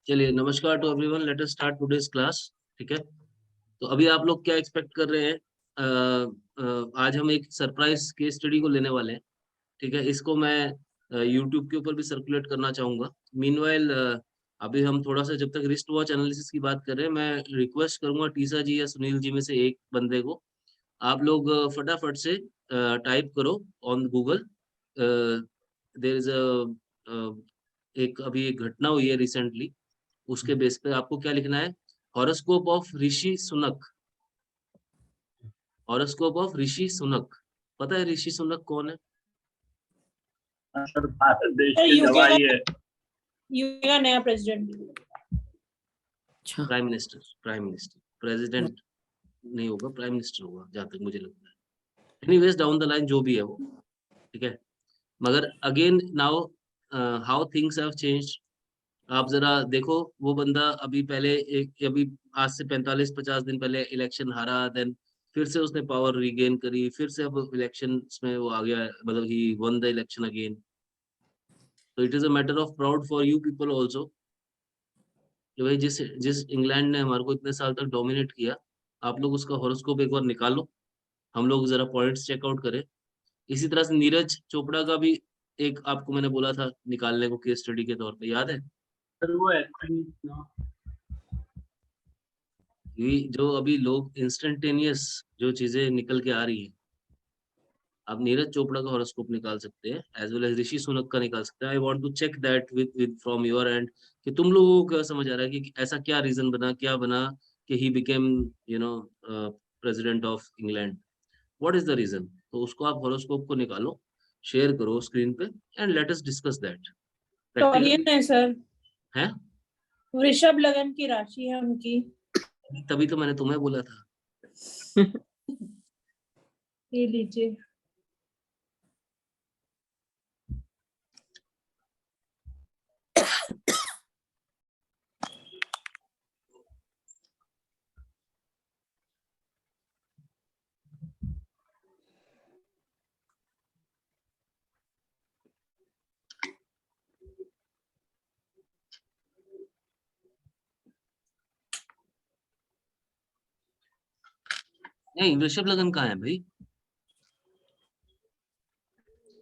चलिए, नमस्कार to everyone, let us start today's class. ठीक है, तो अभी आप लोग क्या एक्सपेक्ट कर रहे हैं? आज हम एक सरप्राइज केस स्टडी को लेने वाले हैं। ठीक है, इसको मैं यूट्यूब के ऊपर भी सर्कुलेट करना चाहूंगा। मीनवाइल अभी हम थोड़ा सा, जब तक रिस्ट वॉच एनालिसिस की बात कर रहे हैं, मैं रिक्वेस्ट करूंगा टीसा जी या सुनील जी में से एक बंदे को, आप लोग फटाफट से टाइप करो ऑन गूगल। देयर इज एक अभी एक घटना हुई है रिसेंटली, उसके बेस पे आपको क्या लिखना है? Horoscope of Rishi Sunak. Horoscope of Rishi Sunak. पता है ऋषि सुनक कौन है? सर भारत देश के जवाई है। यूके का नया प्रेसिडेंट। Prime minister. प्रेसिडेंट नहीं होगा, प्राइम मिनिस्टर होगा जहां तक मुझे लगता है। एनीवेज डाउन द लाइन जो भी है वो, ठीक है। मगर again now how things have changed. आप जरा देखो, वो बंदा अभी पहले अभी आज से 45-50 दिन पहले इलेक्शन हारा, देन फिर से उसने पावर रीगेन करी, फिर से अब इलेक्शन में वो आ गया, मतलब ही वन द इलेक्शन अगेन। तो it is a matter of proud for you people also कि भाई जिस जिस इंग्लैंड ने हमारे को इतने साल तक डोमिनेट किया, आप लोग उसका हॉरोस्कोप एक बार निकालो, हम लोग जरा पॉइंट्स चेकआउट करें। इसी तरह से नीरज चोपड़ा का भी एक आपको मैंने बोला था निकालने को केस स्टडी के तौर पे, याद है? सर वो एक्चुअली ये जो अभी लोग इंस्टेंटेनियस जो चीजें निकल के आ रही है, आप नीरज चोपड़ा का हॉरोस्कोप निकाल सकते हैं, as well as Rishi Sunak का निकाल सकते हैं। I want to check that with from your end कि तुम लोगों को क्या समझ आ रहा है कि ऐसा क्या रीजन बना, क्या बना कि he became president of England. What is the reason? तो उसको आप हॉरोस्कोप को निकालो, शेयर करो स्क्रीन पे, and let us discuss that. Taurean है सर। है? वृषभ लगन की राशि है उनकी। तभी तो मैंने तुम्हें बोला था। ये लीजिए। नहीं, वृषभ लगन कहाँ है भाई?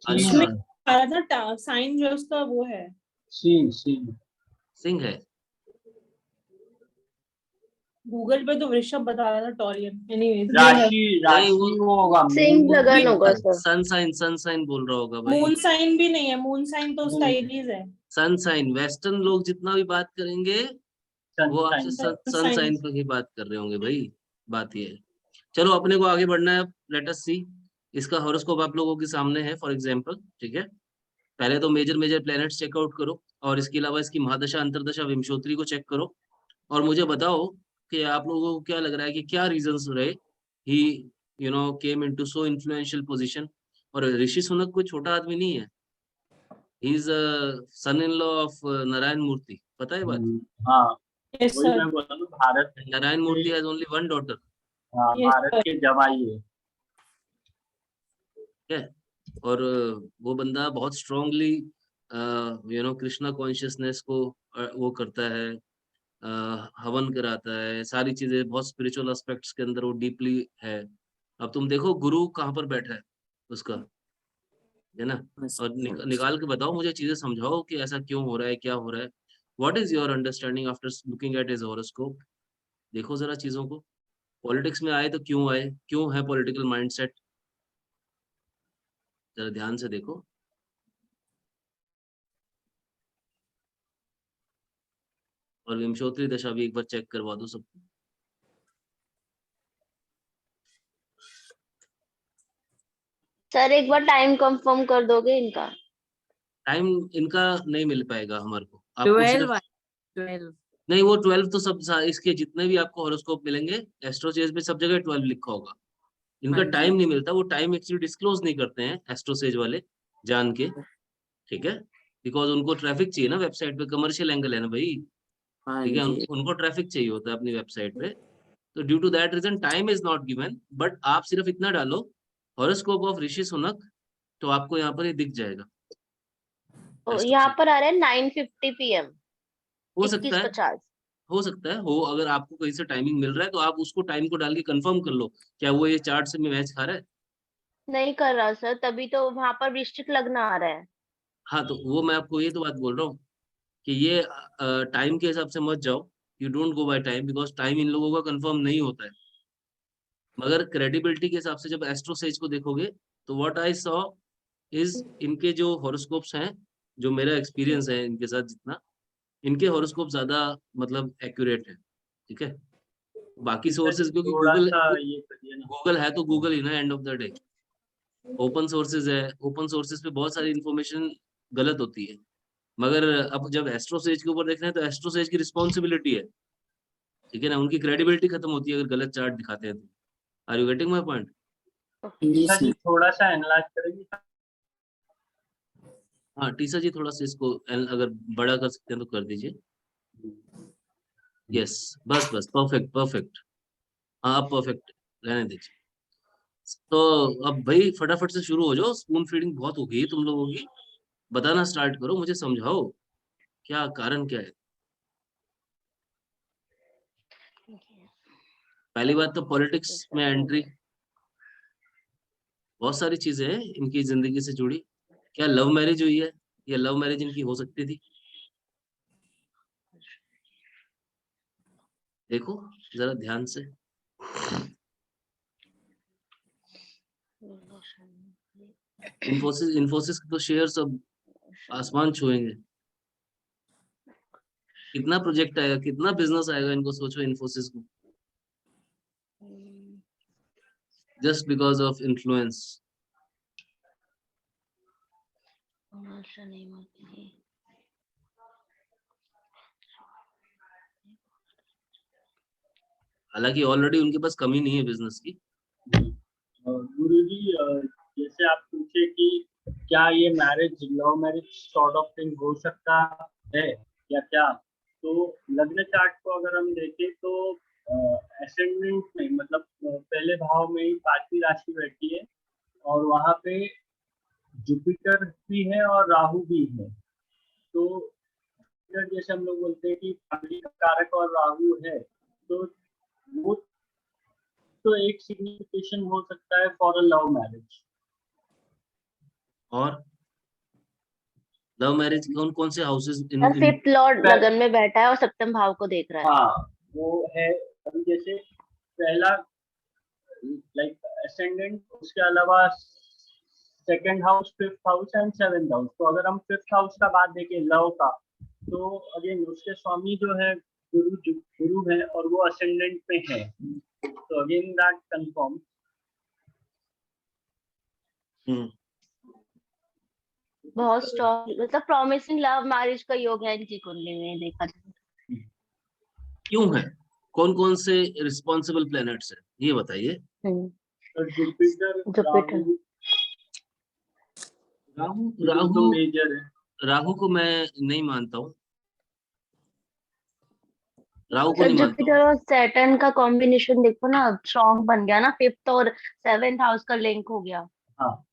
इसमें अच्छा, आ रहा था साइन जो उसका वो है। सिंह है। गूगल पे तो वृषभ बता रहा था टॉरियन। एनीवेज नहीं, वो होगा सिंह लगन होगा सर। सनसाइन बोल रहा होगा भाई। मून साइन भी नहीं है, मून साइन तो उसका एरीज है। सनसाइन, वेस्टर्न लोग जितना भी बात करेंगे वो आपसे सनसाइन पर ही बात कर रहे होंगे भाई। बात ये है। चलो अपने को आगे बढ़ना है। लेट अस सी। इसका हॉरोस्कोप आप लोगों के सामने है फॉर एग्जांपल, ठीक है। पहले तो मेजर मेजर प्लैनेट्स चेकआउट करो, और इसके अलावा इसकी महादशा अंतरदशा विमशोत्री को चेक करो, और मुझे बताओ कि आप लोगों को क्या लग रहा है कि क्या रीजंस रहे he came into so influential position. और ऋषि सुनक कोई छोटा आदमी नहीं है। He is son in law of Narayana Murthy. पता है बात? हाँ यस वही सर। मैं बोल रहा हूँ, भारत नारायण मूर्ति हैज ओनली वन डॉटर। हाँ Yes, भारत के जवाई है। ठीक है। और वो बंदा बहुत स्ट्रांगली कृष्णा कॉन्शियसनेस को वो करता है, हवन कराता है, सारी चीजें बहुत स्पिरिचुअल एस्पेक्ट्स के अंदर वो डीपली है। अब तुम देखो गुरु कहाँ पर बैठा है उसका, है ना। और निकाल के बताओ मुझे, चीजें समझाओ कि ऐसा क्यों हो रहा है, क्या हो रहा है। What is your understanding after looking at his horoscope? देखो जरा चीजों को। पॉलिटिक्स में आए तो क्यों आए, क्यों है पॉलिटिकल माइंडसेट, जरा ध्यान से देखो। और विमशोत्री दशा भी एक बार चेक करवा दो सबको। सर एक बार टाइम कंफर्म कर दोगे इनका? टाइम इनका नहीं मिल पाएगा हमारे को, आपको सिर्फ 12 नहीं, वो 12 तो सब इसके जितने भी आपको हॉरोस्कोप मिलेंगे एस्ट्रोचेज पे सब जगह 12 लिखा होगा। इनका हाँ जी। टाइम नहीं मिलता, वो टाइम एक्चुअली डिस्क्लोज नहीं करते हैं एस्ट्रोसेज वाले, जान के। ठीक है, बिकॉज उनको ट्रैफिक चाहिए ना वेबसाइट पे, कमर्शियल एंगल है ना भाई। हाँ ठीक है, जी। उनको ट्रैफिक चाहिए होता है अपनी वेबसाइट पे। तो due to that reason time is not given, but आप सिर्फ इतना डालो हॉरोस्कोप ऑफ ऋषि सुनक, तो आपको यहाँ पर ये दिख जाएगा। यहाँ पर आ रहा है 9:50 PM। हो सकता है, 21:50। हो सकता है हो, अगर आपको कहीं से टाइमिंग मिल रहा है तो आप उसको टाइम को डाल के कंफर्म कर लो, क्या वो ये चार्ट से में मैच खा रहा है? नहीं कर रहा सर, तभी तो वहां पर वृश्चिक लग्न आ रहा है। हाँ, तो वो मैं आपको ये तो बात बोल रहा हूँ कि ये टाइम के हिसाब से मत जाओ, you don't go by time, because time in लोगों का कंफर्म नहीं होता है। मगर क्रेडिबिलिटी के हिसाब से जब एस्ट्रो सेज को देखोगे तो व्हाट आई सॉ इज इनके जो हॉरोस्कोप्स हैं, जो मेरा एक्सपीरियंस है इनके साथ जितना, इनके हॉरोस्कोप ज्यादा मतलब एक्यूरेट है, ठीक है। बाकी सोर्सेज क्योंकि थोड़ा गूगल, सा ये करिए ना। गूगल है तो गूगल ही ना, and of the day open sources है, ओपन सोर्सेज पे बहुत सारी इन्फॉर्मेशन गलत होती है। मगर अब जब एस्ट्रोसेज के ऊपर देख रहे हैं तो एस्ट्रोसेज की रिस्पॉन्सिबिलिटी है, ठीक है ना, उनकी क्रेडिबिलिटी खत्म होती है अगर गलत चार्ट दिखाते हैं तो। Are you getting my point? Okay. Teesa ji थोड़ा सा एनालाइज करेंगे। हाँ, टीसा जी थोड़ा सा इसको अगर बड़ा कर सकते हैं तो कर दीजिए। यस, बस बस, परफेक्ट परफेक्ट। हाँ, अब परफेक्ट रहने दीजिए। तो अब भाई फटाफट से शुरू हो जाओ, स्पून फीडिंग बहुत हो गई है तुम लोगों की। बताना स्टार्ट करो, मुझे समझाओ क्या कारण क्या है। पहली बात तो पॉलिटिक्स में एंट्री, बहुत सारी चीजें हैं इनकी जिंदगी से जुड़ी। क्या लव मैरिज हुई है, या लव मैरिज इनकी हो सकती थी? देखो जरा ध्यान से, इन्फोसिस इन्फोसिस के तो शेयर्स अब आसमान छुएंगे। कितना प्रोजेक्ट आएगा, कितना बिजनेस आएगा इनको, सोचो इन्फोसिस को, जस्ट बिकॉज ऑफ इन्फ्लुएंस। हालांकि ऑलरेडी उनके पास कमी नहीं है बिजनेस की। गुरु जी, जैसे आप पूछे कि क्या ये marriage love marriage sort of thing हो सकता है या क्या, तो लग्न चार्ट को अगर हम देखें तो एसेंडेंट में मतलब पहले भाव में ही 5वीं राशि बैठी है और वहां पे जुपिटर भी है और राहु भी है। तो जुपिटर जैसे हम लोग बोलते हैं कि फैमिली का कारक और राहु है, तो वो तो एक सिग्निफिकेशन हो सकता है फॉर अ लव मैरिज। और लव मैरिज कौन कौन से हाउसेस इन सर इन 5th लॉर्ड लगन में बैठा है और सप्तम भाव को देख रहा है। हाँ, वो है। अभी जैसे पहला लाइक असेंडेंट, उसके अलावा second house, 5th house and 7th house. तो अगर हम 5th हाउस का बात देखें लव का, तो अगेन उसके स्वामी जो है गुरु है और वो असेंडेंट में है, तो अगेन दैट कंफर्म। बहुत स्ट्रॉन्ग, मतलब प्रॉमिसिंग लव मैरिज का योग है इनकी कुंडली में देखा जाए। क्यों है, कौन कौन से रिस्पॉन्सिबल प्लैनेट्स है ये बताइए। तो Jupiter, Jupiter. Rahu, Rahu major है। राहु को मैं नहीं मानता हूँ, राहु को सर नहीं मानता हूँ। जुपिटर और सैटर्न का कॉम्बिनेशन देखो ना, स्ट्रॉन्ग बन गया ना, 5th और 7th हाउस का लिंक हो गया। हाँ,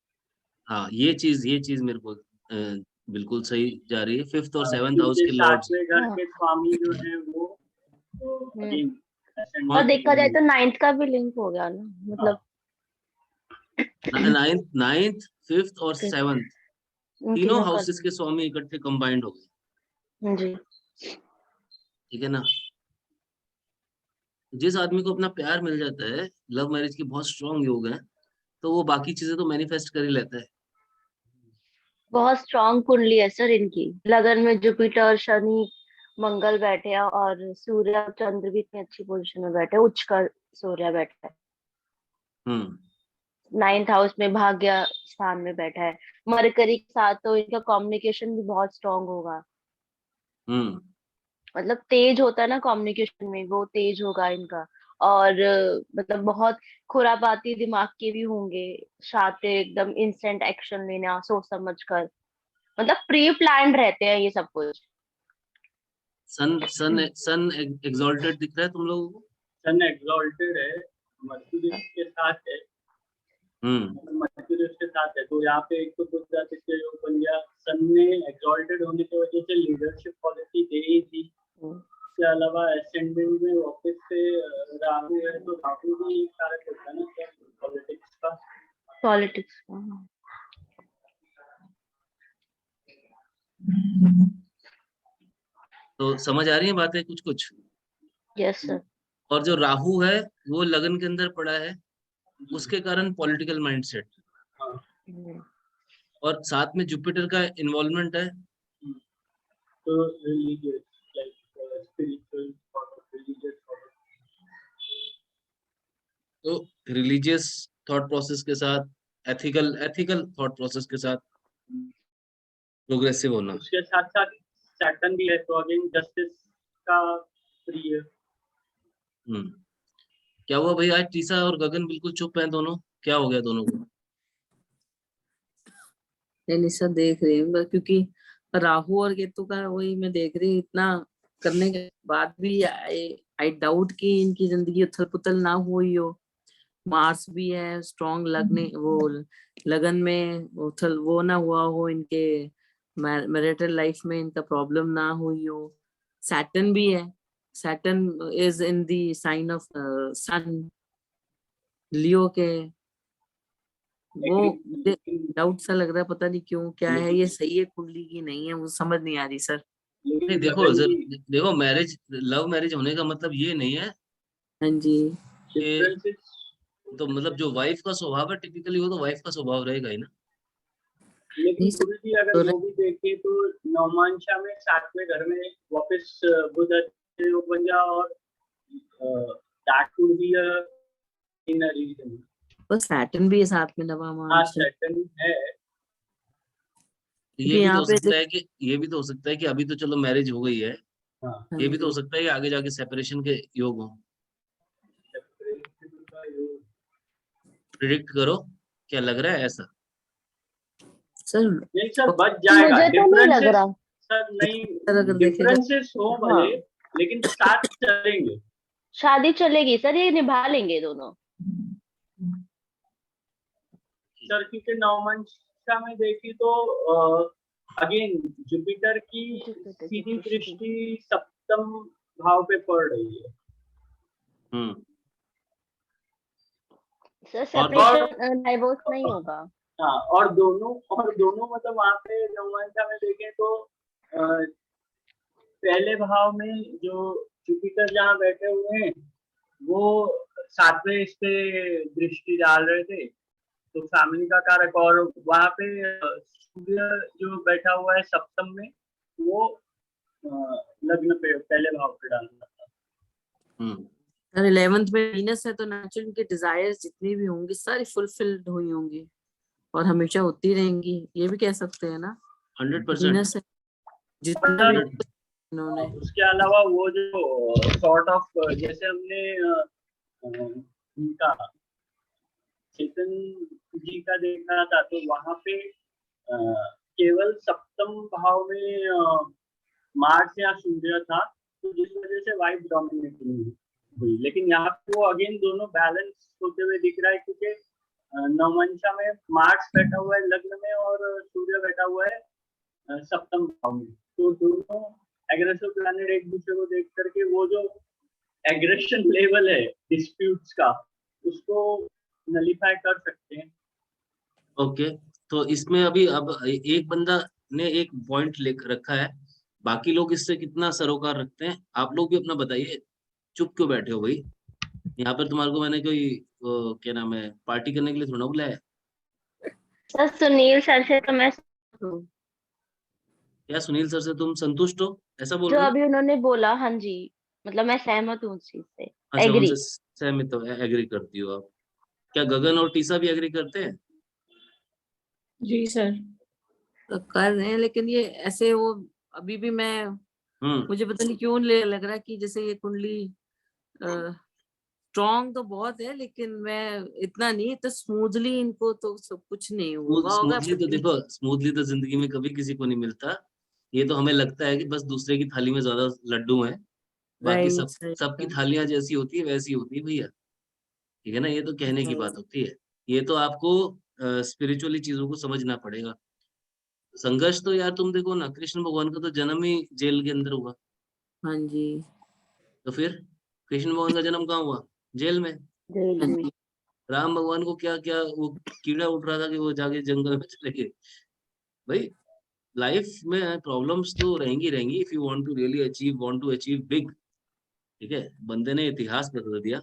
हाँ, ये चीज मेरे को बिल्कुल सही जा रही है। 5th और 7th हाउस क्योंकि के लॉर्ड्स। 7वें घर हाँ। के स्वामी जो है वो अगेन और देखा जाए तो 9th का भी लिंक हो गया ना, मतलब नाइन्थ, 5th और 7th, इन तीनों तीनों का। हाउसेस के स्वामी इकट्ठे कंबाइंड हो गए, जी। ठीक है ना। जिस आदमी को अपना प्यार मिल जाता है, लव मैरिज के बहुत स्ट्रांग योग है, तो वो बाकी चीजें तो मैनिफेस्ट कर ही लेता है। बहुत स्ट्रॉन्ग कुंडली है सर इनकी। लगन में जुपिटर, शनि, मंगल बैठे हैं और सूर्य और चंद्र भी इतनी अच्छी पोजीशन में बैठे हैं, उच्च कर सूर्य बैठा है। हम्म 9th हाउस में भाग्य स्थान में बैठा है। मरकरी के साथ तो इनका कम्युनिकेशन भी बहुत स्ट्रांग होगा। हम्म मतलब तेज होता है ना कम्युनिकेशन में, वो तेज होगा इनका। और मतलब बहुत खुरापाती दिमाग के भी होंगे, शातिर, एकदम इंस्टेंट एक्शन लेना सोच समझ कर, मतलब प्री प्लान रहते हैं ये सब कुछ। सन सन सन एग्जॉल्टेड दिख रहा है तुम लोगों को? सन एग्जॉल्टेड है, मर्क्यूरी के साथ है। मर्क्यूरी उसके साथ है, तो यहाँ पे एक तो कुछ जाति योग बन गया। सन में एग्जॉल्टेड होने की वजह से लीडरशिप क्वालिटी दे ही थी, उसके अलावा असेंडेंट में वापस से राहु है, तो राहु भी कारक होता है ना सर पॉलिटिक्स का। पॉलिटिक्स। तो समझ आ रही है बातें कुछ कुछ। Yes sir. और जो राहु है वो लगन के अंदर पड़ा है, उसके कारण पॉलिटिकल माइंडसेट, हाँ, और साथ में जुपिटर का इन्वॉल्वमेंट है, तो रिलीजियस लाइक स्पिरिचुअल रिलीजियस तो रिलीजियस थॉट प्रोसेस के साथ, एथिकल थॉट प्रोसेस के साथ प्रोग्रेसिव होना। उसके साथ साथ सैटर्न भी है, तो अगेन जस्टिस का प्रिय। क्या हुआ भाई, आज टीसा और गगन बिल्कुल चुप हैं दोनों, क्या हो गया दोनों को? नहीं सर देख रही हूँ, क्योंकि राहु और केतु का वही मैं देख रही हूँ, इतना करने के बाद भी आई डाउट कि इनकी जिंदगी उथल पुथल ना हुई हो। मार्स भी है स्ट्रॉन्ग लगने, वो लगन में उथल वो ना हुआ हो, इनके मैरिटल लाइफ में इनका प्रॉब्लम ना हुई हो। सैटर्न भी है, Saturn is in the sign of sun Leo के। वो डाउट सा लग रहा है, पता नहीं क्यों, क्या है ये, सही है कुंडली की नहीं है, वो समझ नहीं आ रही सर। नहीं देखो सर, देखो मैरिज, लव मैरिज होने का मतलब ये नहीं है हाँ जी। कि, तो मतलब जो वाइफ का स्वभाव है टिपिकली वो तो वाइफ का स्वभाव रहेगा ही ना। लेकिन नहीं सर, गुरुजी अगर वो भी देखें तो नवमांशा में 7वें घर में वापस बुध अच्छे योग बन जा, और that would be in a region. बस सैटर्न भी है साथ में नवा हाँ मान से। सैटर्न है। ये भी तो यहाँ हो पे सकता है कि, ये भी तो हो सकता है कि अभी तो चलो मैरिज हो गई है, हाँ, ये भी तो हो सकता है कि आगे जाके सेपरेशन के योग हो। प्रिडिक्ट करो, क्या लग रहा है ऐसा? सर नहीं सर बच जाएगा, मुझे तो नहीं लग रहा। सर नहीं, अगर देखेगा डिफरेंसेस हो हाँ। भले, लेकिन साथ चलेंगे। शादी चलेगी सर, ये निभा लेंगे दोनों। सर क्योंकि नवमांशा में देखी तो अगेन जुपिटर की सीधी दृष्टि सप्तम भाव पे पड़ रही है। सर सेपरेशन डाइवोर्स नहीं होगा। हाँ, और दोनों मतलब वहाँ पे नवमांशा में देखें तो पहले भाव में जो जुपिटर जहाँ बैठे हुए हैं वो 7वें इस पे दृष्टि डाल रहे थे, तो फैमिली का कारक, और वहाँ पे सूर्य जो बैठा हुआ है सप्तम में, वो लग्न पे पहले भाव पे डाल रहा था। सर 11th में वीनस है, तो नेचुरल उनके डिजायर्स जितनी भी होंगी सारी फुलफिल्ड हुई होंगी और हमेशा होती रहेंगी, ये भी कह सकते हैं ना। 100%। वीनस है जितना भी इन्होंने। उसके अलावा वो जो सॉर्ट ऑफ जैसे हमने उनका चेतन जी का देखा था, तो वहां पे केवल सप्तम भाव में मार्स या सूर्य था, तो जिस वजह से वाइफ डोमिनेटिंग हुई। लेकिन यहाँ पे वो अगेन दोनों बैलेंस होते हुए दिख रहा है, क्योंकि नवमंशा में मार्स बैठा हुआ है लग्न में और सूर्य बैठा हुआ है सप्तम भाव में, तो दोनों एग्रेसिव प्लैनेट एक दूसरे को देख करके वो जो एग्रेशन लेवल है डिस्प्यूट्स का, उसको नलीफाई कर सकते हैं। ओके, तो इसमें अभी अब एक बंदा ने एक पॉइंट लेकर रखा है, बाकी लोग इससे कितना सरोकार रखते हैं आप लोग भी अपना बताइए। चुप क्यों बैठे हो भाई? यहाँ पर तुम्हारे को मैंने कोई क्या नाम है पार्टी करने के लिए थोड़ा बुलाया है। सर सुनील सर से तो मैं क्या सुनील सर से तुम संतुष्ट हो, ऐसा बोल जो रहे हो? अभी उन्होंने बोला, हाँ जी, मतलब मैं सहमत हूँ उस चीज से। अच्छा, एग्री। उनसे सहमत हो, एग्री करती हो आप? क्या गगन और टीसा भी एग्री करते हैं? जी सर। तो कर रहे हैं, लेकिन ये ऐसे वो अभी भी मैं, मुझे पता नहीं क्यों लग रहा है कि जैसे ये कुंडली स्ट्रॉन्ग तो बहुत है, लेकिन मैं इतना नहीं, तो स्मूथली इनको तो सब कुछ नहीं हुआ होगा। स्मूथली तो देखो, स्मूथली तो जिंदगी में कभी किसी को नहीं मिलता। ये तो हमें लगता है कि बस दूसरे की थाली में ज्यादा लड्डू हैं, बाकी राइट, सबकी थालियां जैसी होती है वैसी होती है भैया, ठीक है ना। ये तो कहने की बात होती है, ये तो आपको स्पिरिचुअली चीजों को समझना पड़ेगा। संघर्ष तो यार तुम देखो ना, कृष्ण भगवान का तो जन्म ही जेल के अंदर हुआ, हाँ जी। तो फिर कृष्ण भगवान का जन्म कहाँ हुआ? जेल में। जेल में। राम भगवान को क्या क्या वो कीड़ा उठ रहा था कि वो जाके जंगल में चले गए। भाई लाइफ में प्रॉब्लम्स तो रहेंगी रहेंगी, if you want to really achieve, want to achieve big, ठीक है। बंदे ने इतिहास बदल दिया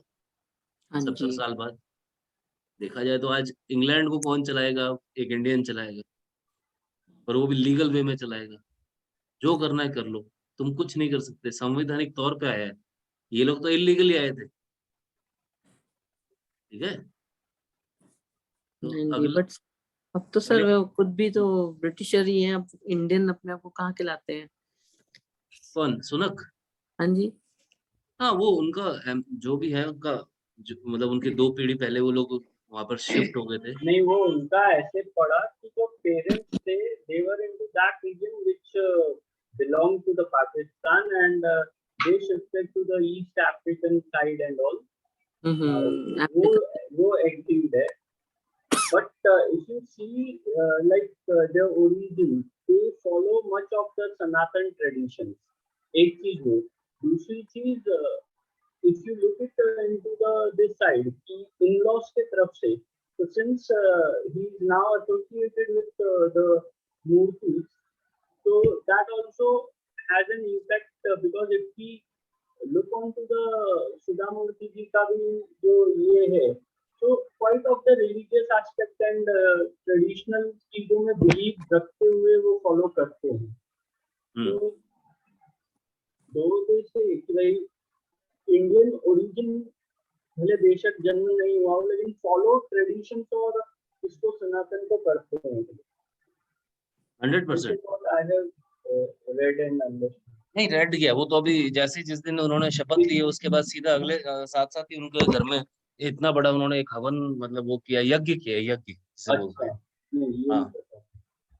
हाँ 70 जी। साल बाद। देखा जाए तो आज इंग्लैंड को कौन चलाएगा? एक इंडियन चलाएगा, और वो भी लीगल वे में चलाएगा। जो करना है कर लो, तुम कुछ नहीं कर सकते, संवैधानिक तौर पे आया है। ये लोग तो इलीगली आए थे, ठीक है। तो हाँ जी, अगला बट अब तो सर अगले वो खुद भी तो ब्रिटिशर ही हैं, अब इंडियन अपने आप को कहाँ खिलाते हैं। कौन? सुनक? हाँ जी। हाँ, वो उनका जो भी है उनका, मतलब उनके 2 पीढ़ी पहले वो लोग वहां पर शिफ्ट हो गए थे। नहीं, वो उनका ऐसे पड़ा कि जो पेरेंट्स थे they were into that region which belong to the Pakistan, and they shifted to the East African side and all. वो अफ्रीका। वो एक्टिव है, but if you see like their origin, they follow much of the Sanatan traditions. एक चीज वो, दूसरी चीज if you look it into the this side कि in-laws के तरफ से, so since he is now associated with the Murtis, so that also has an impact because if we look on to the Sudha Murti ji का भी जो ये है, so quite of the religious aspect and traditional चीजों में belief रखते हुए वो follow करते हैं। तो दो देश से एक भाई इंडियन ओरिजिन भले बेशक जन्म नहीं हुआ हो, लेकिन फॉलो ट्रेडिशंस और इसको सनातन को करते हैं। 100%। I have read and understood. नहीं, रेड गया वो तो अभी, जैसे जिस दिन उन्होंने शपथ ली है उसके बाद सीधा अगले साथ साथ ही उनके घर में इतना बड़ा उन्होंने एक हवन, मतलब वो किया, यज्ञ किया, यज्ञ जिसे बोलते अच्छा, हैं। नहीं ये नहीं हाँ, पता।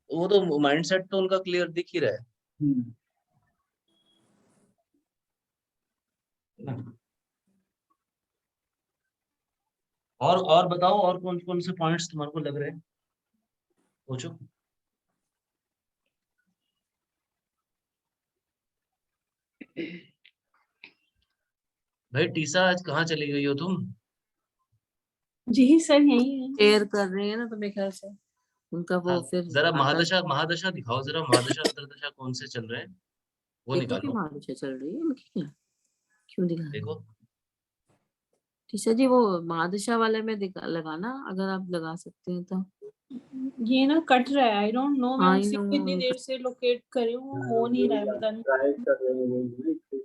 वो तो माइंडसेट तो उनका क्लियर दिख ही रहा है हम्म, ना। और बताओ, और कौन कौन से पॉइंट्स तुम्हारे को लग रहे हैं? पूछो। भाई टीसा, आज कहाँ चली गई हो तुम? जी सर यही है। शेयर कर रहे हैं ना, तो मेरे ख्याल से उनका हाँ, वो फिर जरा आता है। महादशा महादशा दिखाओ, जरा महादशा अंतरदशा कौन से चल रहे हैं वो केतु की निकालो। महादशा चल रही है इनकी क्या? क्यों दिखा रहे हैं? देखो, टीचर जी वो महादशा वाले में लगाना, अगर आप लगा सकते हैं तो। ये ना कट रहा है, आई डोंट नो, मैं हाँ उसी को कितनी देर से लोकेट कर रही हूँ, हो नहीं रहा है, पता नहीं। ट्राई कर रहे हैं वो।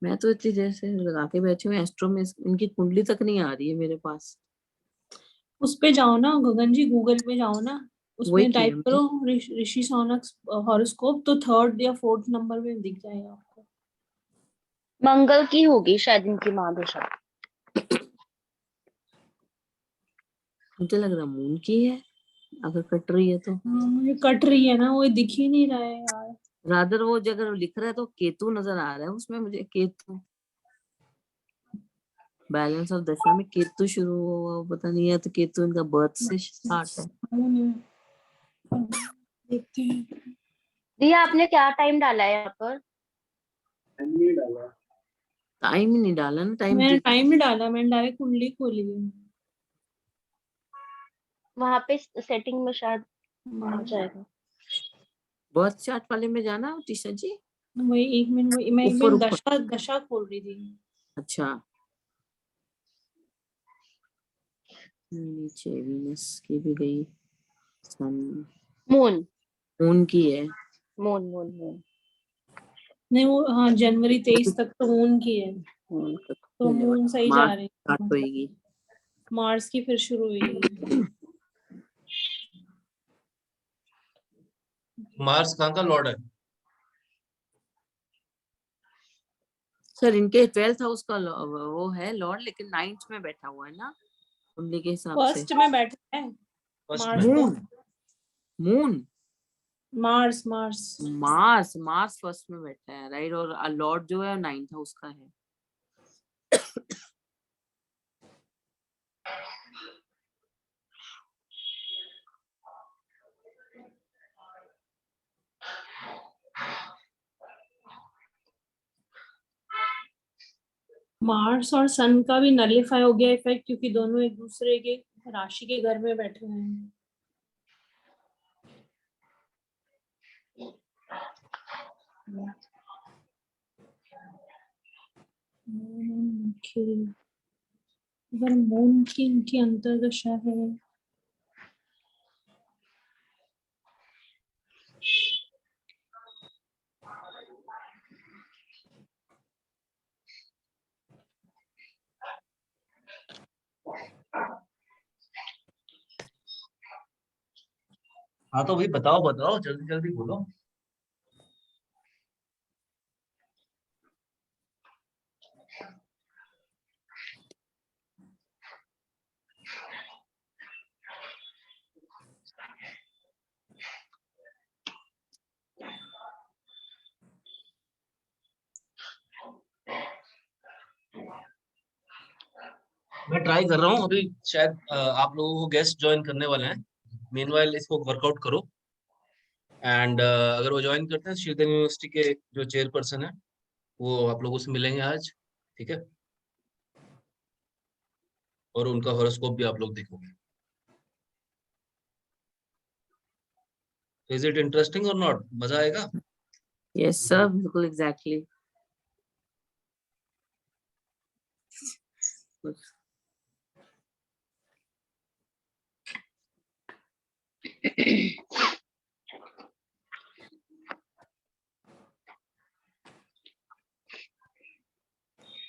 मैं तो इतनी देर से लगा के बैठी हूँ, एस्ट्रो में इनकी कुंडली तक नहीं आ रही है मेरे पास। उस पे जाओ ना गगन जी, गूगल पे जाओ ना, वही उसमें किया टाइप मैंने। करो ऋषि सौनक हॉरोस्कोप, तो 3rd या 4th नंबर में दिख जाएगा आपको। मंगल की होगी शायद इनकी महादशा। मुझे लग रहा मून की है, अगर कट रही है तो। हाँ, मुझे कट रही है ना, वो दिख ही नहीं रहा है यार। रादर वो जगह लिख रहा है तो केतु नजर आ रहा है उसमें मुझे, केतु बैलेंस ऑफ दशा में केतु शुरू हुआ, पता नहीं है तो केतु इनका बर्थ से स्टार्ट है। देखते हैं। दिया आपने क्या टाइम डाला है यहाँ पर? नहीं डाला। टाइम ही नहीं डाला ना, टाइम मैंने टाइम नहीं डाला, मैंने डायरेक्ट कुंडली खोली है। वहां पे सेटिंग में शायद आ जाएगा। बर्थ चार्ट वाले में जाना टीचर जी। वही 1 मिनट, वही मैं 1 ऊपर मिनट ऊपर। दशा दशा खोल रही थी। अच्छा, नीचे वीनस की भी गई, सन मून मून की है। मून मून मून नहीं वो, हाँ जनवरी 23 तक तो मून की है, मून का तो पहले मून वाला सही जा मार्च रही स्टार्ट है। होएगी। मार्स की फिर शुरू हुई। मार्स कहाँ का लॉर्ड है? सर इनके 12th हाउस का वो है लॉर्ड, लेकिन 9th में बैठा हुआ है ना कुंडली के हिसाब से। फर्स्ट में बैठा है फर्स्ट मार्स में। तो। Moon moon Mars Mars Mars Mars first में बैठा है, राइट। और लॉर्ड जो है 9th हाउस का है। मार्स और सन का भी नलिफाई हो गया इफेक्ट, क्योंकि दोनों एक दूसरे के राशि के घर में बैठे हुए हैं। अगर मून की इनकी अंतर्दशा है, हाँ तो भाई बताओ बताओ, जल्दी जल्दी बोलो। मैं ट्राई कर रहा हूँ अभी, शायद आप लोगों को गेस्ट ज्वाइन करने वाले हैं। मीनवाइल इसको वर्कआउट करो, एंड अगर वो ज्वाइन करते हैं, श्रीधर यूनिवर्सिटी के जो चेयरपर्सन है वो आप लोगों से मिलेंगे आज, ठीक है? और उनका हॉरोस्कोप भी आप लोग देखोगे। इज इट इंटरेस्टिंग और नॉट? मजा आएगा। यस सर, बिल्कुल एग्जैक्टली।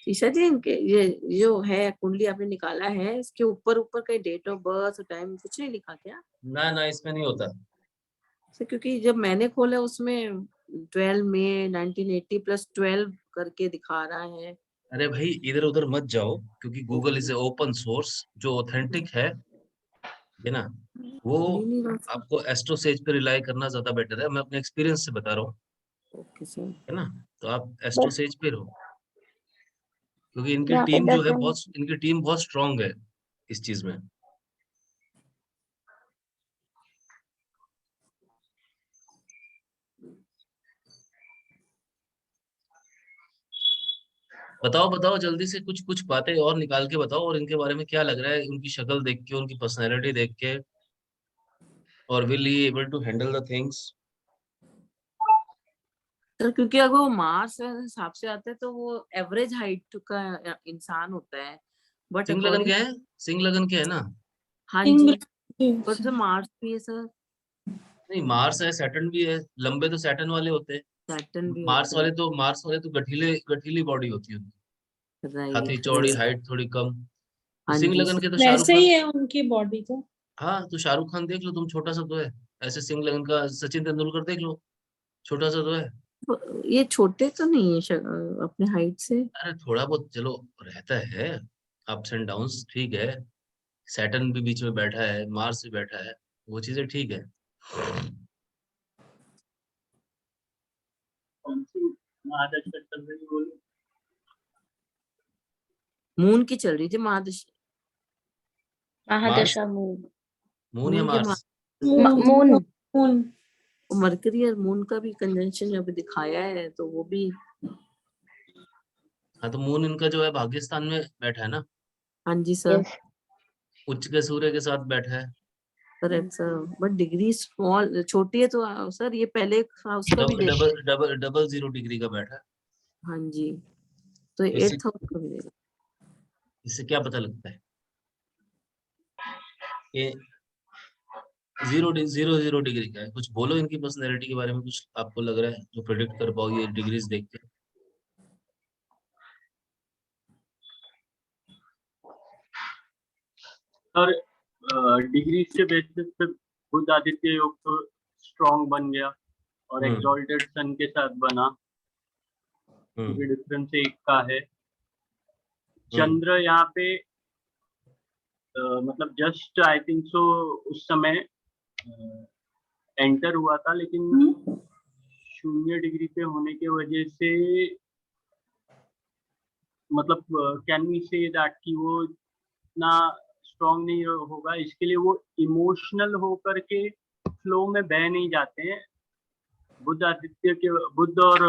ईशा जी, इनके ये जो है कुंडली आपने निकाला है, इसके ऊपर ऊपर का डेट ऑफ बर्थ टाइम कुछ नहीं लिखा क्या ना ना, इसमें नहीं होता। सर? क्योंकि जब मैंने खोला उसमें 12 मई 1980 प्लस 12 करके दिखा रहा है। अरे भाई इधर उधर मत जाओ, क्योंकि Google is a open source, जो ऑथेंटिक है ना, वो नहीं नहीं रहा। आपको एस्ट्रोसेज पे रिलाई करना ज्यादा बेटर है। मैं अपने एक्सपीरियंस से बता रहा हूँ, ओके सर। है ना? तो आप एस्ट्रोसेज पे रहो, क्योंकि इनकी यहाँ पे टीम जो है 10 बहुत, इनकी टीम बहुत स्ट्रांग है इस चीज में। बताओ बताओ जल्दी से, कुछ कुछ बातें और निकाल के बताओ, और इनके बारे में क्या लग रहा है, उनकी शक्ल देख के, उनकी पर्सनैलिटी देख के, और will he able to handle the things? Sir क्योंकि अगर वो मार्स के हिसाब से आता है तो वो एवरेज हाइट का इंसान होता है, बट सिंह लगन अकॉर्डिंग, क्या है? सिंह लगन क्या है ना? हाँ इंग्र जी, पर सर मार्स भी है सर, नहीं, मार्स है, सैटर्न भी है। लंबे तो सैटर्न वाले होते हैं। सैटर्न भी मार्स होता है। वाले तो, मार्स वाले तो गठीले गठीली बॉडी होती है उनकी, छाती राइट चौड़ी, राइट। हाइट थोड़ी कम। तो हाँ सिंह जी लगन सर। के तो शाहरुख वैसे ही खान। है उनकी बॉडी तो। हाँ तो शाहरुख खान देख लो तुम, छोटा सा तो है। ऐसे सिंह लगन का सचिन तेंदुलकर देख लो, छोटा सा तो है। ये छोटे तो नहीं है अपने हाइट से। अरे थोड़ा बहुत चलो रहता है, अप्स एंड डाउन्स, ठीक है। सैटर्न भी बीच में बैठा है, मार्स भी बैठा है, वो चीजें ठीक है। कौन सी महादशा चल रही है बोलो? मून की चल रही थी महादशा। मार्स, महादशा मून। मून या मून के मार्स? मून। मून। मरकरी और मून का भी कंजंक्शन अभी दिखाया है, तो वो भी। हाँ तो मून इनका जो है पाकिस्तान में बैठा है ना, हाँ जी सर। यस। उच्च के सूर्य के साथ बैठा है। Correct sir, but degree small छोटी है तो सर ये पहले हाउस का भी डबल देगा। डबल डबल डबल 0 डिग्री का बैठा है। हाँ जी, तो इससे 8th हाउस का भी देगा। इससे क्या पता लगता है? ये 0 0 0 डिग्री का है। कुछ बोलो इनकी पर्सनैलिटी के बारे में, कुछ आपको लग रहा है जो प्रेडिक्ट कर पाओ ये डिग्रीज देख के? और डिग्री के बेसिस पे बुध आदित्य योग तो स्ट्रॉन्ग बन गया, और हम्म एक्सॉल्टेड सन के साथ बना, क्योंकि हम्म डिफरेंस एक का है। हम्म चंद्र यहाँ पे मतलब जस्ट आई थिंक सो उस समय एंटर हुआ था, लेकिन 0 डिग्री पे होने की वजह से मतलब कैन वी से दैट कि वो इतना स्ट्रॉन्ग नहीं होगा। इसके लिए वो इमोशनल होकर के फ्लो में बह नहीं जाते हैं। बुध आदित्य के, बुध और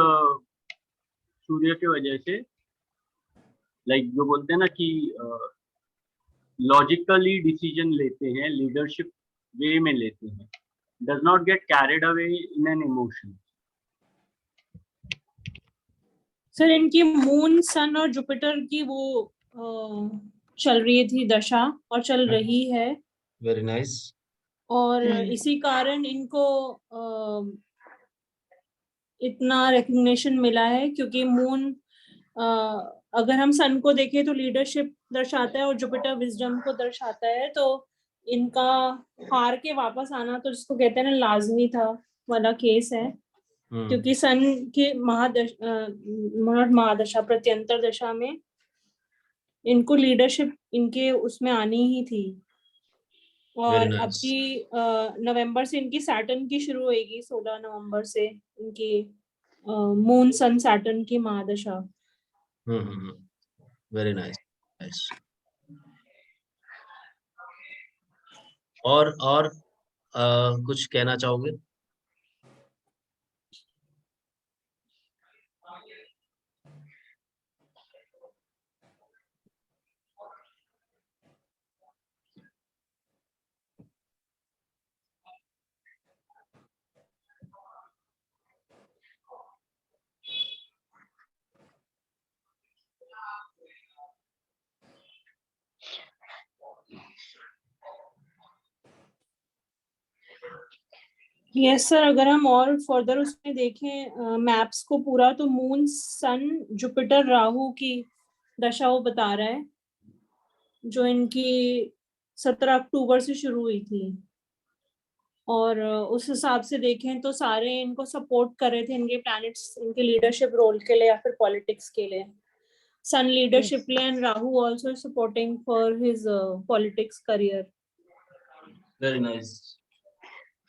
सूर्य की वजह से लाइक जो बोलते हैं ना कि लॉजिकली डिसीजन लेते हैं, लीडरशिप वे में लेते हैं, does not get carried away in an emotion. Sir इनकी मून सन और जुपिटर की वो चल रही थी दशा और चल रही है, वेरी नाइस। और इसी कारण इनको इतना रिकग्निशन मिला है, क्योंकि मून अगर हम सन को देखें तो लीडरशिप दर्शाता है और जुपिटर विजडम को दर्शाता है, तो इनका हार के वापस आना तो जिसको कहते हैं ना लाजमी था वाला केस है, क्योंकि सन के महादशा प्रत्यंतर दशा में इनको लीडरशिप इनके उसमें आनी ही थी। Very और nice. अभी नवंबर से इनकी सैटर्न की शुरू होगी, 16 नवंबर से इनकी मून सन सैटर्न की महादशा। Very nice. और कुछ कहना चाहोगे? यस सर, अगर हम और फर्दर उसमें देखें मैप्स को पूरा, तो मून सन जुपिटर राहु की दशा वो बता रहा है, जो इनकी 17 अक्टूबर से शुरू हुई थी। और उस हिसाब से देखें तो सारे इनको सपोर्ट कर रहे थे, इनके प्लैनेट्स इनके लीडरशिप रोल के लिए या फिर पॉलिटिक्स के लिए। सन लीडरशिप लिए and Rahu also supporting for his politics career. Very nice.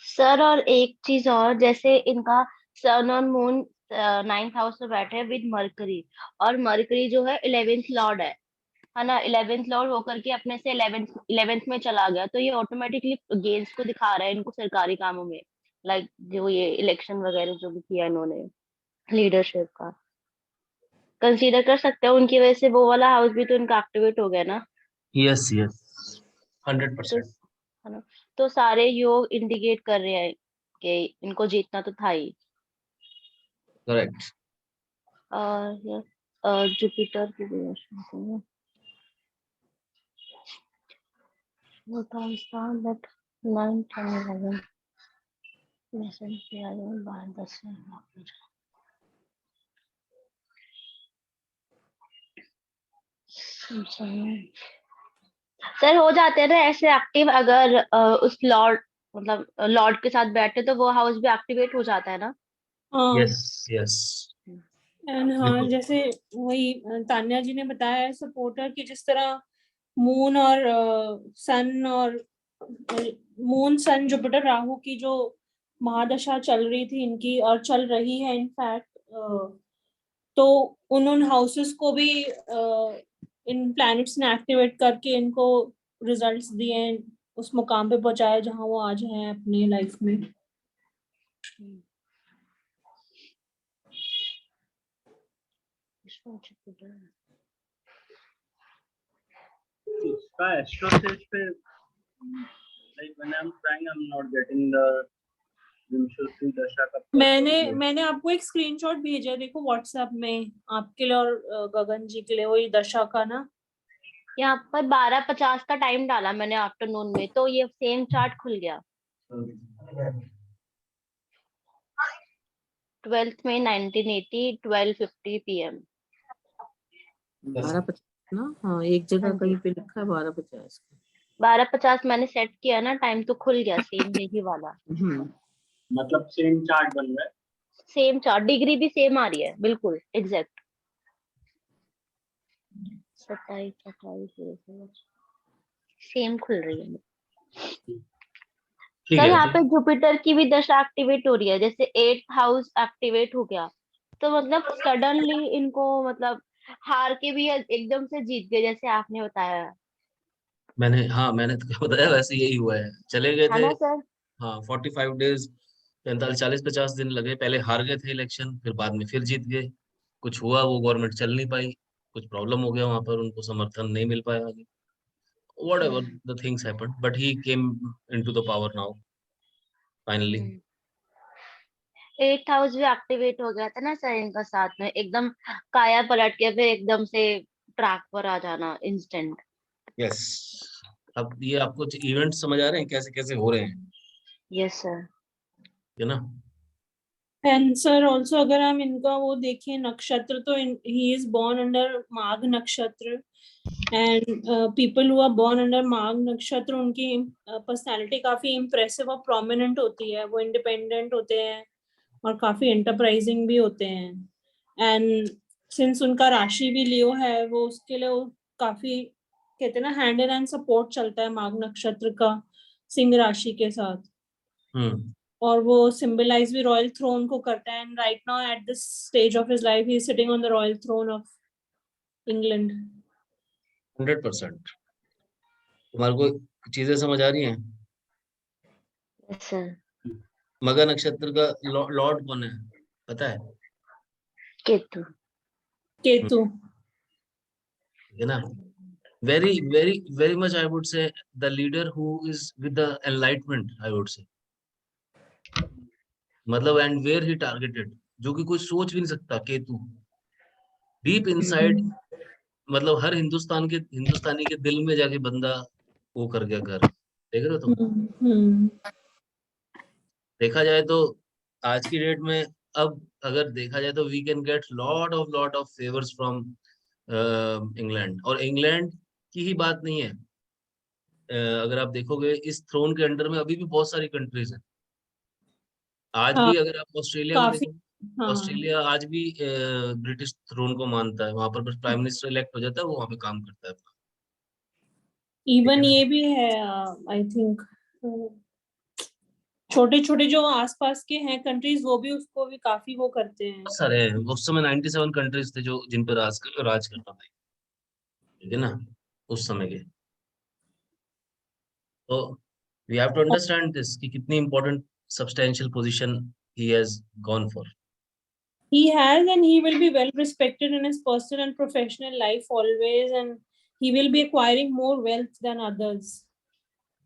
Sir और एक चीज और, जैसे इनका सन और मून 9th हाउस में बैठे हैं विद मरकरी, और मरकरी जो है 11th लॉर्ड है ना, 11th लॉर्ड होकर के अपने से 11th में चला गया, तो ये ऑटोमेटिकली गेंस को दिखा रहा है इनको सरकारी कामों में, लाइक जो ये इलेक्शन वगैरह जो भी किया इन्होंने लीडरशिप का, कंसीडर कर सकते हैं उनकी वजह से वो वाला हाउस भी तो इनका एक्टिवेट हो गया ना। यस 100%। है ना, तो सारे योग इंडिकेट कर रहे हैं कि इनको जीतना तो था ही। करेक्ट। और जुपिटर की भी वो था बट 9, 10, 11 मैसेज किया है 12, 10 सर हो जाते हैं ना ऐसे एक्टिव, अगर उस लॉर्ड मतलब लॉर्ड के साथ बैठे तो वो हाउस भी एक्टिवेट हो जाता है ना। यस एंड हाँ, जैसे वही तान्या जी ने बताया सपोर्टर की, जिस तरह मून और सन और मून सन जुपिटर राहु की जो महादशा चल रही थी इनकी और चल रही है इनफैक्ट, तो उन हाउसेस को भी इन प्लैनेट्स ने एक्टिवेट करके इनको रिजल्ट्स दिए, उस मुकाम पे पहुंचाया जहां वो आज हैं अपनी लाइफ में। इसका एस्ट्रोसेज पे like when I am trying I am not getting the विंशति दशा का। मैंने आपको एक स्क्रीनशॉट भेजा है, देखो व्हाट्सएप में, आपके लिए और गगन जी के लिए, वही दशा का ना। यहाँ पर 12:50 का टाइम डाला मैंने आफ्टरनून में, तो ये सेम चार्ट खुल गया 12th में 1980 12:50 PM। 12:50 ना, हाँ एक जगह कहीं पे लिखा है 12:50। 12:50 मैंने सेट किया ना टाइम, तो खुल गया सेम यही वाला। मतलब सेम चार्ट बन रहा है, सेम चार्ट, डिग्री भी सेम आ रही है, बिल्कुल एग्जैक्ट 27 सेम खुल रही है। सर यहाँ पे जुपिटर की भी दशा एक्टिवेट हो रही है, जैसे 8th हाउस एक्टिवेट हो गया, तो मतलब सडनली इनको मतलब हार के भी एकदम से जीत गए, जैसे आपने बताया। मैंने तो बताया वैसे यही हुआ है, चले गए है थे। ना सर। हाँ 45 डेज 40-50 दिन लगे, पहले हार गए थे इलेक्शन, फिर बाद में फिर जीत गए, कुछ हुआ वो गवर्नमेंट चल नहीं पाई, कुछ प्रॉब्लम हो गया वहां पर, उनको समर्थन नहीं मिल पाया आगे, whatever the things happened, but he came into the power now finally. 8th house भी एक्टिवेट हो गया था ना सर इनका साथ में, एकदम काया पलट के फिर एकदम से ट्रैक पर आ जाना इंस्टेंट। Yes. अब ये आपको इवेंट समझ आ रहे हैं कैसे कैसे हो रहे हैं, यस सर। है ना? एंड सर ऑल्सो अगर हम इनका वो देखें नक्षत्र, तो he is born under Magha नक्षत्र, and people who are born under Magha नक्षत्र, उनकी पर्सनालिटी काफी इम्प्रेसिव और प्रोमिनेंट होती है, वो इंडिपेंडेंट होते हैं और काफी एंटरप्राइजिंग भी होते हैं। एंड सिंस उनका राशि भी लियो है, वो उसके लिए वो काफी कहते हैं ना हैंड इन हैंड सपोर्ट चलता है माघ नक्षत्र का सिंह राशि के साथ, और वो सिंबलाइज भी रॉयल थ्रोन को करता है। And right now at this stage of his life he is sitting on the royal throne of England. 100%। तुम्हारे को चीजें समझ आ रही हैं? Yes sir. मगर नक्षत्र का लॉर्ड कौन है पता है? केतु। केतु। है ना? very very very much I would say the leader who is with the enlightenment, I would say, मतलब and where he targeted, जो कि कोई सोच भी नहीं सकता। केतु डीप इनसाइड, मतलब हर हिंदुस्तानी के दिल में जाके बंदा वो कर गया घर। देख रहे हो तुम? देखा जाए तो आज की डेट में, अब अगर देखा जाए तो we can get lot of favours from England. और इंग्लैंड की ही बात नहीं है, अगर आप देखोगे इस थ्रोन के अंडर में अभी भी बहुत सारी कंट्रीज हैं। आज हाँ, भी अगर आप ऑस्ट्रेलिया को काफी। देखो, हाँ, ऑस्ट्रेलिया आज भी ब्रिटिश थ्रोन को मानता है, वहां पर बस प्राइम मिनिस्टर इलेक्ट हो जाता है, वो वहां पे काम करता है। ठीक है इवन ना? ये भी है आई थिंक छोटे छोटे जो आसपास के हैं कंट्रीज, वो भी उसको भी काफी वो करते हैं। बहुत सारे हैं। उस समय 97 कंट्रीज थे जो जिन पर राज करता था, ठीक है ना, उस समय के। तो we have to understand this कि कितनी important substantial position he has gone for. He has, and he will be well respected in his personal and professional life always, and he will be acquiring more wealth than others.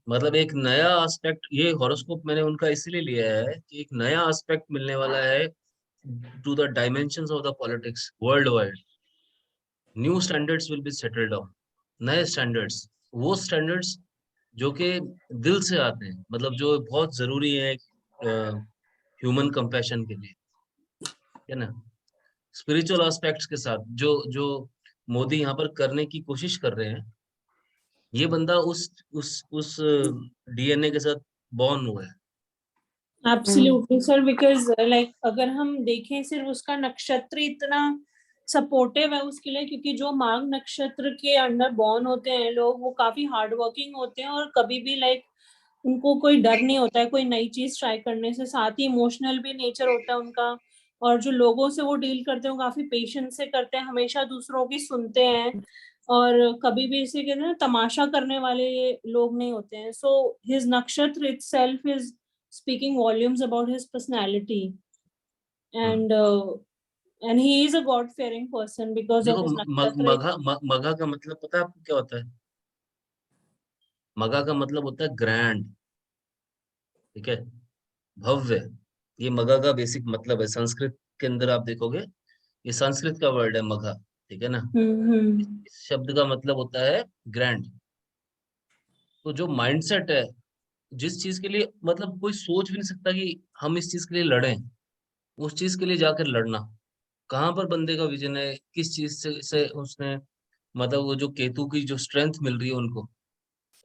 मतलब एक नया aspect, ये horoscope मैंने उनका इसलिए लिया है कि एक नया एस्पेक्ट मिलने वाला है to the dimensions of the politics world wide. New standards will be settled down. नए स्टैंडर्ड्स, वो स्टैंडर्ड्स जो कि दिल से आते हैं, मतलब जो बहुत जरूरी है ह्यूमन कंपैशन के लिए, है ना? स्पिरिचुअल एस्पेक्ट्स के साथ जो जो मोदी यहाँ पर करने की कोशिश कर रहे हैं, ये बंदा उस डीएनए के साथ बॉर्न हुआ है। Absolutely, sir. Because like अगर हम देखें सिर्फ उसका नक्षत्र इतना सपोर्टिव है उसके लिए, क्योंकि जो माघ नक्षत्र के अंडर बॉर्न होते हैं लोग, वो काफी हार्ड वर्किंग होते हैं और कभी भी लाइक उनको कोई डर नहीं होता है कोई नई चीज ट्राई करने से। साथ ही इमोशनल भी नेचर होता है उनका, और जो लोगों से वो डील करते हैं वो काफी पेशेंस से करते हैं, हमेशा दूसरों की सुनते हैं, और कभी भी इसे कहते हैं ना तमाशा करने वाले लोग नहीं होते हैं। सो हिज नक्षत्र itself is speaking volumes about his personality, and he is a god fearing person because देखो of his nakshatra. मघा का मतलब पता है आपको क्या होता है? मघा का मतलब होता है ग्रैंड, ठीक है, भव्य। ये मघा का बेसिक मतलब है। संस्कृत के अंदर आप देखोगे, ये संस्कृत का वर्ड है मघा, ठीक है ना? इस शब्द का मतलब होता है ग्रैंड। तो जो माइंडसेट है, जिस चीज के लिए मतलब कोई सोच भी नहीं सकता कि हम इस चीज के लिए लड़ें, उस चीज के लिए जाकर लड़ना, कहाँ पर बंदे का विजन है, किस चीज से उसने, मतलब वो जो केतु की जो स्ट्रेंथ मिल रही है उनको।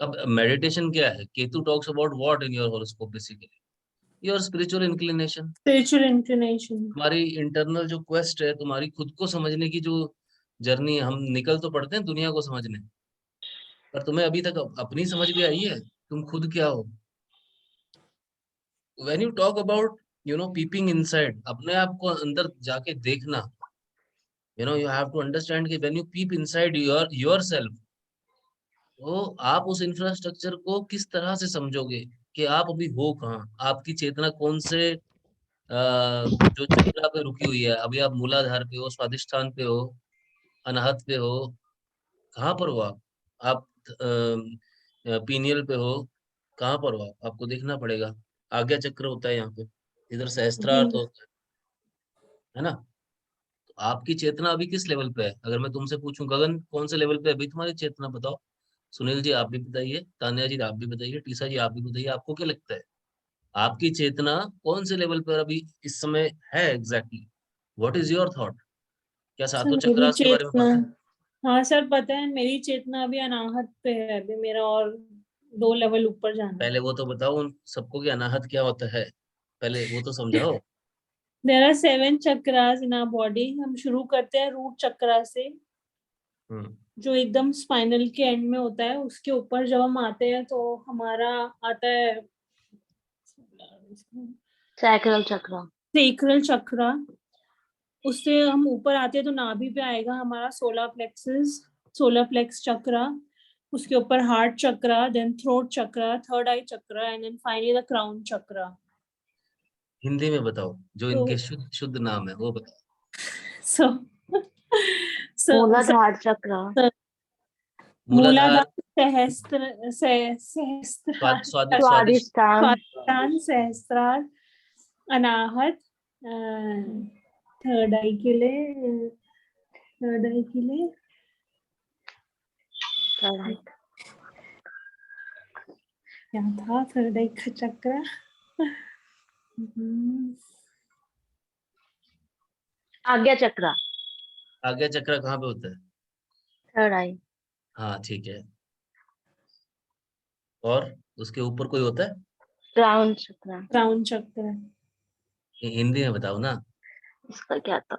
अब मेडिटेशन क्या है? Ketu talks about what in your horoscope? Basically your spiritual inclination, Spiritual inclination. तुम्हारी इंटरनल जो क्वेस्ट है, तुम्हारी खुद को समझने की जो जर्नी है। हम निकल तो पड़ते हैं दुनिया को समझने, पर तुम्हें अभी तक अपनी समझ भी आई है तुम खुद क्या हो? When you talk about peeping inside, अपने आप को अंदर जाके देखना, यू हैव टू अंडरस्टैंड कि when you peep inside yourself, तो आप उस इंफ्रास्ट्रक्चर को किस तरह से समझोगे कि आप अभी हो कहाँ, आपकी चेतना कौन से जो चक्रा पे रुकी हुई है। अभी आप मूलाधार पे हो, स्वादिष्ठान पे हो, अनाहत पे हो, कहाँ पर हो आप पीनियल पे हो, कहाँ पर हो आपको देखना पड़ेगा। आज्ञा चक्र होता है यहाँ पे, इधर सहस्त्रार तो होता है ना। तो आपकी चेतना अभी किस लेवल पे है? अगर मैं तुमसे पूछूं गगन कौन से लेवल पे अभी तुम्हारी चेतना, बताओ। सुनील जी आप भी बताइए, तान्या जी आप भी बताइए, टीसा जी आप भी बताइए, आपको क्या लगता है आपकी चेतना कौन से लेवल पर अभी इस समय है exactly? What is your thought? क्या सर सातों मेरी चक्रास के बारे में चेतना, पता है? हाँ सर पता है, मेरी चेतना अभी अनाहत पे है, अभी मेरा और 2 लेवल ऊपर जाना है। पहले वो तो बताओ उन सबको कि अनाहत क्या होता है, पहले वो तो समझाओ। There are 7 chakras in our body. हम शुरू करते हैं रूट चक्रा से, हम्म जो एकदम स्पाइनल के एंड में होता है। उसके ऊपर जब हम आते हैं तो हमारा आता है सैक्रल चक्र। सेक्रल चक्रा। उससे हम ऊपर आते हैं तो नाभि पे आएगा हमारा सोलर प्लेक्स चक्रा। उसके ऊपर heart chakra, then throat chakra, third eye chakra, and then finally the crown chakra. Hindi में बताओ, जो तो इनके शुद्ध शुद्ध नाम है वो बताओ। सो मूलाधार चक्र। मूलाधार, मूलाधार, सहस्त्रार, स्वादिष्ट। स्वादिष्टान। स्वादिष्टान, सहस्त्रार, अनाहत, थर्ड आई के लिए, क्या था थर्ड आई का चक्र? आज्ञा चक्र। आज्ञा चक्र कहाँ पे होता है? थर्ड आई। हाँ ठीक है। और उसके ऊपर कोई होता है? क्राउन चक्र। क्राउन चक्र। हिंदी में बताओ ना। इसका क्या था?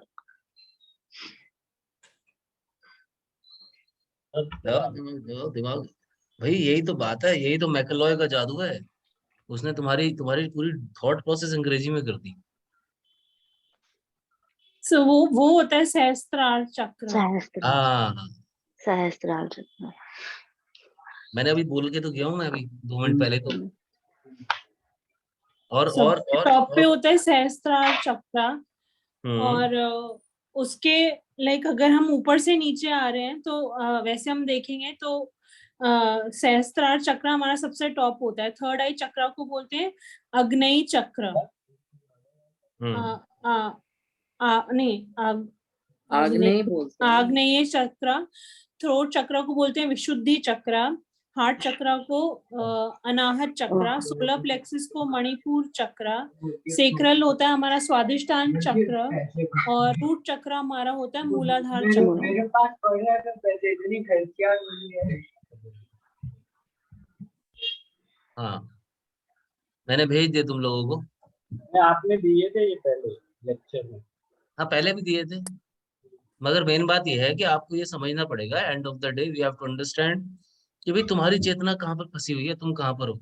दिमाग भाई, यही तो बात है, यही तो मैकलॉय का जादू है। उसने तुम्हारी तुम्हारी पूरी थॉट प्रोसेस अंग्रेजी में कर दी। सो वो होता है सहस्त्रार चक्र। सहस्त्र। हाँ, सहस्त्रार चक्र। मैंने अभी बोल के तो गया हूँ, मैं अभी 2 मिनट पहले तो। और और सबसे और टॉप पे और होता है सहस्त्रार चक्र। हम्म और उसके लाइक अगर हम ऊपर से नीचे आ रहे हैं तो वैसे हम देखेंगे तो सहस्त्रार चक्र हमारा सबसे टॉप होता है। थर्ड आई चक्र को बोलते हैं अग्नेय चक्र। हम्म नहीं, आग्नेय, आग्नेय बोलते हैं। आग्नेय चक्र। थ्रोट चक्र को बोलते हैं विशुद्धि चक्र। हार्ट चक्र को अनाहत चक्र। सोलर प्लेक्सिस को मणिपुर चक्र। सेक्रल होता है हमारा स्वादिष्टान चक्र। और रूट चक्र हमारा होता है मूलाधार चक्र। मेरे पास पड़े तो पैसे इतनी खर्चियां नहीं है। हाँ, मैंने भेज दिया तुम लोगों को। आपने दिए थे ये पहले लेक्चर में। हाँ पहले भी दिए थे, मगर मेन बात यह है कि आपको ये समझना पड़ेगा, end of the day we have to understand कि भाई तुम्हारी चेतना कहाँ पर फंसी हुई है, तुम कहाँ पर हो।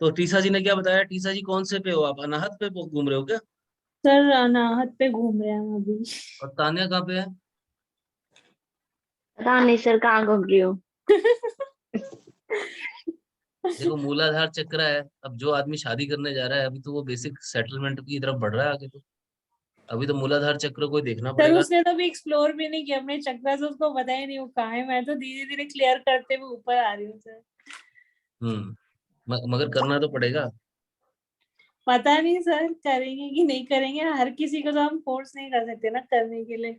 तो टीसा जी ने क्या बताया? टीसा जी कौन से पे हो आप? अनाहत पे घूम रहे हो क्या? सर अनाहत पे घूम रहे हैं हम अभी। और तान्या कहाँ पे है? पता नहीं सर कहाँ घूम रही हूँ। देखो मूलाधार चक्र है, अब जो आदमी शादी करने जा रहा है अभी तो वो बेसिक सेटलमेंट की तरफ बढ़ रहा है आगे, तो अभी तो मूलाधार चक्र को ही देखना सर पड़ेगा। उसने तो अभी एक्सप्लोर भी नहीं किया अपने चक्र से, उसको पता ही नहीं वो कहाँ है। मैं तो धीरे धीरे क्लियर करते हुए ऊपर आ रही हूँ सर। मगर करना तो पड़ेगा। पता नहीं सर करेंगे कि नहीं करेंगे, हर किसी को तो हम फोर्स नहीं कर सकते ना करने के लिए।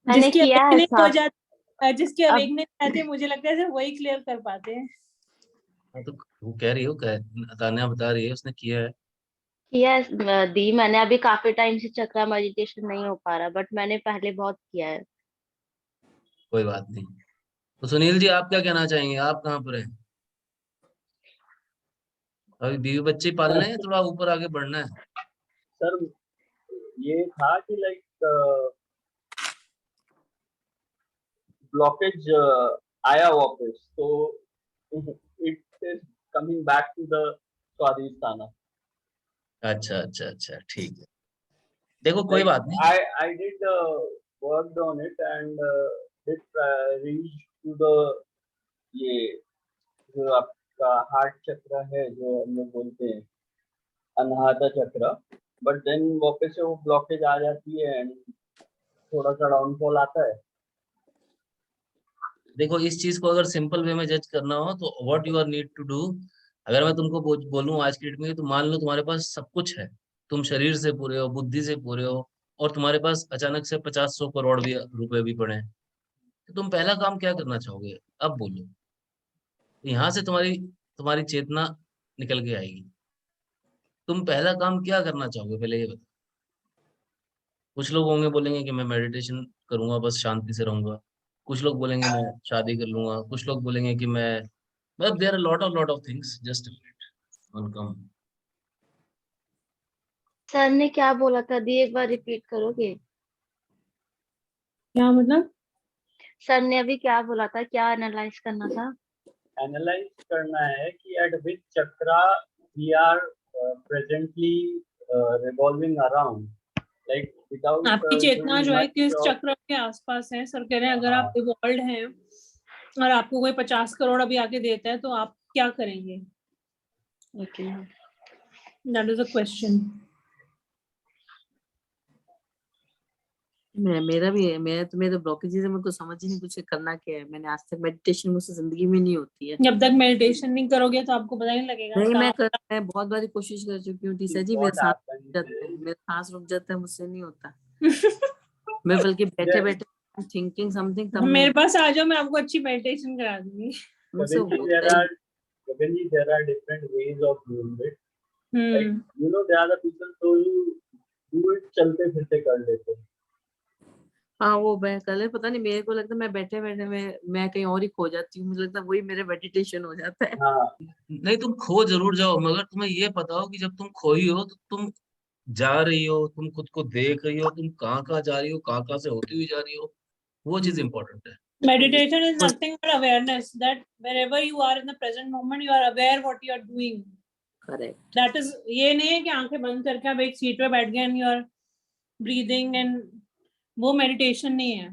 मैंने जिसकी किया है अवेकनिंग हो सब। जाती, जिसकी अब अवेकनिंग आती है, मुझे लगता है सिर्फ वही क्लियर कर पाते हैं। हाँ तो वो कह रही हो, तान्या बता रही है उसने किया है। किया है, दी मैंने। अभी काफी टाइम से चक्रा मेडिटेशन नहीं हो पा रहा, बट मैंने पहले बहुत किया है। कोई बात नहीं। तो सुनील जी आप क्या कहना चाहेंगे, आप कहाँ पर हैं? अभी बीवी बच्चे पालने हैं, थोड़ा ऊपर आगे बढ़ना है। सर ये था कि लाइक ब्लॉकेज आया वापस, तो it is coming back to the Swadhishthana. अच्छा अच्छा अच्छा, ठीक है। देखो कोई Like बात नहीं। I did worked on it and did reach to the ये जो आपका हार्ट चक्र है जो हम लोग बोलते हैं अनाहत चक्र, बट देन वापस से वो ब्लॉकेज आ जाती है एंड थोड़ा सा डाउनफॉल आता है? देखो इस चीज को अगर सिंपल वे में जज करना हो तो what you are need to do, अगर मैं तुमको बोलूं आज की डेट में, तो मान लो तुम्हारे पास सब कुछ है, तुम शरीर से पूरे हो, बुद्धि से पूरे हो, और तुम्हारे पास अचानक से 50-100 करोड़ भी रुपए भी पड़े हैं, तो तुम पहला काम क्या करना चाहोगे? अब बोलो। यहाँ से तुम्हारी तुम्हारी चेतना निकल के आएगी। तुम पहला काम क्या करना चाहोगे, पहले ये बताओ। कुछ लोग होंगे बोलेंगे कि मैं मेडिटेशन करूंगा, बस शांति से रहूंगा। कुछ लोग बोलेंगे मैं शादी कर लूंगा। कुछ लोग बोलेंगे कि मैं, मतलब there are lot of things, just one come. Sir ने क्या बोला था दी, एक बार रिपीट करोगे? क्या मतलब? सर ने अभी क्या बोला था, क्या एनालाइज करना था? एनालाइज करना है कि at which chakra we are presently revolving around, like without आपकी चेतना जो है किस चक्र के आसपास है? सर कह रहे हैं अगर आप इवॉल्व्ड हैं और आपको कोई 50 करोड़ अभी आके देता है तो आप क्या करेंगे? Okay. That is a question. मेरा भी है, मेरे ब्लॉकेजेस है, मेरे को समझ ही नहीं कुछ करना क्या है। मैंने आज तक मेडिटेशन मुझसे जिंदगी में नहीं होती है। जब तक मेडिटेशन नहीं करोगे तो आपको पता नहीं लगेगा। नहीं, मैं बहुत बारी कोशिश कर चुकी हूँ टीचर जी, मेरा सांस रुक जाता है, मुझसे नहीं होता। मैं बल्कि बैठे बैठे थिंकिंग समथिंग, तब मेरे पास आ जाओ, मैं आपको अच्छी मेडिटेशन करा दूंगी। मुझसे there are different ways of doing it. Like, you know, there are the people so you do it चलते फिरते कर लेते। हाँ, वो मैं कल पता नहीं, मेरे को लगता है मैं बैठे बैठे मैं कहीं और ही खो जाती हूँ। मुझे लगता है वही मेरे मेडिटेशन हो जाता है। हाँ, नहीं, तुम खो जरूर जाओ, मगर तुम्हें ये पता हो कि जब तुम खोई हो तो तुम जा रही हो, तुम खुद को देख रही हो, तुम कहाँ कहाँ जा रही हो, कहाँ कहाँ से होती हुई जा रही हो, वो चीज इंपॉर्टेंट है। Meditation is nothing but awareness that wherever you are in the present moment, you are aware what you are doing. Correct. That is, ये नहीं है कि आंखें बंद करके आप एक सीट पे बैठ गए and you are breathing and वो मेडिटेशन नहीं है।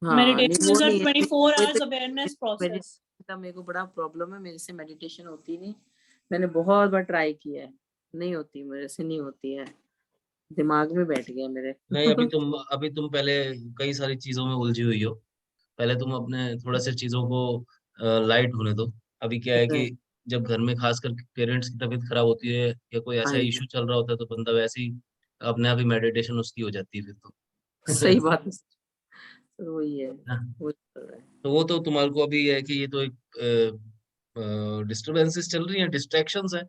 Meditation is a 24 hours awareness process. मेरे को बड़ा प्रॉब्लम है, मेरे से मेडिटेशन होती नहीं। मैंने बहुत बार ट्राई किया है, नहीं होती, मेरे से नहीं होती है, दिमाग में बैठ गया मेरे। नहीं, अभी तुम पहले कई सारी चीजों में उलझी हुई हो। पहले तुम अपने थोड़ा सा चीजों को लाइट होने दो। अभी क्या है कि जब घर में खासकर पेरेंट्स की तबीयत खराब होती है या कोई ऐसा इशू चल रहा होता है, तो बंदा वैसे ही अपने आप ही मेडिटेशन उसकी हो जाती है फिर तो। सही बात है, तो वही है, वो चल रहा है। तो वो तो तुम्हारे को अभी है कि ये तो एक डिस्टरबेंसेस चल रही है, डिस्ट्रैक्शंस है।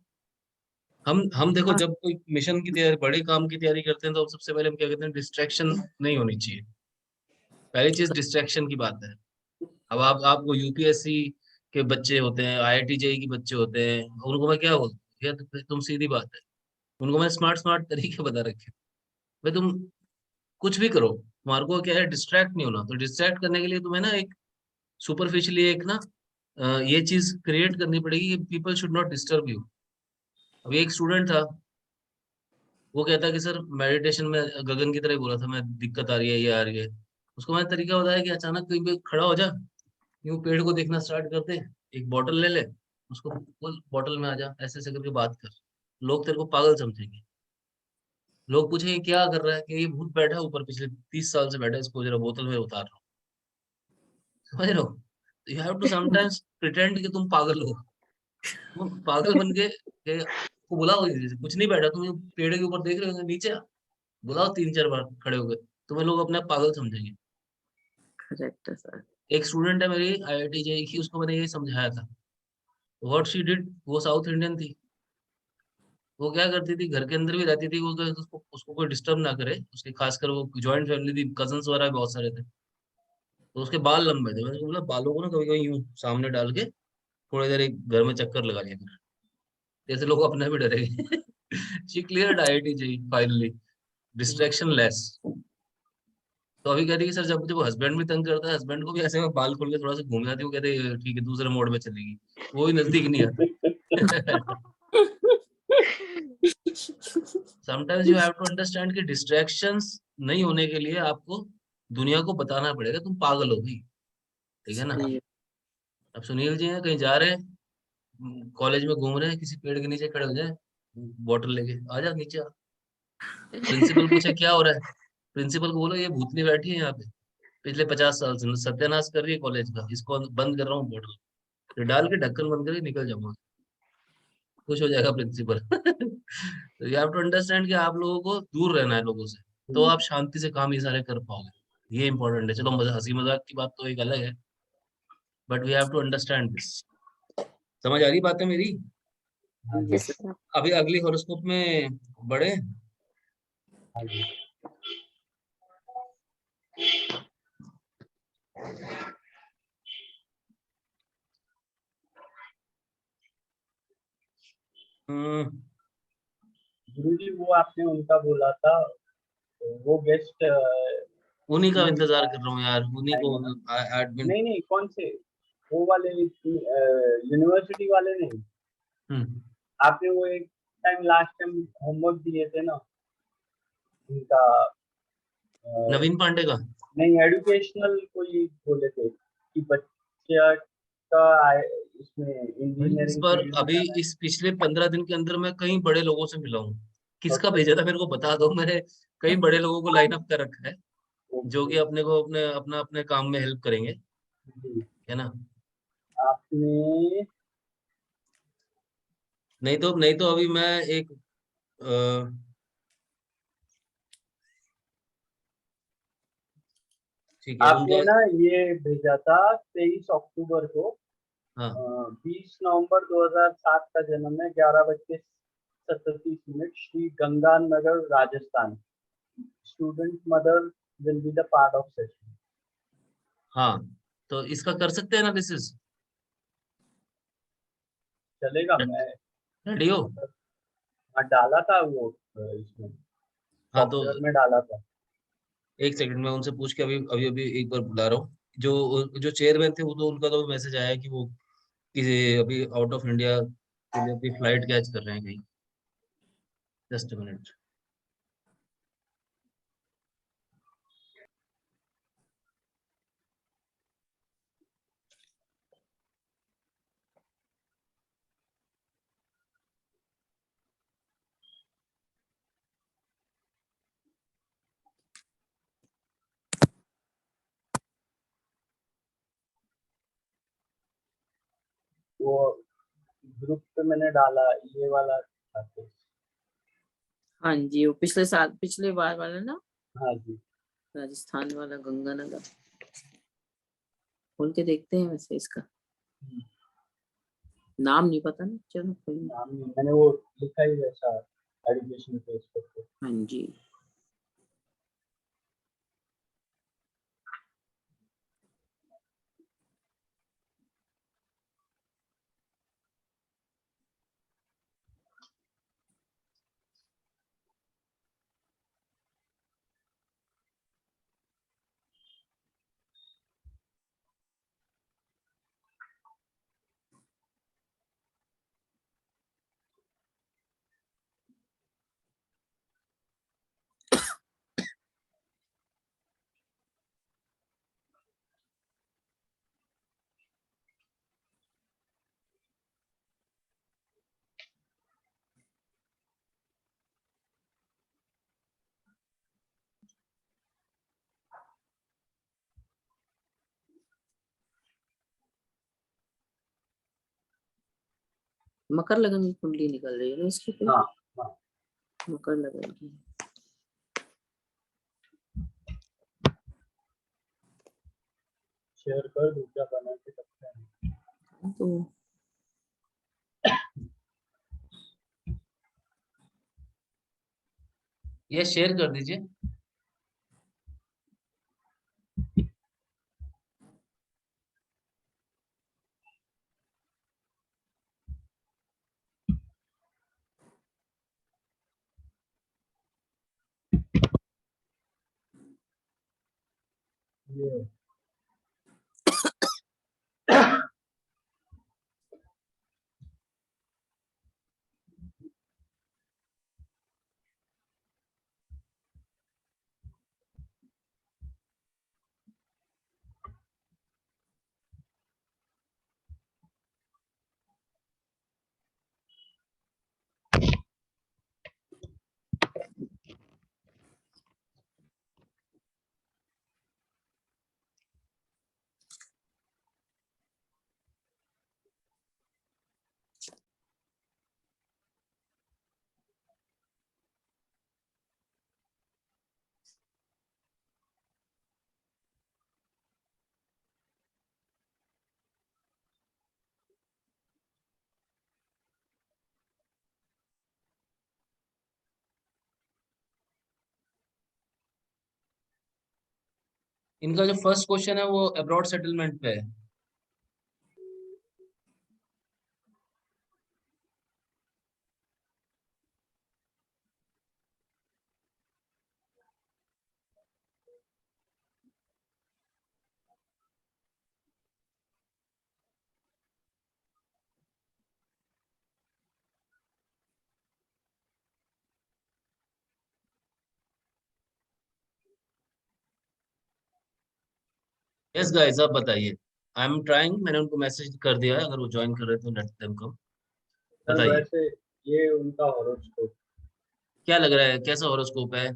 हम देखो, जब कोई मिशन की तैयारी, बड़े काम की तैयारी करते हैं, तो सबसे पहले हम क्या कहते हैं, डिस्ट्रैक्शन नहीं होनी चाहिए। पहली चीज डिस्ट्रैक्शन की बात है। अब आपको यूपीएससी के बच्चे होते हैं, आईआईटी जेई के बच्चे होते हैं, उनको मैं क्या बोलूं, या तो तुम सीधी बात है, उनको मैं स्मार्ट स्मार्ट तरीके बता रखे। भाई तुम कुछ भी करो, तुम्हारे को क्या है, डिस्ट्रैक्ट नहीं होना। तो डिस्ट्रैक्ट करने के लिए तुम्हें ना एक सुपरफिशियली एक ना ये चीज क्रिएट करनी पड़ेगी कि people should not disturb you. अभी एक स्टूडेंट था, वो कहता कि सर मेडिटेशन में गगन की तरह ही बोला था, मैं दिक्कत आ रही है, ये आ रही है। उसको मैंने तरीका बताया कि अचानक कहीं पे खड़ा हो जा, यूं पेड़ को देखना स्टार्ट कर दे, एक बॉटल ले ले, उसको बोल बॉटल में आ जा, ऐसे ऐसे करके बात कर। लोग तेरे को पागल समझेंगे। लोग पूछेंगे क्या कर रहा है, कि ये भूत बैठा है ऊपर, पिछले 30 साल से बैठा है, इसको जरा बोतल में उतार रहा हूँ। समझ रहे हो? You have to sometimes pretend कि तुम पागल हो। तुम पागल बन के को बुलाओ, कुछ नहीं बैठा, तुम पेड़ के ऊपर देख रहे हो, नीचे आ, बुलाओ 3-4 बार खड़े हो गए, तुम्हें लोग अपने आप पागल समझेंगे। करेक्ट है सर। एक स्टूडेंट है मेरी आईआईटी जेई की, उसको मैंने ये समझाया था। व्हाट शी डिड, वो साउथ इंडियन थी। वो क्या करती थी, घर के अंदर भी रहती थी, वो उसको कोई डिस्टर्ब ना करे, उसके खासकर वो जॉइंट फैमिली थी, कजन्स वगैरह भी बहुत सारे थे, तो उसके बाल लंबे थे। मैंने उसको बोला बालों को ना कभी कभी यूं सामने डाल के थोड़ी देर एक घर में चक्कर लगा लिया कर, जैसे लोग अपने भी डरेंगे। She cleared IIT JEE finally, distraction less. तो अभी कह रही है सर, जब जब हस्बैंड भी तंग करता है, हस्बैंड को भी ऐसे में बाल खोल के थोड़ा सा घूम जाती है, वो कहते हैं ठीक है दूसरे मोड में चलेगी, वो भी नजदीक नहीं आता। Sometimes you have to understand कि डिस्ट्रैक्शंस नहीं होने के लिए आपको दुनिया को बताना पड़ेगा तुम पागल हो भाई, ठीक है ना? अब सुनील जी हैं, कहीं जा रहे हैं, कॉलेज में घूम रहे हैं, किसी पेड़ के नीचे खड़े हो जाए, बॉटल लेके आ जा नीचे आ। प्रिंसिपल पूछे क्या हो रहा है, प्रिंसिपल को बोलो ये भूतनी बैठी है यहाँ पे पिछले 50 साल से, सत्यानाश कर रही है कॉलेज का, इसको बंद कर रहा हूँ बोर्ड, तो डाल के ढक्कन बंद करके निकल जाऊंगा, खुश हो जाएगा प्रिंसिपल। तो यू हैव टू अंडरस्टैंड कि आप लोगों को दूर रहना है लोगों से, तो आप शांति से काम ये सारे कर पाओगे, ये इंपॉर्टेंट है। चलो मजा हंसी मजाक की बात तो एक अलग है, but we have to understand this. समझ आ रही बात है मेरी? हाँ जी Yes, sir. अभी अगली हॉरोस्कोप में बढ़े। हाँ जी। हम्म, गुरु जी वो आपने उनका बोला था, वो गेस्ट उन्हीं का इंतजार कर रहा हूँ यार, उन्हीं को आएंगे ना? एडमिन। नहीं नहीं, कौन से, वो वाले यूनिवर्सिटी वाले नहीं, आपने वो एक टाइम लास्ट टाइम होमवर्क दिए थे ना उनका, नवीन पांडे का। नहीं एजुकेशनल कोई बोले थे कि बच्चा का इसमें भाई इस इंजीनियरिंग बार फील्ड में अभी जाना इस पिछले 15 दिन के अंदर मैं कई बड़े लोगों से मिला हूँ। है। किसका भेजा था मेरे को बता दो, मैंने कई बड़े लोगों को लाइन अप कर रखा है, जो कि ओके, अपने को अपने काम में हेल्प करेंगे, जी। है ना। आपने नहीं तो अभी मैं एक ठीक है आपने उनका। ना ये भेजा था 23 अक्टूबर को, हाँ 20 नवंबर 2007 का जन्म है, 11:37 Shri Ganganagar Rajasthan, student mother will be the part of session. हाँ, तो इसका कर सकते हैं एनालिसिस। चलेगा, मैं रेडी हो? हाँ, डाला था वो इसमें हाँ तो सॉफ्टवेयर में डाला था। एक सेकंड में उनसे पूछ के अभी अभी अभी एक बार बुला रहा हूँ। जो जो चेयरमैन थे वो तो उनका तो मैसेज आया है कि वो किसी अभी आउट ऑफ इंडिया के लिए अभी फ्लाइट कैच कर रहे हैं कहीं। Just a minute. वो ग्रुप पे मैंने डाला ये वाला था तो। हाँ जी, वो पिछले साल पिछले बार वाला ना, हाँ जी, राजस्थान वाला गंगानगर। खोल के देखते हैं वैसे इसका नाम नहीं पता ना, चलो कोई नहीं। नाम नहीं, मैंने वो लिखा ही वैसा एजुकेशन पे इस पर। हाँ जी, मकर लगन की कुंडली निकल रही है ना इसकी पे। हाँ हाँ, मकर लगन की। शेयर कर दूसरा बना के सकते हैं। तो ये शेयर कर दीजिए। ये इनका जो फर्स्ट क्वेश्चन है वो अब्रॉड सेटलमेंट पे है। यस गाइस, आप बताइए। आई एम ट्राइंग, मैंने उनको मैसेज कर दिया है, अगर वो ज्वाइन कर रहे हैं तो लेट देम कम। सर बताइए वैसे ये उनका हॉरोस्कोप क्या लग रहा है, कैसा हॉरोस्कोप है,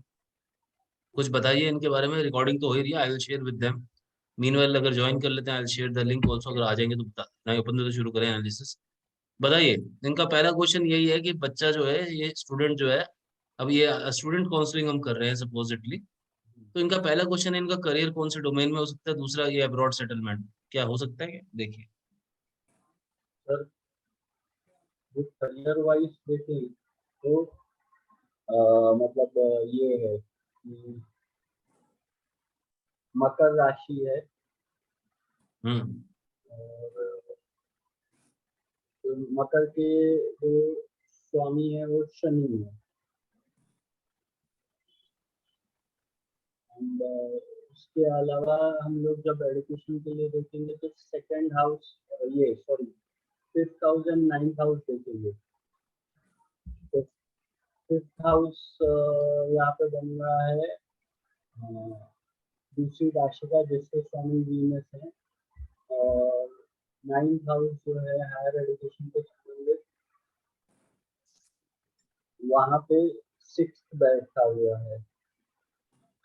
कुछ बताइए इनके बारे में। रिकॉर्डिंग तो हो ही रही है, I will share with them. Meanwhile अगर ज्वाइन कर लेते हैं, I will share the link also. अगर आ जाएंगे तो बता ना, ओपन तो शुरू करें एनालिसिस। बताइए, इनका पहला क्वेश्चन यही है कि बच्चा जो है, ये स्टूडेंट जो है, अब ये स्टूडेंट काउंसलिंग हम कर रहे हैं सपोजिटली, तो इनका पहला क्वेश्चन है, इनका करियर कौन से डोमेन में हो सकता है, दूसरा ये अब्रॉड सेटलमेंट क्या हो सकता है क्या? देखिए सर, जो करियर वाइज देखें तो मतलब ये है कि मकर राशि है हम्म और तो मकर के जो स्वामी है वो शनि है। एंड उसके अलावा हम लोग जब एजुकेशन के लिए देखेंगे तो सेकंड हाउस, ये sorry, 5th house and 9th house देखेंगे। तो 5th हाउस यहाँ पे बन रहा है दूसरी राशि का, जिससे स्वामी वीनस है। और 9th हाउस जो है हायर एजुकेशन के संबंधित, वहाँ पे 6th बैठा हुआ है।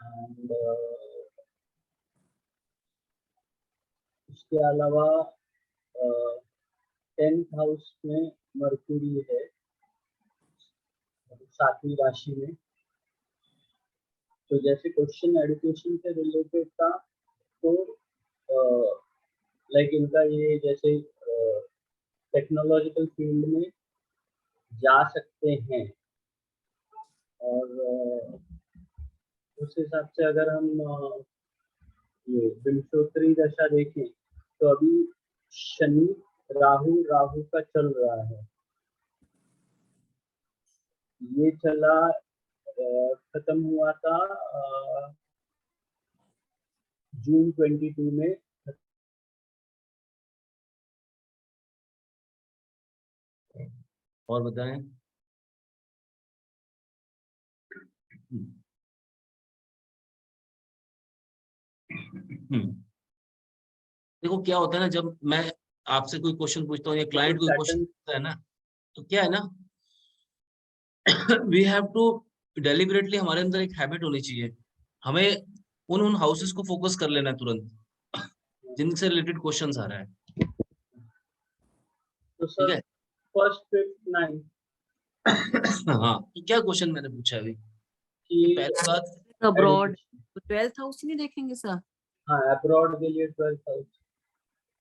एंड उसके अलावा 10th हाउस में मर्क्यूरी है 7वीं राशि में। तो जैसे क्वेश्चन एजुकेशन से रिलेटेड था, तो लाइक इनका ये जैसे टेक्नोलॉजिकल फील्ड में जा सकते हैं। और उस हिसाब से अगर हम ये विंशोत्तरी दशा देखें तो अभी शनि राहु का चल रहा है। ये चला खत्म हुआ था जून 22 में। और बताएं। देखो क्या होता है ना, जब मैं आपसे कोई क्वेश्चन पूछता हूँ या क्लाइंट कोई क्वेश्चन सैटर्न पूछता है ना, तो क्या है ना, वी हैव टू डेलिबरेटली, हमारे अंदर एक हैबिट होनी चाहिए, हमें उन हाउसेस को फोकस कर लेना है तुरंत जिनसे रिलेटेड क्वेश्चंस आ रहा है। तो ठीक सर है। 1st 5th 9th हाँ, तो क्या क्वेश्चन मैंने पूछा अभी कि की पहली बात, अब्रॉड एजुकेशन, तो 12th हाउस नहीं देखेंगे सर? हाँ अब्रॉड के लिए 12th हाउस।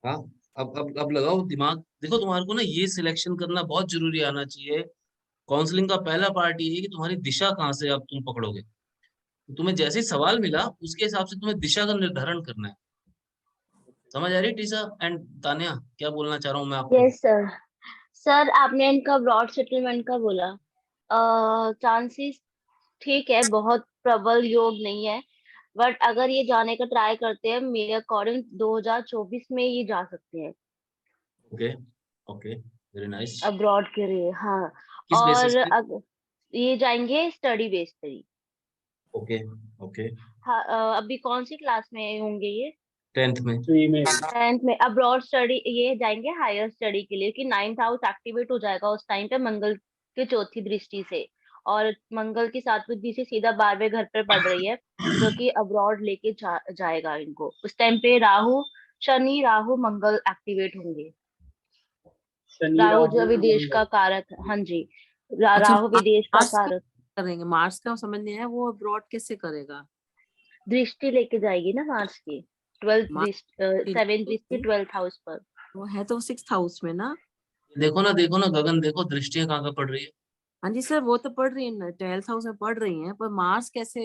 हाँ, अब लगाओ दिमाग। देखो तुम्हारे को ना ये सिलेक्शन करना बहुत जरूरी आना चाहिए। काउंसलिंग का पहला पार्ट ये है कि तुम्हारी दिशा कहाँ से अब तुम पकड़ोगे। तो तुम्हें जैसे ही सवाल मिला उसके हिसाब से तुम्हें दिशा का निर्धारण करना है। समझ आ रही टीसा एंड तान्या, क्या बोलना चाह रहा हूँ मैं आपको? Yes sir. सर आपने इनका ब्रॉड सेटलमेंट का बोला, चांसेस ठीक है, बहुत प्रबल योग नहीं है, बट अगर ये जाने का ट्राई करते हैं मेरे अकॉर्डिंग 2024 में ये जा सकते हैं okay, okay, very nice. Abroad के लिए। हाँ, किस बेसिस और पे? ये जाएंगे स्टडी बेस पे ही। Okay, okay. हाँ, अभी कौन सी क्लास में होंगे ये? 10th में। 3 में। 10th में अब्रॉड स्टडी, ये जाएंगे हायर स्टडी के लिए कि 9th हाउस एक्टिवेट हो जाएगा उस टाइम पे मंगल की चौथी दृष्टि से, और मंगल की 7वीं दृष्टि सीधा 12वें घर पर पड़ रही है, जो कि अब्रॉड लेके जाएगा इनको। उस टाइम पे शनि राहु मंगल एक्टिवेट होंगे। शनि राहु जो राहु विदेश का मंगल। कारक है, हाँ जी, अच्छा, राहु विदेश का मार्स का कारक। करेंगे? मार्स का समझ नहीं आया, वो अब्रॉड कैसे करेगा? दृष्टि लेके जाएगी ना मार्स की, 12th मार्स दृष्टि, 7th दृष्टि की 12th हाउस पर। वो है तो 6th हाउस में ना। देखो ना गगन, देखो दृष्टियां कहाँ कहाँ पड़ रही है। हाँ जी सर, वो तो पढ़ रही है, 12th हाउस में पढ़ रही हैं, पर मार्स कैसे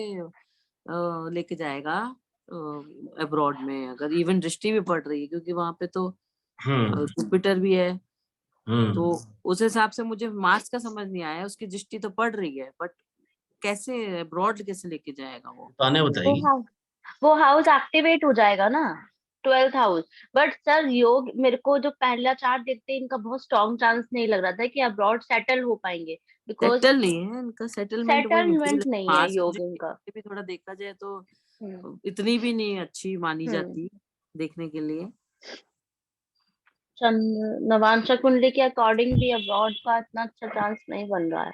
लेके जाएगा? अब्रॉड में, अगर इवन दृष्टि भी पड़ रही है, क्योंकि वहां पे तो जुपिटर भी है, तो उस हिसाब से मुझे मार्स का समझ नहीं आया, उसकी दृष्टि तो पड़ रही है, बट कैसे अब्रॉड कैसे लेके जाएगा वो? तान्या बताएगी। वो हाउस एक्टिवेट हो जाएगा ना, 12th हाउस। बट सर योग, मेरे को जो पहला चार्ट देखते हैं इनका बहुत स्ट्रॉन्ग चांस नहीं लग रहा था कि अब्रॉड सेटल हो पाएंगे, बिकॉज सेटल नहीं है इनका, सेटलमेंट वही मुझे सेटलमेंट नहीं है मार्स योग इनका। भी थोड़ा देखा जाए तो हम्म, इतनी भी नहीं अच्छी मानी हम्म। जाती देखने के लिए। नवांशा कुंडली के अकॉर्डिंग भी अब्रॉड का इतना अच्छा चांस नहीं बन रहा है।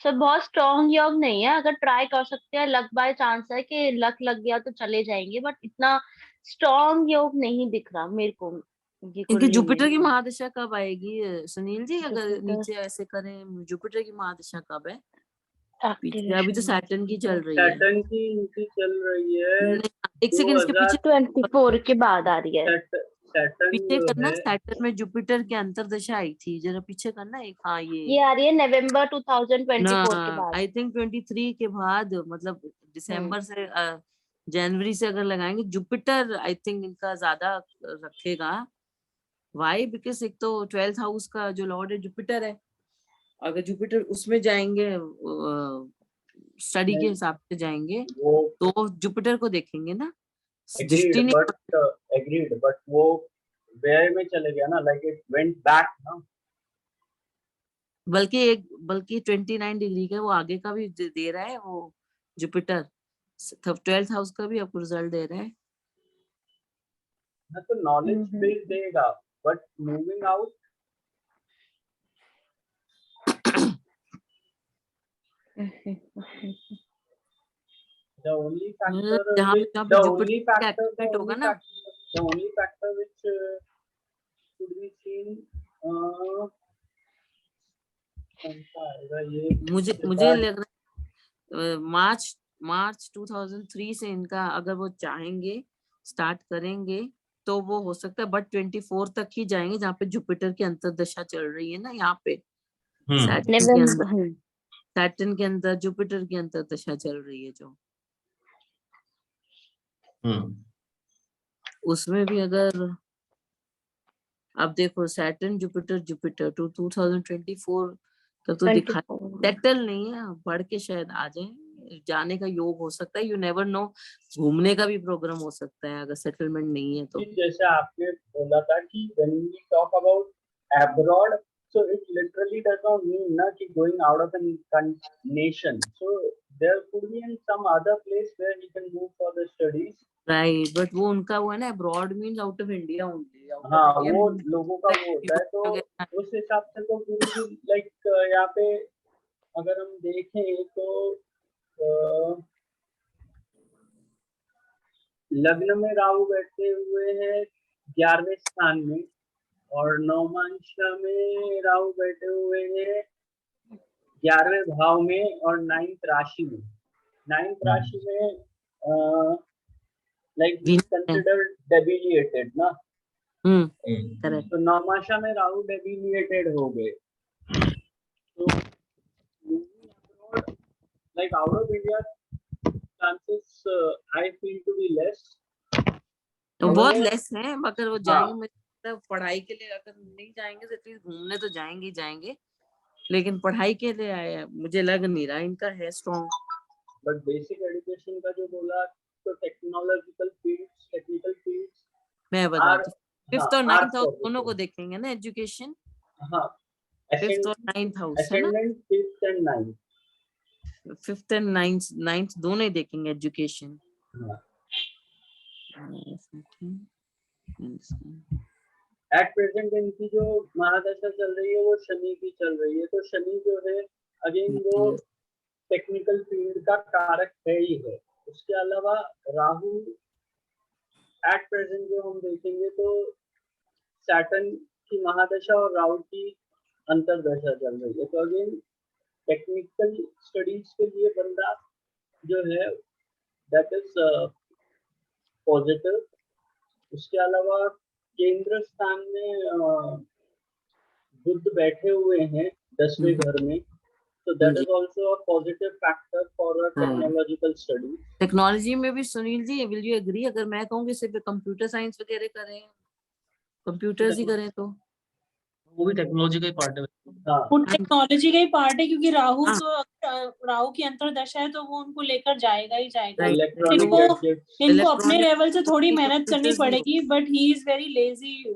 सर बहुत स्ट्रॉन्ग योग नहीं है, अगर ट्राई कर सकते हैं, लक बाय चांस है कि लक लग गया तो चले जाएंगे, बट इतना स्ट्रॉन्ग योग नहीं दिख रहा मेरे को ये इनकी कुंडली जुपिटर की में। महादशा कब आएगी सुनील जी? अगर जुपिटर नीचे ऐसे करें, जुपिटर की महादशा कब है? पीछे अभी तो एक्टिवेशन सैटर्न की चल रही है। सैटर्न की इनकी चल रही है नहीं, एक सेकंड इसके पीछे 24 के बाद आ रही है। सैटर्न पीछे जो करना, है सैटर्न में जुपिटर की अंतर्दशा आई थी, जरा पीछे करना एक। हाँ ये आ रही है नवंबर 2024 के बाद। आई थिंक 23 के बाद, मतलब दिसंबर से जनवरी से अगर लगाएंगे, जुपिटर आई थिंक इनका ज्यादा रखेगा। वाई? बिकॉज एक तो 12th हाउस का जो लॉर्ड है जुपिटर है, अगर जुपिटर उसमें जाएंगे, स्टडी के हिसाब से जाएंगे, वो तो जुपिटर को देखेंगे ना, एग्रीड दृष्टि नहीं। बट वो वे में चले गया ना, लाइक इट वेंट बैक ना। बल्कि 29 डिग्री का वो आगे का भी दे रहा है वो जुपिटर, 12th हाउस का भी आपको रिजल्ट दे रहा है। हाँ, तो नॉलेज हम्म। बेस देगा, but moving out the only factor जहाँ which जहाँ the पे only Jupiter factor the activate होगा only ना, factor the only factor which could be seen कौन सा आएगा ये मुझे लग रहा है मार्च 2003 से इनका, अगर वो चाहेंगे स्टार्ट करेंगे तो वो हो सकता है, बट 24 तक ही जाएंगे, जहाँ पे जुपिटर की अंतर्दशा चल रही है ना, यहाँ पे सैटर्न के अंदर जुपिटर की अंतर्दशा चल रही है जो, उसमें भी अगर अब देखो सैटर्न जुपिटर जुपिटर 2024 तक तो दिखा, सेटल नहीं है, बढ़ के शायद आ जाए, जाने का योग हो सकता है, यू नेवर नो, घूमने का भी प्रोग्राम हो सकता है अगर सेटलमेंट नहीं है तो। जैसे आपने बोला था कि when we talk about abroad, so it literally does not mean na ki going out of a nation, so there could be in some other place where he can move for the studies, right, but वो उनका वो है ना, abroad means out of India only, हाँ वो लोगों का वो होता है, तो उस हिसाब से तो पूरी लाइक यहाँ पे अगर हम देखें तो लग्न में राहु बैठे हुए हैं 11वें स्थान में, और नवमांशा में राहु बैठे हुए हैं 11वें भाव में और 9th राशि में। 9th राशि में लाइक कंसिडर्ड डेबिलिएटेड ना, करेक्ट। तो नवमांशा में राहु डेबिलिएटेड हो गए, तो like out of India chances I feel to be less, तो बहुत लेस है, मगर वो जाएंगे, हाँ। मतलब पढ़ाई के लिए अगर नहीं जाएंगे तो एटलीस्ट घूमने तो जाएंगे ही जाएंगे, लेकिन पढ़ाई के लिए आए मुझे लग नहीं रहा इनका है स्ट्रॉन्ग। बट बेसिक एजुकेशन का जो बोला, तो टेक्नोलॉजिकल फील्ड्स, टेक्निकल फील्ड्स मैं बताती हूँ, 5th और 9th हाउस दोनों positive. को देखेंगे ना, एजुकेशन हाँ 5th और 9th हाउस है ना, ascendant 5th and 9th, 5th and 9th दोनों ही देखेंगे एजुकेशन। हाँ। एट प्रेजेंट इनकी जो महादशा चल रही है वो शनि की चल रही है, तो शनि जो है अगेन वो टेक्निकल फील्ड का कारक है ही है। उसके अलावा राहु एट प्रेजेंट जो हम देखेंगे तो सैटर्न की महादशा और राहु की अंतर्दशा चल रही है, तो अगेन टेक्निकल स्टडीज के लिए बंदा जो है दैट इज पॉजिटिव। उसके अलावा केंद्र स्थान में बुध बैठे हुए हैं 10वें घर में, So that is also a positive factor for a हाँ। technological study. टेक्नोलॉजी में भी Sunil ji will you agree, अगर मैं कहूँ कि सिर्फ कंप्यूटर साइंस वगैरह करें, कंप्यूटर्स ही करें तो वो भी टेक्नोलॉजी का ही पार्ट है। हाँ, वो टेक्नोलॉजी का ही पार्ट है, क्योंकि राहु हाँ। तो राहु की अंतर्दशा है तो वो उनको लेकर जाएगा ही जाएगा। Right. electronic इनको gadgets. इनको अपने Electronic लेवल से थोड़ी मेहनत करनी computers ही पड़ेगी, but he is very lazy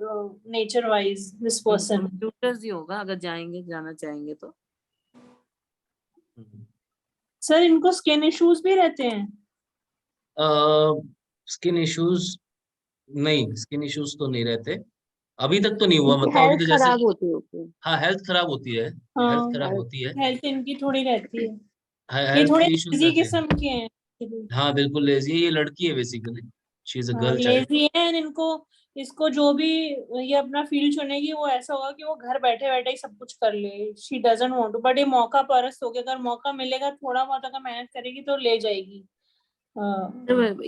nature wise this person. Computers ही होगा अगर जाना चाहेंगे तो। सर इनको स्किन इश्यूज भी रहते हैं? स्किन इश्यूज नहीं, स्किन इश्यूज तो नहीं रहते अभी तक, तो नहीं हुआ। इनकी मतलब अभी हेल्थ तो जैसे खराब होती होगी। हाँ हेल्थ खराब होती है, हाँ। हेल्थ खराब होती है, हेल्थ इनकी थोड़ी रहती है, ये हेल्थ थोड़े के इश्यूज लेजी रहते हैं। किस्म के हैं। हाँ बिल्कुल लेजी है, ये लड़की है basically, she is a girl child. Lazy है, and इनको इसको जो भी ये अपना फील्ड चुनेगी वो ऐसा होगा कि वो घर बैठे बैठे ही सब कुछ कर ले। She doesn't want to, but ये मौका परस्त हो गया, अगर मौका मिलेगा थोड़ा बहुत अगर मेहनत करेगी तो ले जाएगी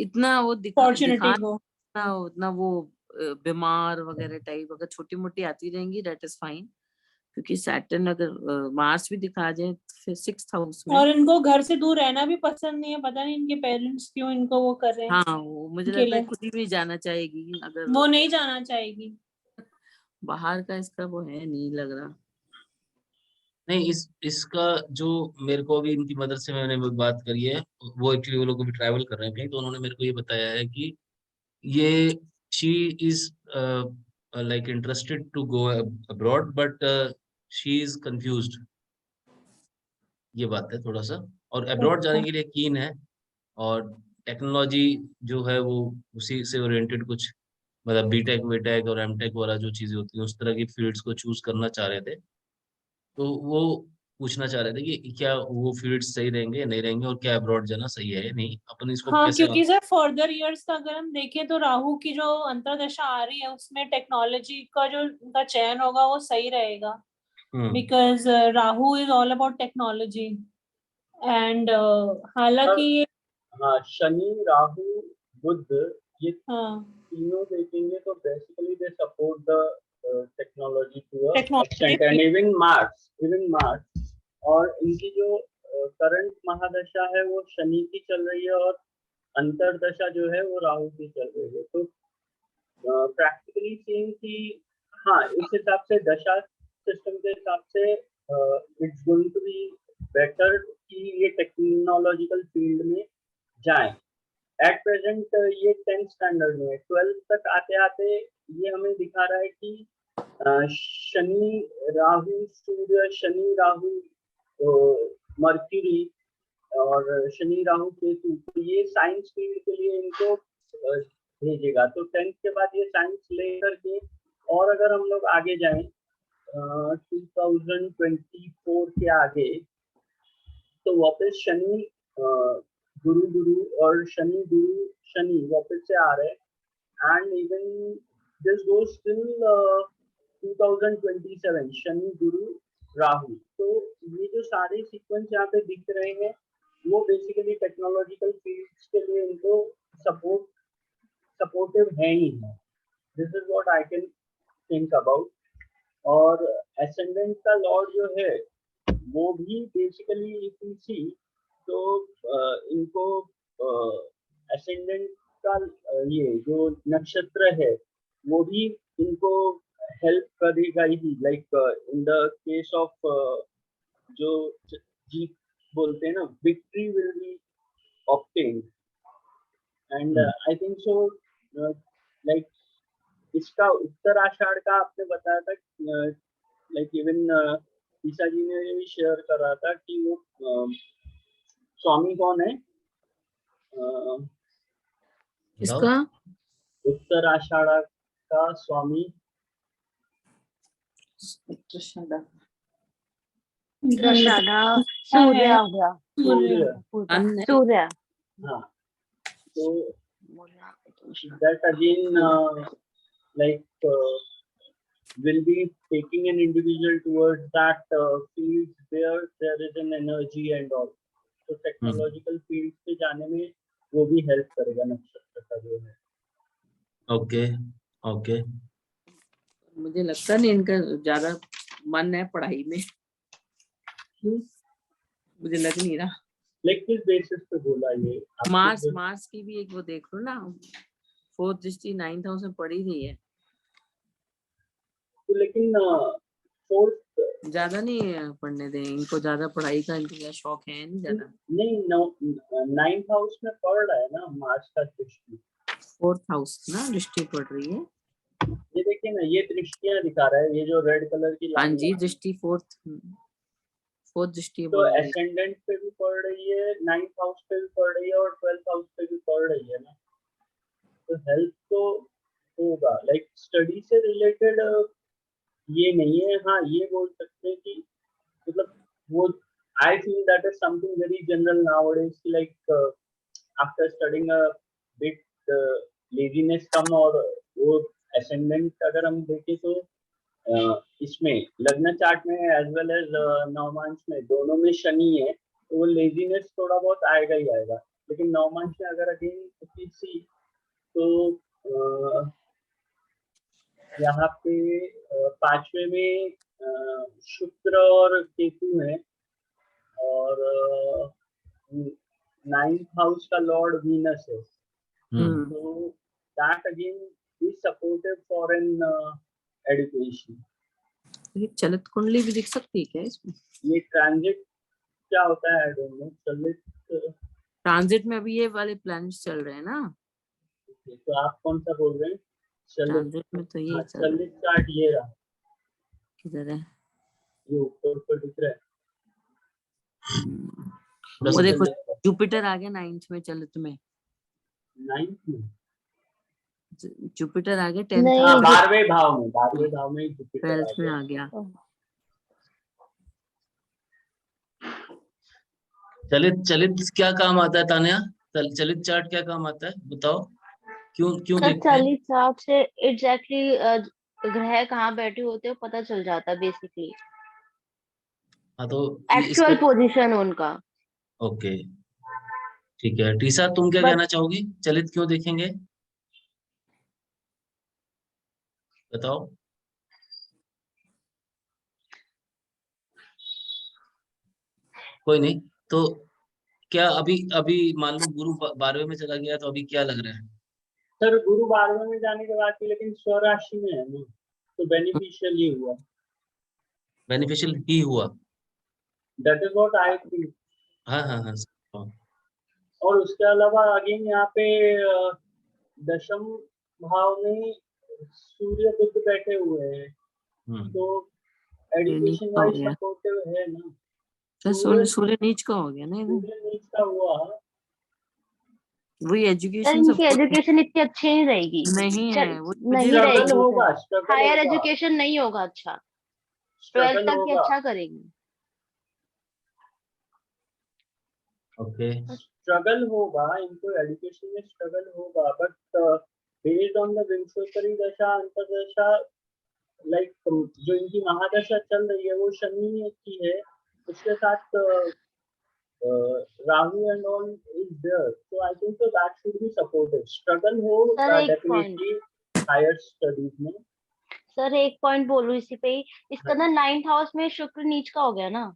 इतना वो दिखा अपॉर्चुनिटी को। उतना वो बीमार वगैरह टाइप अगर छोटी मोटी आती रहेंगी दैट इज फाइन, क्योंकि सैटर्न अगर मार्स भी दिखा जाए फिर 6th हाउस में। और इनको घर से दूर रहना भी पसंद नहीं है, पता नहीं इनके पेरेंट्स क्यों इनको वो कर रहे हैं। हाँ वो मुझे लगता है खुद ही भी जाना चाहेगी, अगर वो नहीं जाना चाहेगी। बाहर का इसका वो है नहीं लग रहा। नहीं इसका जो मेरे को भी इनकी मदर से मैंने बात करी है, वो एक्चुअली वो लोग भी ट्रैवल कर रहे हैं कहीं, तो उन्होंने मेरे को ये बताया है कि ये she is like interested to go abroad but she is confused, ये बात है थोड़ा सा, और अब्रॉड जाने के लिए कीन है, और टेक्नोलॉजी जो है वो उसी से ओरिएंटेड कुछ, मतलब बीटेक वीटेक और एमटेक वाला जो चीजें होती हैं उस तरह की फील्ड्स को चूज करना चाह रहे थे। तो वो पूछना चाह रहे थे कि क्या वो फील्ड्स सही रहेंगे या नहीं रहेंगे, और क्या अब्रॉड जाना सही है या नहीं, अपन इसको हाँ, कैसे। क्योंकि सर फर्दर इयर्स का अगर हम देखें तो राहु की जो अंतर्दशा आ रही है उसमें टेक्नोलॉजी का जो उनका चयन होगा वो सही रहेगा, because Rahu is all about technology. And हालांकि ये हाँ, शनि राहु बुध ये हाँ तीनों देखेंगे तो basically they support the technology to a technology extent, and even Mars और इनकी जो करंट महादशा है वो शनि की चल रही है और अंतरदशा जो है वो राहु की चल रही है। तो प्रैक्टिकली सीइंग कि हाँ इस हिसाब से दशा सिस्टम के हिसाब से it's going to be better कि ये टेक्नोलॉजिकल फील्ड में जाएं। एट प्रेजेंट ये 10th स्टैंडर्ड में, 12th तक आते आते ये हमें दिखा रहा है कि शनि राहु सूर्य, शनि राहु मर्क्यूरी और शनि राहु केतु, तो ये साइंस फील्ड के लिए इनको भेजेगा। तो 10th के बाद ये साइंस लेकर के, और अगर हम लोग आगे जाएं 2024 के आगे, तो वापस शनि गुरु और शनि गुरु शनि वापस से आ रहे हैं, and even this goes till 2027 Shani गुरु राहु। तो ये जो सारे सीक्वेंस यहाँ पे दिख रहे हैं वो बेसिकली टेक्नोलॉजिकल फील्ड्स के लिए इनको सपोर्टिव है ही है। This is what I can think about. और एसेंडेंट का लॉर्ड जो है वो भी बेसिकली इफ यू सी तो इनको एसेंडेंट का ये जो नक्षत्र है वो भी इनको हेल्प करेगा ही, like in the case of जो जीत बोलते हैं ना, victory will be obtained, and I think so. Like इसका उत्तर आषाढ़ का आपने बताया था, लाइक इवन ईसा जी ने भी शेयर कर रहा था कि वो स्वामी कौन है इसका उत्तर आषाढ़ का स्वामी? दशहरा सूर्य हो गया, सूर्य। हाँ, तो that again like will be taking an individual towards that field where there is an energy and all, तो टेक्नोलॉजिकल फील्ड से जाने में वो भी हेल्प करेगा नक्षत्र का जो है। ओके ओके, मुझे लगता नहीं इनका ज्यादा मन है पढ़ाई में। मुझे लग नहीं रहा। लाइक किस बेसिस पे बोला ये आप? मार्स की भी एक वो देख लो ना, 4th दृष्टि 9th हाउस में पड़ी रही है। तो लेकिन 4th ज्यादा नहीं पढ़ने दें इनको, ज्यादा पढ़ाई का इनको क्या शौक है नहीं ज्यादा। नहीं 9th हाउस में पढ़ रहा है ना मार्स का दृष्टि। 4th हाउस ना दृष्टि पड़ रही है। ये देखिए ना, ये दृष्टियां दिखा रहा है, ये जो रेड कलर की हाँ लाइन जी, है, दृष्टि 4th दृष्टि तो पड़ रही है। एसेंडेंट पे भी पढ़ रही है, 9th हाउस पे भी पढ़ रही है और 12th हाउस पे भी पढ़ रही है ना, तो हेल्थ तो होगा। लाइक स्टडी से रिलेटेड ये नहीं है। हाँ, ये बोल सकते हैं कि मतलब वो, I feel that is something very general nowadays, like after studying a bit laziness come, और वो एसेंडेंट अगर हम देखें तो इसमें लग्न चार्ट में एज वेल एज नवमांश में, दोनों में शनि है, तो वो लेजीनेस थोड़ा बहुत आएगा ही आएगा। लेकिन नवमांश में अगर अगेन सी तो यहाँ पे 5वें में शुक्र और केतु है, और 9th हाउस का लॉर्ड वीनस है, तो that again is supportive for an education. ये चलित कुंडली भी दिख सकती है क्या इसमें? ये ट्रांजिट क्या होता है आई डोंट नो। चलित ट्रांजिट में अभी ये वाले प्लैनेट्स चल रहे हैं ना, तो आप कौन सा बोल रहे हैं? चलित, ट्रांजिट में तो ये हाँ, चल रहा है। चलित चार्ट ये रहा, किधर है? ये ऊपर ऊपर दिख रहा है। वो देखो जुपिटर आ गया 9th में चलित में, 9th में, जुपिटर आ गया 10th नहीं, हाँ, में, 12वें भाव में जुपिटर 12th में आ गया। चलित क्या काम आता है तान्या? चलित चार्ट क्या काम आता है बताओ, क्यों सर देखते हैं? चालीस साल से एग्जैक्टली ग्रह कहाँ बैठे होते हैं पता चल जाता है बेसिकली, हाँ तो एक्चुअल इसका पोजीशन उनका। ओके ठीक है। टीसा तुम क्या बट कहना चाहोगी, चलित क्यों देखेंगे बताओ? कोई नहीं, तो क्या अभी अभी मान लो गुरु 12वें में चला गया तो अभी क्या लग रहा है? सर गुरु 12वें में जाने के बाद भी लेकिन स्वराशि में है ना, तो बेनिफिशियल ही हुआ। बेनिफिशियल ही हुआ। That is what I think. हाँ हाँ हाँ हाँ। और उसके अलावा अगेन यहाँ पे दशम भाव में सूर्य बुध बैठे हुए हैं, तो एजुकेशन हो वाइज गया सपोर्टिव है ना। तो सूर्य नीच का हो गया ना इधर, सूर्य नीच का हुआ, वही सर एजुकेशन इनकी सपोर्ट एजुकेशन इतनी अच्छी नहीं रहेगी, नहीं है, वो नहीं मुझे स्ट्रगल रहेगी होगा, सर, स्ट्रगल हायर होगा, एजुकेशन नहीं होगा अच्छा, 12th स्ट्रगल तक ही होगा, अच्छा करेंगे। ओके स्ट्रगल होगा, इनको एजुकेशन में स्ट्रगल होगा, बट बेस्ड ऑन द विंशोत्तरी दशा अंतर्दशा, लाइक जो इनकी महादशा चल रही है वो शनि की है, उसके साथ Rahu and all is there, so I think so that should be supported. Struggle हो सर एक डेफिनेटली हायर स्टडीज में। सर एक पॉइंट बोलूं इसी पे ही, इसका ना 9th हाउस में शुक्र नीच का हो गया ना,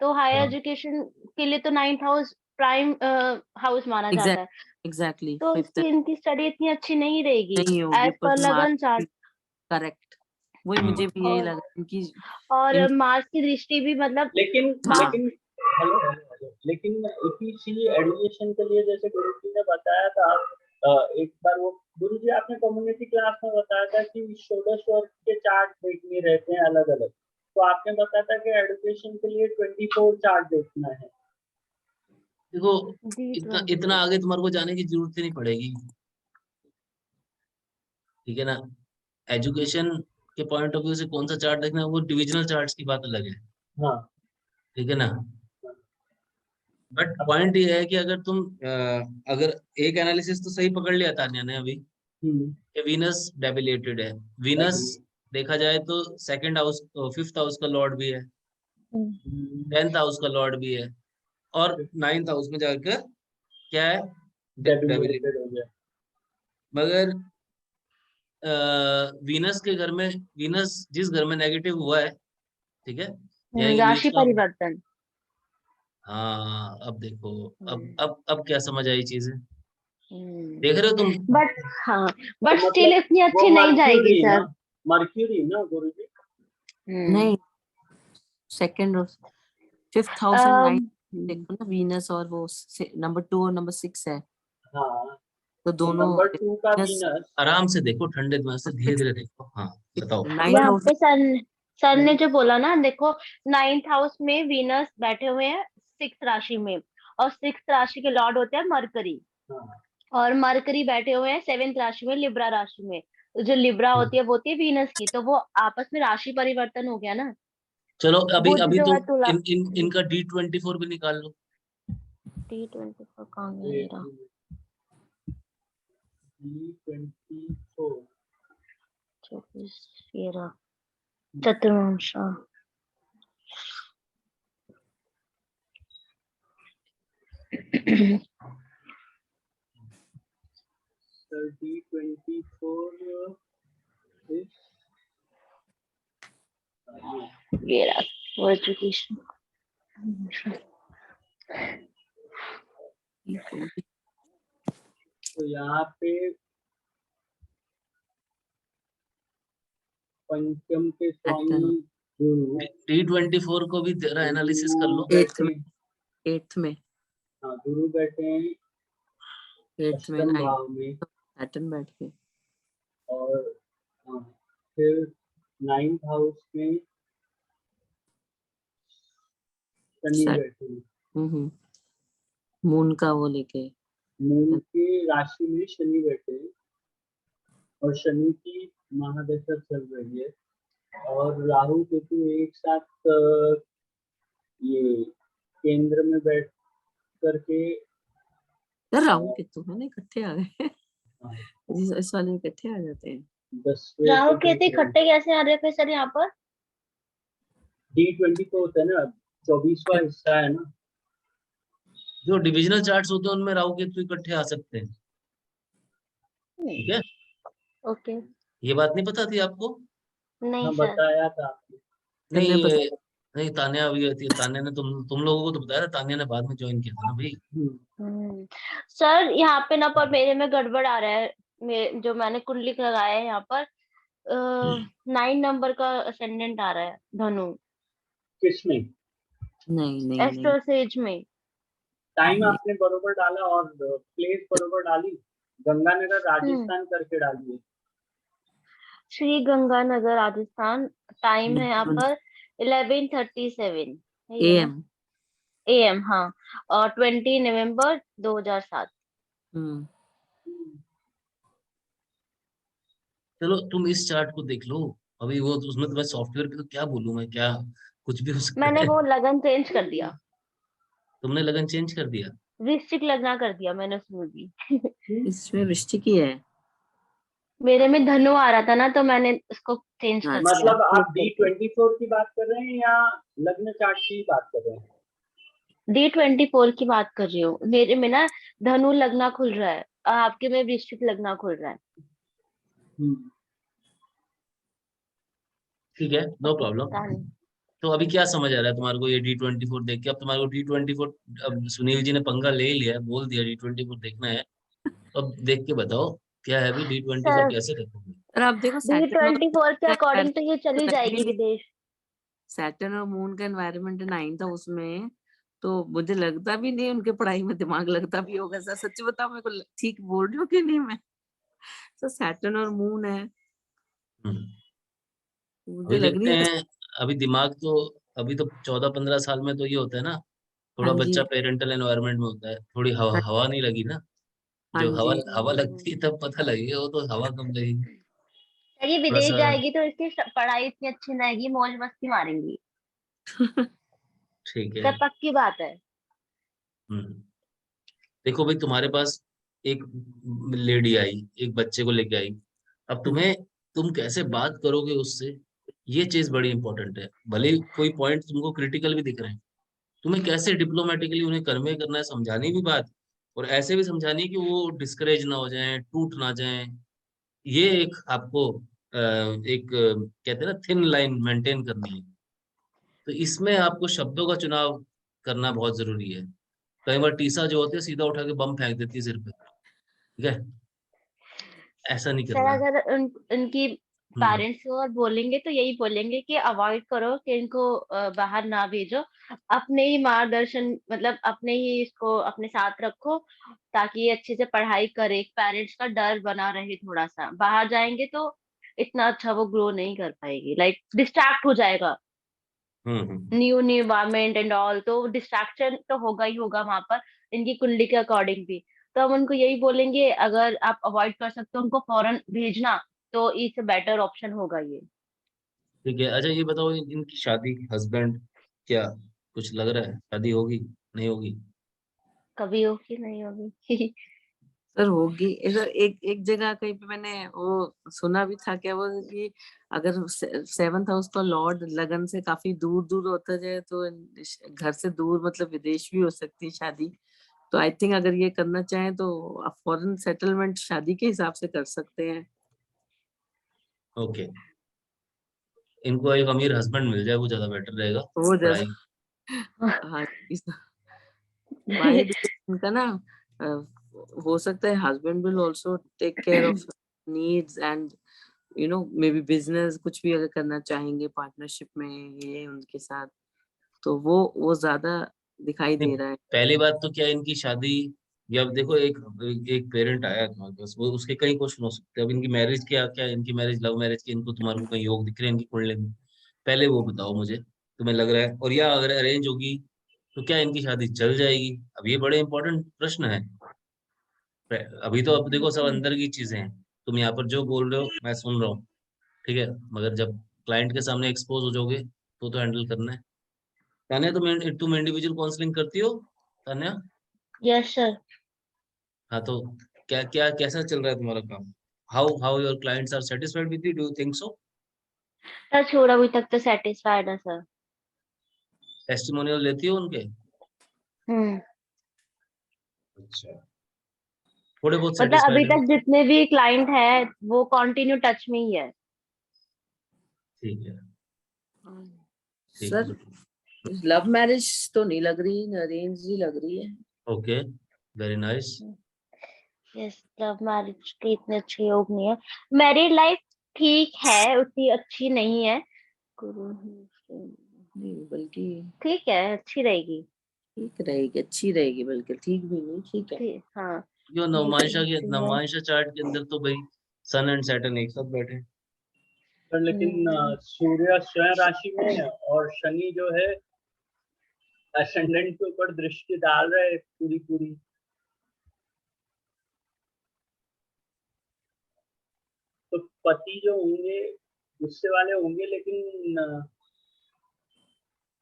तो हायर हाँ एजुकेशन के लिए तो 9th हाउस प्राइम हाउस माना जाता है, एग्जैक्टली तो इसकी इनकी स्टडी इतनी अच्छी नहीं रहेगी नहीं होगी एज पर लगन चार्ट। करेक्ट, वही मुझे भी यही और लगा क्योंकि और मार्स की दृष्टि भी मतलब लेकिन हाँ। लेकिन लेकिन इसी एडुकेशन के लिए जैसे गुरु जी ने बताया था, एक बार वो गुरु जी आपने कम्युनिटी क्लास में बताया था कि षोडश वर्ग के चार्ट देखने रहते हैं अलग अलग, तो आपने बताया था कि एडुकेशन के लिए 24 चार्ट देखना है। देखो जी इतना आगे तुम्हारे को जाने की जरूरत ही नहीं पड़ेगी, ठीक है ना। एजुकेशन के पॉइंट ऑफ व्यू से कौन सा चार्ट देखना है वो डिविजनल चार्ट्स की बात अलग है, हाँ, ठीक है ना। बट पॉइंट ये है कि अगर तुम अगर एक एनालिसिस तो सही पकड़ लिया तान्या ने अभी कि वीनस डेबिलेटेड है, वीनस देखा जाए तो सेकंड हाउस 5th हाउस का लॉर्ड भी है, 10th हाउस का लॉर्ड भी है, और 9th हाउस में जाकर क्या है डेबिलेटेड। हो गया। मगर वीनस के घर में, वीनस जिस घर में नेगेटिव हुआ है, ठीक है, या इंग्लिश राशि का। परिवर्तन। हाँ अब देखो, अब क्या समझ आई चीजें, हम्म, देख रहे हो तुम। बट हाँ, बट तो स्टिल मतलब इतनी वो अच्छी नहीं जाएगी मर्क्यूरी ना, सर। मर्क्यूरी ना गुरुजी। नहीं, सेकंड और फिफ्थ हाउस एंड नाइन्थ अम, देखो ना, वीनस और वो नंबर 2 और नंबर 6 है, हाँ तो तो दोनों नंबर 2 का वीनस वीनस। आराम से देखो, ठंडे दिमाग से धीरे धीरे देखो। हाँ बताओ। नाइन्थ यहाँ हाउस पे सर ने जो बोला ना, देखो 9th हाउस में वीनस बैठे हुए हैं 6th राशि में, और 6th राशि के लॉर्ड होते हैं मरकरी, हाँ और मरकरी बैठे हुए हैं 7th राशि में, लिब्रा राशि में। तो जो लिब्रा होती है वो होती है वीनस की, तो वो आपस में राशि परिवर्तन हो गया ना। चलो अभी बुध अभी जो तुम है तुला। इनका D24 भी निकाल लो। D24 कहाँ है मेरा? D24 24 ये रहा, चतुर्मांश। सर D24 is ये रहा, वो एजुकेशन। तो यहाँ पे पंचम के स्वामी गुरु, D24 को भी जरा एनालिसिस कर लो। एट्थ में हाँ गुरु बैठे हैं 8th में अष्टम 9 भाव में, सैटर्न बैठ के, और हाँ, फिर 9th हाउस में शनि Sat- बैठे हैं। मून का वो लेके, मून के राशि में शनि बैठे हैं, और शनि की महादशा चल रही है, और राहु केतु एक साथ ये केंद्र में बैठ करके। यार राहु केतु है ना इकट्ठे आ गए, हाँ, इस वाले में इकट्ठे आ जाते हैं। 10वें राहु को केतु देख रहे हैं। इकट्ठे कैसे आ रहे हैं फिर सर यहाँ पर? D20 को होता है ना, 24वां हिस्सा है ना। जो डिविजनल चार्ट्स होते हैं उनमें राहु केतु इकट्ठे आ सकते हैं। ठीक है, ओके। ये बात नहीं पता थी आपको? नहीं हाँ सर। बताया था आपने। नहीं तन्ने ये नहीं, तान्या अभी तान्या ने तुम लोगों को तो बताया था, तान्या ने बाद में ज्वाइन किया था ना भाई। सर यहाँ पे ना पर मेरे में गड़बड़ आ रहा है, जो मैंने कुंडली लगाया है यहाँ पर 9 नंबर का असेंडेंट आ रहा है, धनु, किसमें? नहीं एस्ट्रोसेज में। टाइम नहीं, आपने बरोबर डाला और प्लेस बरोबर डाली, गंगानगर हम्म राजस्थान करके डालिए। श्री गंगानगर राजस्थान, टाइम है यहाँ पर 11:37 है ये ना, AM। AM, हाँ, और 20 नवंबर 2007। हम्म चलो तुम इस चार्ट को देख लो। अभी वो तो उसमें तो मैं सॉफ्टवेयर पे तो क्या बोलूं, मैं क्या, कुछ भी हो सकता मैंने है। वो लगन चेंज कर दिया, तुमने लगन चेंज कर दिया। वृश्चिक लगना कर दिया मैंने उसमें भी। इसमें वृश्चिक ही है। मेरे में धनु आ रहा था ना, तो मैंने उसको चेंज कर अच्छा। दिया। मतलब आप D24 की बात कर रहे हैं या लग्न चार्ट की बात कर रहे हैं? D24 की बात कर रही हूँ, मेरे में ना धनु लगना खुल रहा है, और आपके में वृश्चिक लगना खुल रहा है। ठीक है, नो प्रॉब्लम। पता नहीं। तो अभी क्या समझ आ रहा है तुम्हारे को ये D24 देख के? अब तुम्हारे को D24, अब सुनील जी ने पंगा ले ही लिया है, बोल दिया D24 देखना है, तो अब देख के बताओ क्या है अभी D24 सर कैसे देखोगे? और आप देखो D24 के अकॉर्डिंग तो ये चली जाएगी विदेश। सैटर्न और मून का एनवायरनमेंट 9th हाउस में, तो मुझे लगता भी नहीं उनके पढ़ाई में दिमाग लगता भी होगा। सर सच बताओ, मेरे को ठीक बोल रही हूँ कि नहीं मैं? तो सैटर्न और मून है, हम्म, मुझे अभी लग देखते रही है। हैं। अभी दिमाग तो, अभी तो 14-15 साल में तो ये होता है ना, हाँ थोड़ा जी, बच्चा पेरेंटल एनवायरनमेंट में होता है, थोड़ी हाँ हवा नहीं लगी ना, हाँ जो हवा जी। हवा लगती है तब पता लगेगा, वो तो हवा कम लगेगी सर ये थोड़ा विदेश सा। जाएगी तो इसकी पढ़ाई इतनी अच्छी नहीं रहेगी, मौज मस्ती मारेंगी। ठीक है। सर पक्की बात है। हम्म, देखो भाई, तुम्हारे पास एक लेडी आई, एक बच्चे को लेके आई, अब तुम्हें, तुम कैसे बात करोगे उससे, ये चीज बड़ी इंपॉर्टेंट है। भले ही कोई पॉइंट तुमको क्रिटिकल भी दिख रहे हैं, तुम्हें कैसे डिप्लोमेटिकली उन्हें कन्वे करना है, समझानी भी बात, और ऐसे भी समझानी है कि वो डिस्करेज ना हो जाए, टूट ना जाए। ये एक आपको एक कहते हैं ना थिन लाइन मेंटेन करनी है। तो तो इसमें आपको शब्दों का चुनाव करना बहुत जरूरी है। कई बार टीसा जो होती है सीधा उठा के बम फेंक देती है सिर पे, ठीक है, ऐसा नहीं सर करना है। अगर उनकी हम्म, पेरेंट्स को और बोलेंगे तो यही बोलेंगे कि अवॉइड करो, कि इनको बाहर ना भेजो, अपने ही मार्गदर्शन मतलब अपने ही इसको अपने साथ रखो, ताकि ये अच्छे से पढ़ाई करे। पेरेंट्स का डर बना रहे थोड़ा सा, बाहर जाएंगे तो इतना अच्छा वो ग्रो नहीं कर पाएगी, लाइक डिस्ट्रैक्ट हो जाएगा, hmm. New new environment and all, तो डिस्ट्रैक्शन तो होगा ही होगा वहां पर, इनकी कुंडली के अकॉर्डिंग भी। तो हम उनको यही बोलेंगे, अगर आप अवॉइड कर सकते हो उनको फौरन भेजना, तो इससे बेटर ऑप्शन होगा ये। ठीक है, अच्छा ये बताओ इनकी शादी, हस्बैंड क्या कुछ लग रहा है शादी होगी नहीं होगी? कभी होगी नहीं होगी। सर होगी। इधर एक एक जगह कहीं पे मैंने वो सुना भी था, क्या वो कि अगर सेवंथ हाउस का लॉर्ड लगन से काफी दूर दूर होता जाए तो घर से दूर मतलब विदेश भी हो सकती है शादी। तो आई थिंक अगर ये करना चाहें तो आप फॉरेन सेटलमेंट शादी के हिसाब से कर सकते हैं। ओके, इनको एक अमीर हस्बैंड मिल जाए वो ज्यादा बेटर रहेगा। तो वो जैसा पढ़ाई, हाँ वाई उनका ना अ, हो सकता है husband will also take care of needs and maybe business कुछ भी अगर करना चाहेंगे पार्टनरशिप में ये उनके साथ, तो वो ज्यादा दिखाई नहीं दे रहा है। पहली बात तो क्या इनकी शादी, या अब देखो एक एक पेरेंट आया तुम्हारे पास, वो उसके कई क्वेश्चन हो सकते हैं। अब इनकी मैरिज क्या क्या, इनकी मैरिज लव मैरिज की, इनको तुम्हारे को कहीं योग दिख रहे हैं इनकी कुंडली में? पहले वो बताओ मुझे, तुम्हें लग रहा है? और या अगर अरेंज होगी तो क्या इनकी शादी चल जाएगी? अब ये बड़े इंपॉर्टेंट प्रश्न है। अभी तो अब देखो सब अंदर की चीजें हैं, तुम यहाँ पर जो बोल रहे हो मैं सुन रहा हूँ, ठीक है, मगर जब क्लाइंट के सामने एक्सपोज हो जाओगे तो हैंडल करना है। तान्या तुम इंडिविजुअल काउंसलिंग करती हो तान्या? Yes sir. हाँ तो क्या क्या कैसा चल रहा है तुम्हारा काम? How how your clients are satisfied with you, do you think so? Sir छोड़, अभी तक तो सेटिस्फाइड है सर। टेस्टिमोनियल लेती हो उनके? हम्म। अच्छा, थोड़े बहुत मतलब अभी सेटिस्फाइड है? तक जितने भी क्लाइंट है वो कंटिन्यू टच में ही है। ठीक है, ठीक सर है, लव मैरिज तो नहीं लग रही, अरेंज ही लग रही है। Okay, very nice. Yes, love marriage के इतने अच्छे योग नहीं है। मैरिड लाइफ ठीक है, उतनी अच्छी नहीं है। नहीं बल्कि ठीक है, अच्छी रहेगी। ठीक रहेगी, अच्छी रहेगी, बल्कि ठीक भी नहीं, ठीक है। ठीक, हाँ। जो ये कह नवमांशा के सकते हैं। नवमांशा चार्ट के अंदर तो भाई सन एंड सैटर्न एक साथ बैठे हैं। पर लेकिन सूर्य स्वयं राशि में है और शनि जो है असेंडेंट के ऊपर दृष्टि डाल रहे हैं पूरी पूरी। तो पति जो होंगे गुस्से वाले होंगे, लेकिन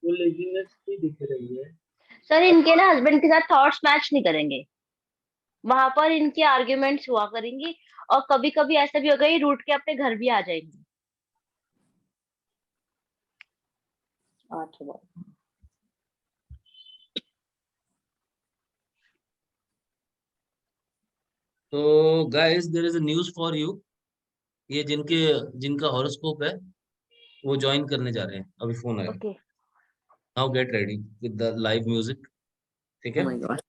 वो लेजीनेस भी दिख रही है। सर इनके ना हस्बैंड के साथ थॉट्स मैच नहीं करेंगे, वहां पर इनके आर्ग्यूमेंट्स हुआ करेंगी, और कभी कभी ऐसा भी होगा ये रूठ के अपने घर भी आ जाएंगे। 8 बार। तो guys there is a news for you, ये जिनका हॉरोस्कोप है वो ज्वाइन करने जा रहे हैं, अभी फोन आया। Okay. Now get ready with the live music, ठीक ओ है? My God.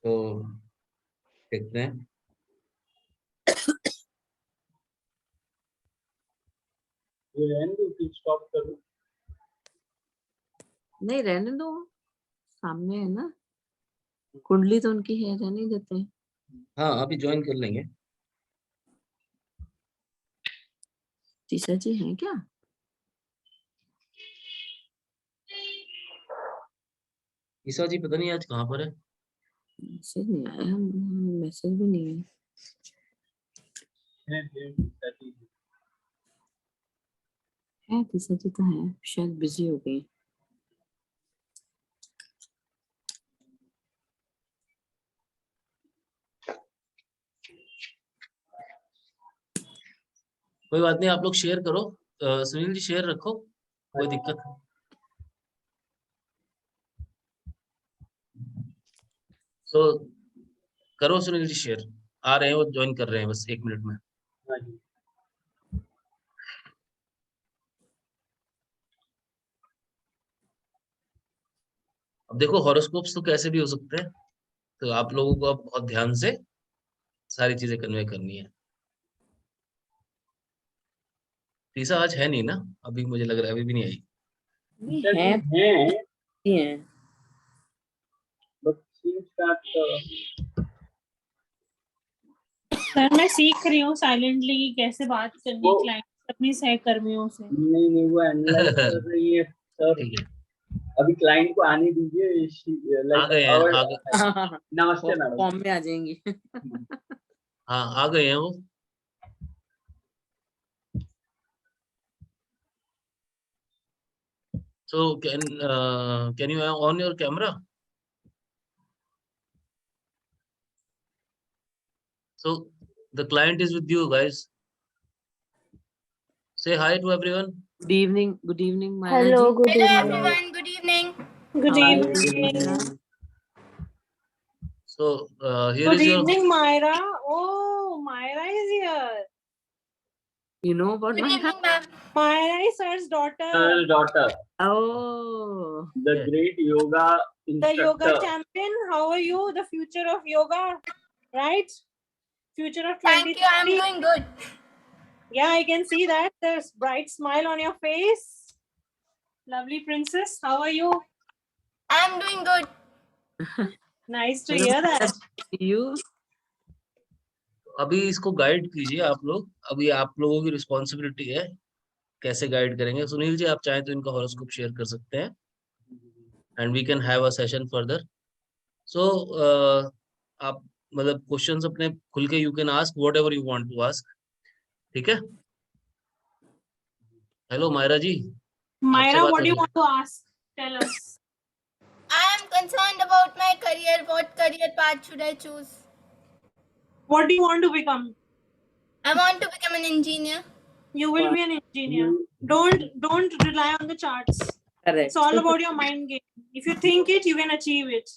तो देखते हैं। ये रहने दो कि स्टॉप करूं? नहीं रहने दो, सामने है ना, कुंडली तो उनकी है, रहने देते हैं। हाँ अभी ज्वाइन कर लेंगे। टीसा जी हैं क्या? ईसा जी पता नहीं आज कहाँ पर है। मैसेज नहीं आया, मैसेज भी नहीं है। है टीसा जी तो है, शायद बिजी हो गई। कोई बात नहीं, आप लोग शेयर करो। सुनील जी शेयर रखो, कोई दिक्कत है? तो करो सुनील जी शेयर, आ रहे हैं वो, ज्वाइन कर रहे हैं बस 1 मिनट में। हाँ जी। अब देखो हॉरोस्कोप्स तो कैसे भी हो सकते हैं, तो आप लोगों को अब बहुत ध्यान से सारी चीजें कन्वे करनी है। तीसरा आज है नहीं ना, अभी मुझे लग रहा है अभी भी नहीं आई। हैं हैं ही हैं। but seems that सर मैं सीख रही हूँ साइलेंटली कैसे बात करनी वो- क्लाइंट अपनी सहकर्मियों से। नहीं वो एनालाइज कर रही है सर। ठीक है, अभी क्लाइंट को आने दीजिए। आ लाइक गए हैं, आ गए, नमस्ते मैडम। फॉर्म में आ जाएंगी। हाँ आ गए हैं वो। So can you on your camera? So the client is with you guys. Say hi to everyone. Good evening Maya hello ji. Good Hello evening. everyone, good evening. Good How are you evening. doing, Maira? So here good is your evening Maira. Oh Maira is here. You know about Good Maira? evening, ma'am. Maira is sir's daughter, daughter Oh, the great yoga the yoga instructor. champion. How are you? The future of yoga, right? Future of Thank you, I'm 2030. doing good. Yeah, I can see that. There's bright smile on your face. Lovely princess. How are you? I'm doing good. Nice to hello, hear Maira. that. You? अभी इसको guide कीजिए आप लोग, अभी आप लोगों की responsibility है कैसे गाइड करेंगे। सुनील जी आप चाहें तो इनका हॉरोस्कोप शेयर कर सकते हैं and we can have a session further. So आप मतलब क्वेश्चंस अपने खुल के you can ask whatever you want to ask, ठीक है। हेलो मायरा जी, आपसे Myra, बात what हो do you रही है। want to ask? Tell us. I am concerned about my career. What career path should I choose? What do you want to become? I want to become an engineer. You will be an engineer. Don't rely on the charts. Correct. It's all about your mind game. If you think it, you can achieve it.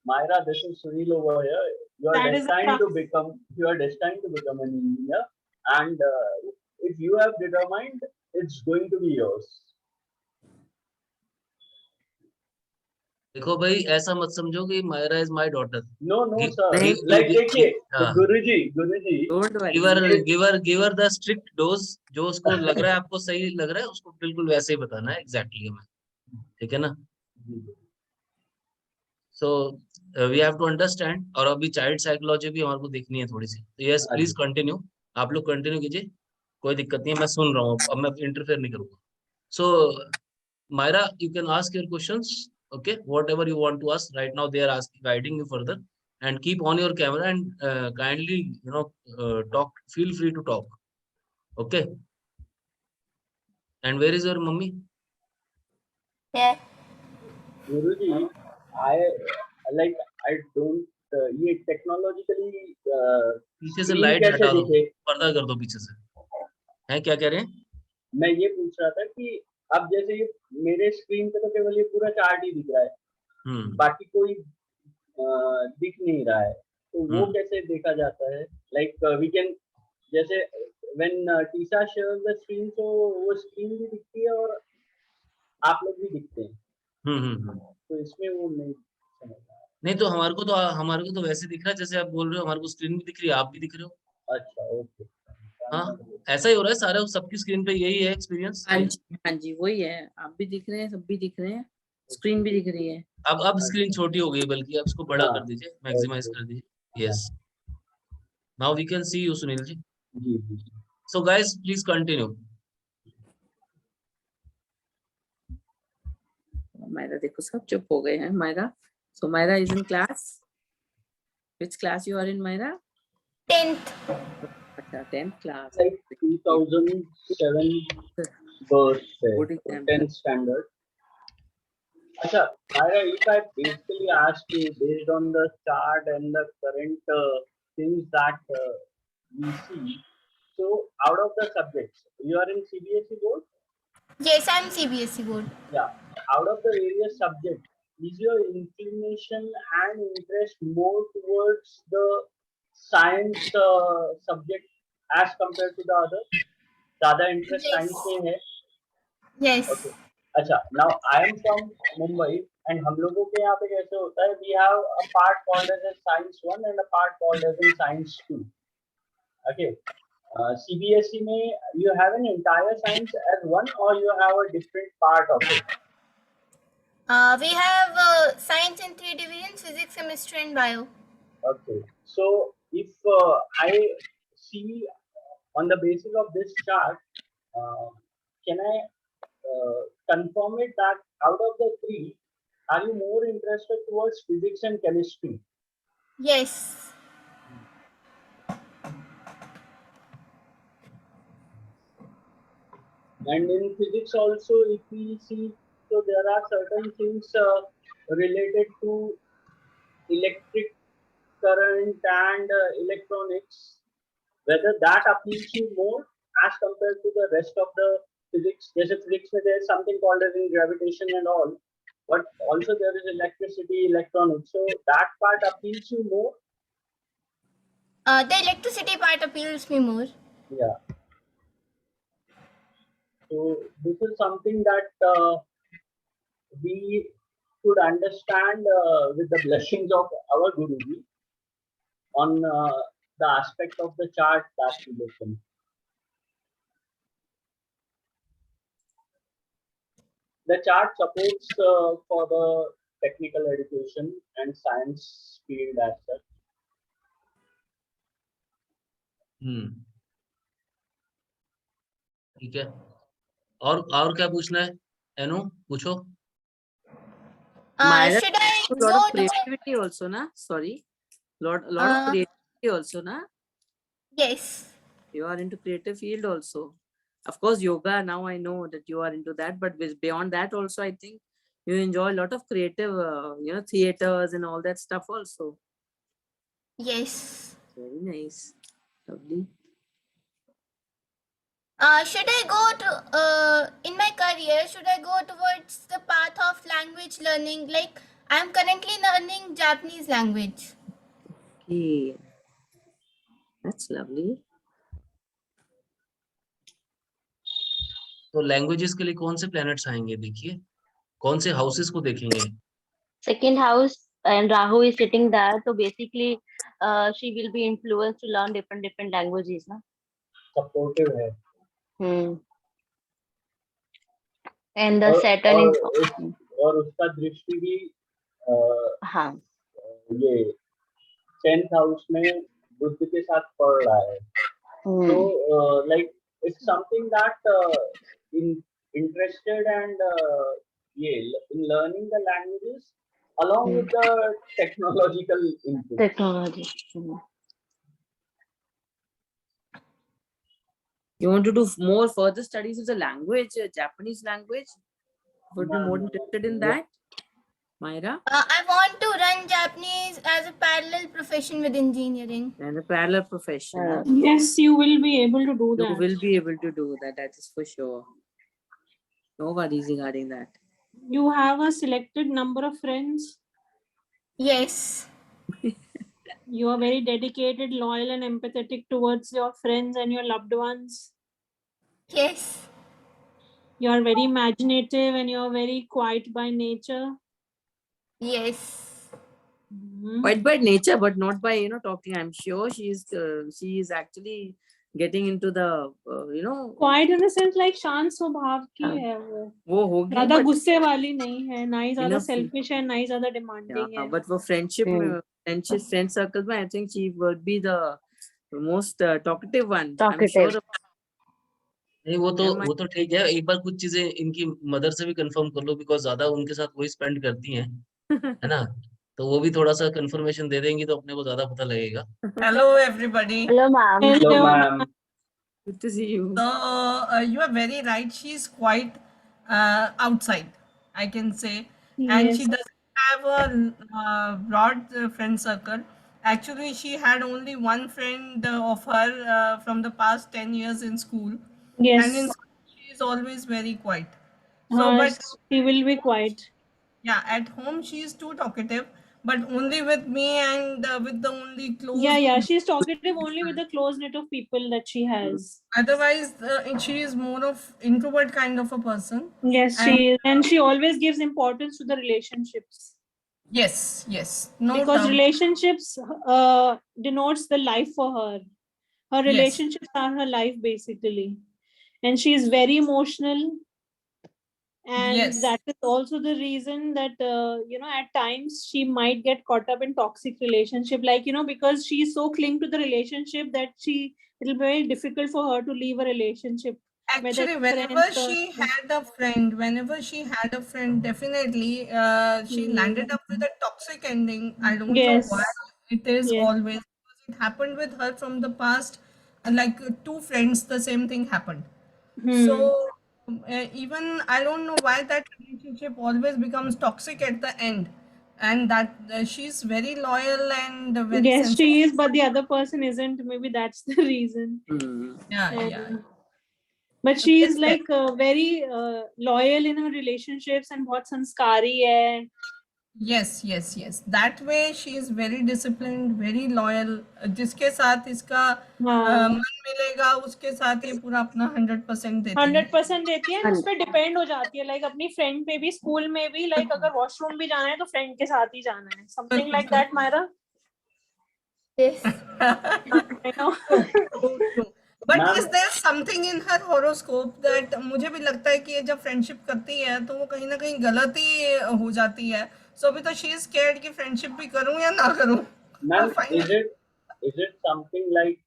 Myra, this is Sunil over here. You are That is destined a to become. You are destined to become an engineer, and if you have determined, it's going to be yours. देखो भाई ऐसा मत समझो कि Myra is my daughter. No, sir. नहीं, Like देखिए, हाँ। Guruji. Don't worry. Give her the strict dose, जो उसको लग रहा है आपको सही लग रहा है उसको बिल्कुल वैसे ही बताना है एग्जैक्टली हमें, ठीक है ना। So we have to understand, और अभी चाइल्ड साइकोलॉजी भी हमारे को देखनी है थोड़ी सी। यस प्लीज कंटिन्यू, आप लोग कंटिन्यू कीजिए, कोई दिक्कत नहीं है, मैं सुन रहा हूँ, अब मैं इंटरफेयर नहीं करूंगा। So Maira you can ask your questions, okay, whatever you want to ask right now, they are asking, guiding you further, and keep on your camera and kindly talk, feel free to talk, okay. And where is your mummy? Yeah. Guruji, I don't. ये technologically पीछे से screen light कैसे हटा दो, दिखे? पर्दा कर दो पीछे से। है क्या कह रहे हैं? मैं ये पूछ रहा था कि अब जैसे ये मेरे स्क्रीन पे तो केवल ये पूरा चार्ट ही दिख रहा है, बाकी कोई दिख नहीं रहा है, तो वो कैसे देखा जाता है? लाइक वी कैन, जैसे when Tessa shares the screen, तो वो स्क्रीन भी दिखती है और आप लोग भी दिखते हैं, तो इसमें वो नहीं समझ रहा। नहीं तो हमारे को तो वैसे दिख रहा है जैसे आप बोल रहे हो, हमारे को स्क्रीन भी दिख रही है, आप भी दिख रहे हो। अच्छा, ओके। हाँ ऐसा ही हो रहा है, सारे सबकी स्क्रीन पे यही है एक्सपीरियंस। हाँ जी वही है, आप भी दिख रहे हैं, सब भी दिख रहे हैं, स्क्रीन भी दिख रही है। अब स्क्रीन छोटी हो गई, बल्कि अब इसको बड़ा कर दीजिए, मैक्सिमाइज कर दीजिए। Yes, now we can see you Sunil ji. जी। So guys please continue. Myra देखो सब चुप हो गए हैं। Myra, so Myra is in class. Which class you are in, Myra? 10th. अच्छा 10th class. Like 2007 birth है, Good example. 10th standard. अच्छा, Myra, if I basically ask you based on the chart and the current things that we see, so out of the subjects, you are in CBSE board? Yes, I'm CBSE board. Yeah. Out of the various subjects, is your inclination and interest more towards the science subject as compared to the other? ज़्यादा interest Yes. science में है? Yes. Okay. अच्छा, now I am from Mumbai and हम लोगों के यहाँ पे कैसे होता है, we have a part called as science 1 and a part called as science 2. Okay, CBSE में you have an entire science as one or you have a different part of it? We have science in 3 divisions: physics, chemistry, and bio. Okay, so if I see on the basis of this chart, can I confirm it that out of the three, are you more interested towards physics and chemistry? Yes. And in physics also, if we see, so there are certain things related to electric current and electronics, whether that appeals you more as compared to the rest of the physics. There's a physics where there's something called as in gravitation and all, but also there is electricity, electronics. So that part appeals you more. The electricity part appeals me more. Yeah. So this is something that we could understand with the blessings of our Guruji on the aspect of the chart that we look in. The chart supports for the technical education and science field as such. ठीक है, और क्या पूछना है? एनो पूछो. Myra, Should I a go lot of to? creativity also, na? Sorry, lot of Uh, creativity also, na? Yes. You are into creative field also. Of course, yoga. Now I know that you are into that, but beyond that also, I think you enjoy a lot of creative, theaters and all that stuff also. Yes. Very nice, lovely. Should I go to in my career? Should I go towards the path of language learning? Like I'm currently learning Japanese language. Okay, that's lovely. तो languages के लिए कौन से planets आएंगे? देखिए कौन से houses को देखेंगे. Second house, and Rahu is sitting there, so basically she will be influenced to learn different languages, na? Supportive है. And the Saturn is और उसका दृष्टि भी हाँ ये 10th हाउस में बुध के साथ पड़ रहा है. So like it's something that interested and in learning the languages along with the technological input. technology. You want to do more further studies of the language, Japanese language? Would be more interested in that, Myra? I want to run Japanese as a parallel profession with engineering. And a parallel profession. huh? Yes, you will be able to do You that. will be able to do that. That is for sure. No worries regarding that. You have a selected number of friends. Yes. You are very dedicated, loyal, and empathetic towards your friends and your loved ones. Yes. You are very imaginative and you are very quiet by nature. Yes. Quite by nature, but not by talking. I'm sure she is actually getting into the Quiet in the sense like शांत स्वभाव की है वो. वो होगी, ज़्यादा but गुस्से वाली नहीं है, ना ही ज़्यादा enough. selfish है, ना ही ज़्यादा demanding yeah, है. but for friend circle, I think she would be the most talkative one. I'm sure. नहीं वो तो ठीक है. एक बार कुछ चीजें इनकी मदर से भी कंफर्म कर लो, बिकॉज ज्यादा उनके साथ वही स्पेंड करती हैं, है ना? तो वो भी थोड़ा सा कंफर्मेशन दे देंगी तो अपने को ज्यादा पता लगेगा. Hello, everybody. Hello, ma'am. Hello, ma'am. Good to see you. So you are very right. She's quite outside, I can say, and she Yes. doesn't have a broad friend circle. Actually, she had only one friend of her from the past 10 years in school, Yes. and in school she is always very quiet. So, but She will be quiet. yeah, at home she is too talkative, but only with me and with the only close. Yeah, she's talkative only with the close knit of people that she has. Otherwise, she is more of introvert kind of a person. Yes, And- she is, and she always gives importance to the relationships. Yes, no Because doubt. relationships denotes the life for her. Her Yes. relationships are her life basically, and she is very emotional. And Yes. that is also the reason that at times she might get caught up in toxic relationship, like because she is so cling to the relationship that it'll be very difficult for her to leave a relationship. whether Actually, it's whenever friends or- she had a friend, definitely she landed up with a toxic ending. I don't know Yes. why it is Yes. always, because it happened with her from the past. Like two friends, the same thing happened. So even I don't know why that relationship always becomes toxic at the end, and that she's very loyal and very Yes, sensitive. she is, but the other person isn't. Maybe that's the reason. Yeah. And- But she is It's like very loyal in her relationships and बहुत संस्कारी है. Yes. That way she is very disciplined, very loyal. जिसके साथ इसका हाँ. मन मिलेगा, उसके साथ ये पूरा अपना 100% देती है. 100% देती है, उस पर डिपेंड हो जाती है, लाइक अपनी फ्रेंड पे भी, स्कूल में भी, लाइक अगर वॉशरूम भी जाना है तो फ्रेंड के साथ ही जाना है, something like that. Myra, Yes. I know. But Ma'am- is there something in her horoscope that मुझे भी लगता है कि ये जब फ्रेंडशिप करती है तो वो कहीं ना कहीं गलत ही हो जाती है. So अभी तो she is scared कि फ्रेंडशिप भी करूं या ना करूं. Ma'am Fine. Is it something like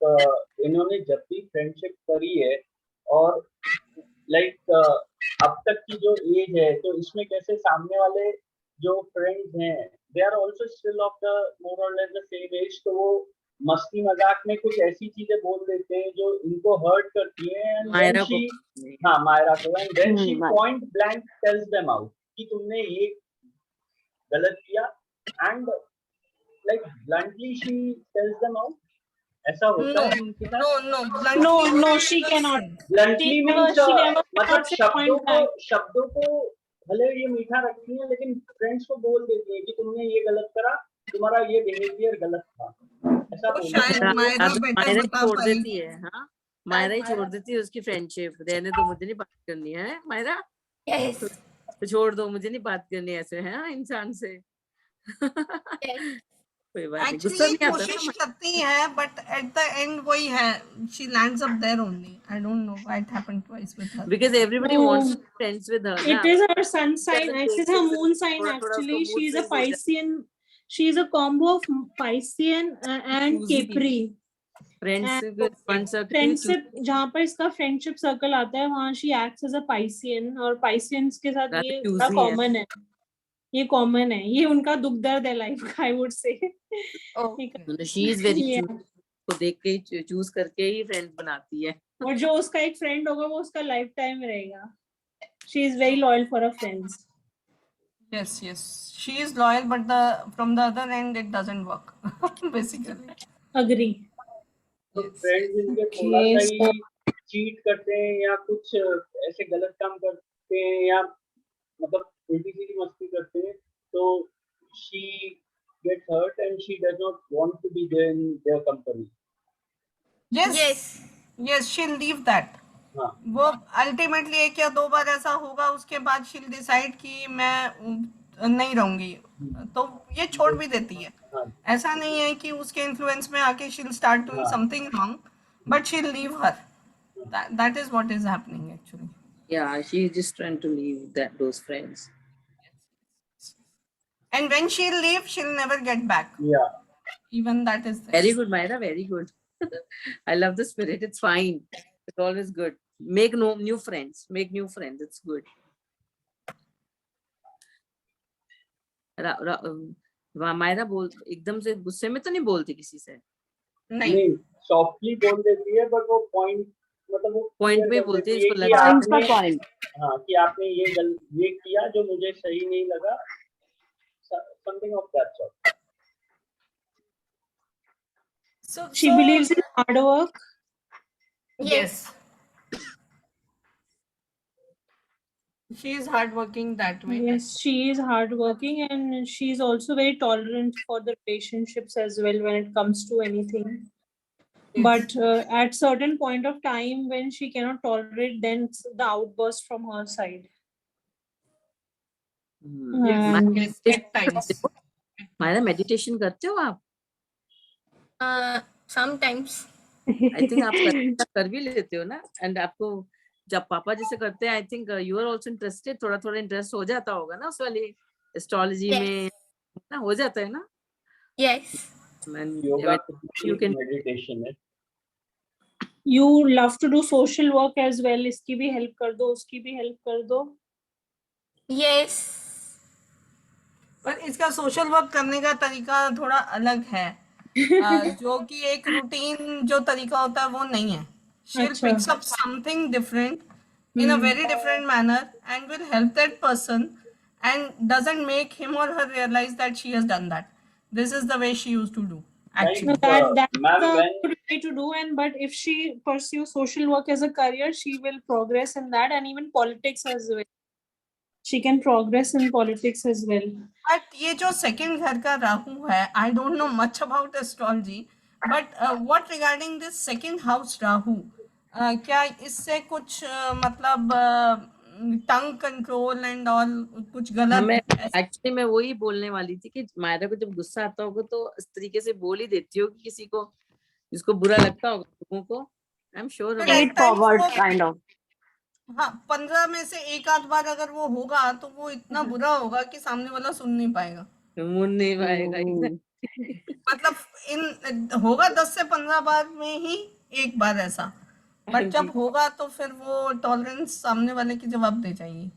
इन्होंने जब भी फ्रेंडशिप करी है और लाइक अब तक की जो एज है, तो इसमें कैसे सामने वाले जो फ्रेंड्स हैं they are also still of the more और लेस द सेम एज, तो वो मस्ती मजाक में कुछ ऐसी चीजें बोल देते हैं जो इनको हर्ट करती हैं. एंड मायरा शी को हाँ मायरा को, and then she Myra. Point blank tells them out कि तुमने ये गलत किया, and like bluntly she tells them out. ऐसा होता है उनके साथ. No, she cannot. Bluntly She means never मतलब say point blank. शब्दों को भले ये मीठा रखती है लेकिन फ्रेंड्स को बोल देती है कि तुमने ये गलत करा, तुम्हारा ये बिहेवियर गलत था. ऐसा तो बोलना शायद है. मायरा मायरा बेटर ही बता छोड़ पाएगी. देती है. हाँ, मायरा ही छोड़ देती है उसकी फ्रेंडशिप. रहने दो, मुझे नहीं बात करनी है मायरा, Yes. तो छोड़ दो, मुझे नहीं बात करनी ऐसे है. हाँ, इंसान से Yes. कोई बात नहीं, गुस्सा Actually नहीं आता कोशिश ना. करती है, but at the end वही है, she lands up there only. I don't know why it happened twice with her. Because everybody No. wants to be friends with her. It is her sun sign. Doesn't It take is her it with moon sign. थोड़ा- थोड़ा Actually, उसका she is a mood swing हो जाता Piscean. She is a combo of Piscean and Choosy. Capri. Friends friend circle. Friendship जहाँ पर इसका friendship circle आता है, वहाँ she acts as a Piscean, और पाइसियंस के साथ Rather ये choosy बड़ा है. कॉमन है. ये कॉमन है, ये उनका दुख दर्द है लाइफ का, I would say. She is very Yeah. को देख के ही चूज करके ही फ्रेंड्स बनाती है. और जो उसका एक फ्रेंड होगा वो उसका लाइफ टाइम रहेगा. She is very loyal for her friends. Yes. She is loyal, but from the other end it doesn't work. Basically. Agree. तो फ्रेंड्स इनके थोड़ा सा ही चीट करते हैं या कुछ ऐसे गलत काम करते हैं या मतलब उल्टी सीधी मस्ती करते हैं, तो she gets hurt and she does not want to be there in their company. Yes, she'll leave that. हाँ. वो अल्टीमेटली एक या दो बार ऐसा होगा, उसके बाद she'll decide कि मैं नहीं रहूंगी, तो ये छोड़ भी देती है. हाँ. ऐसा नहीं है कि उसके इन्फ्लुएंस में आके she'll start doing something wrong, but she'll leave her. That is what is happening actually. Yeah, she is just trying to leave those friends. And when she'll leave, she'll never get back. Yeah. Even that is there. Very good, Myra, very good. I love the spirit. It's fine. It's always good. Make new friends. Make new friends. It's good. Myra बोल एकदम से गुस्से में तो नहीं बोलती किसी से. नहीं, सॉफ्टली बोल देती है, बट वो पॉइंट मतलब वो पॉइंट पे clear कर बोलती है, देती इसको कि लगा आपने- point. हाँ, कि आपने ये किया जो मुझे सही नहीं लगा, something of that sort. so She believes in hard work. yes. She is hardworking that way. Yes, she is hardworking and she is also very tolerant for the relationships as well when it comes to anything. Yes. But at certain point of time when she cannot tolerate, then it's the outburst from her side. Yes, And yes, at times. Myra meditation करते हो आप? Sometimes. I think आप कर भी लेते हो ना, and आपको जब पापा जैसे करते हैं I think you are also interested, थोड़ा थोड़ा इंटरेस्ट हो जाता होगा ना उस वाली एस्ट्रोलॉजी Yes. में ना, हो जाता है ना? Yes. Yoga you can meditation है। you love to do social work as well. इसकी भी help कर दो, उसकी भी help कर दो. Yes. पर इसका सोशल वर्क करने का तरीका थोड़ा अलग है, जो कि एक रूटीन जो तरीका होता है वो नहीं है. She'll अच्छा. picks up something different in a very different manner and will help that person and doesn't make him or her realize that she has done that. This is the way she used to do. Actually. No, that's Ma'am, the when good way to do. And but if she pursues social work as a career, she will progress in that, and even politics as well. She can progress in politics as well. But ये जो second घर का राहु है, I don't know much about astrology, but what regarding this second house Rahu, क्या इससे कुछ मतलब टंग control and all कुछ गलत? मैं एक्चुअली मैं वही बोलने वाली थी कि मायरा को जब गुस्सा आता होगा तो इस तरीके से बोल ही देती होगी किसी को जिसको बुरा लगता होगा लोगों को. आई am sure Straightforward kind of. हाँ, 15 में से एक आध बार अगर वो होगा तो वो इतना बुरा होगा कि सामने वाला सुन नहीं पाएगा. मुन नहीं पाएगा. मतलब इन होगा 10 से 15 बार में ही एक बार ऐसा, बट जब होगा तो फिर वो टॉलरेंस सामने वाले की जवाब दे जाएगी.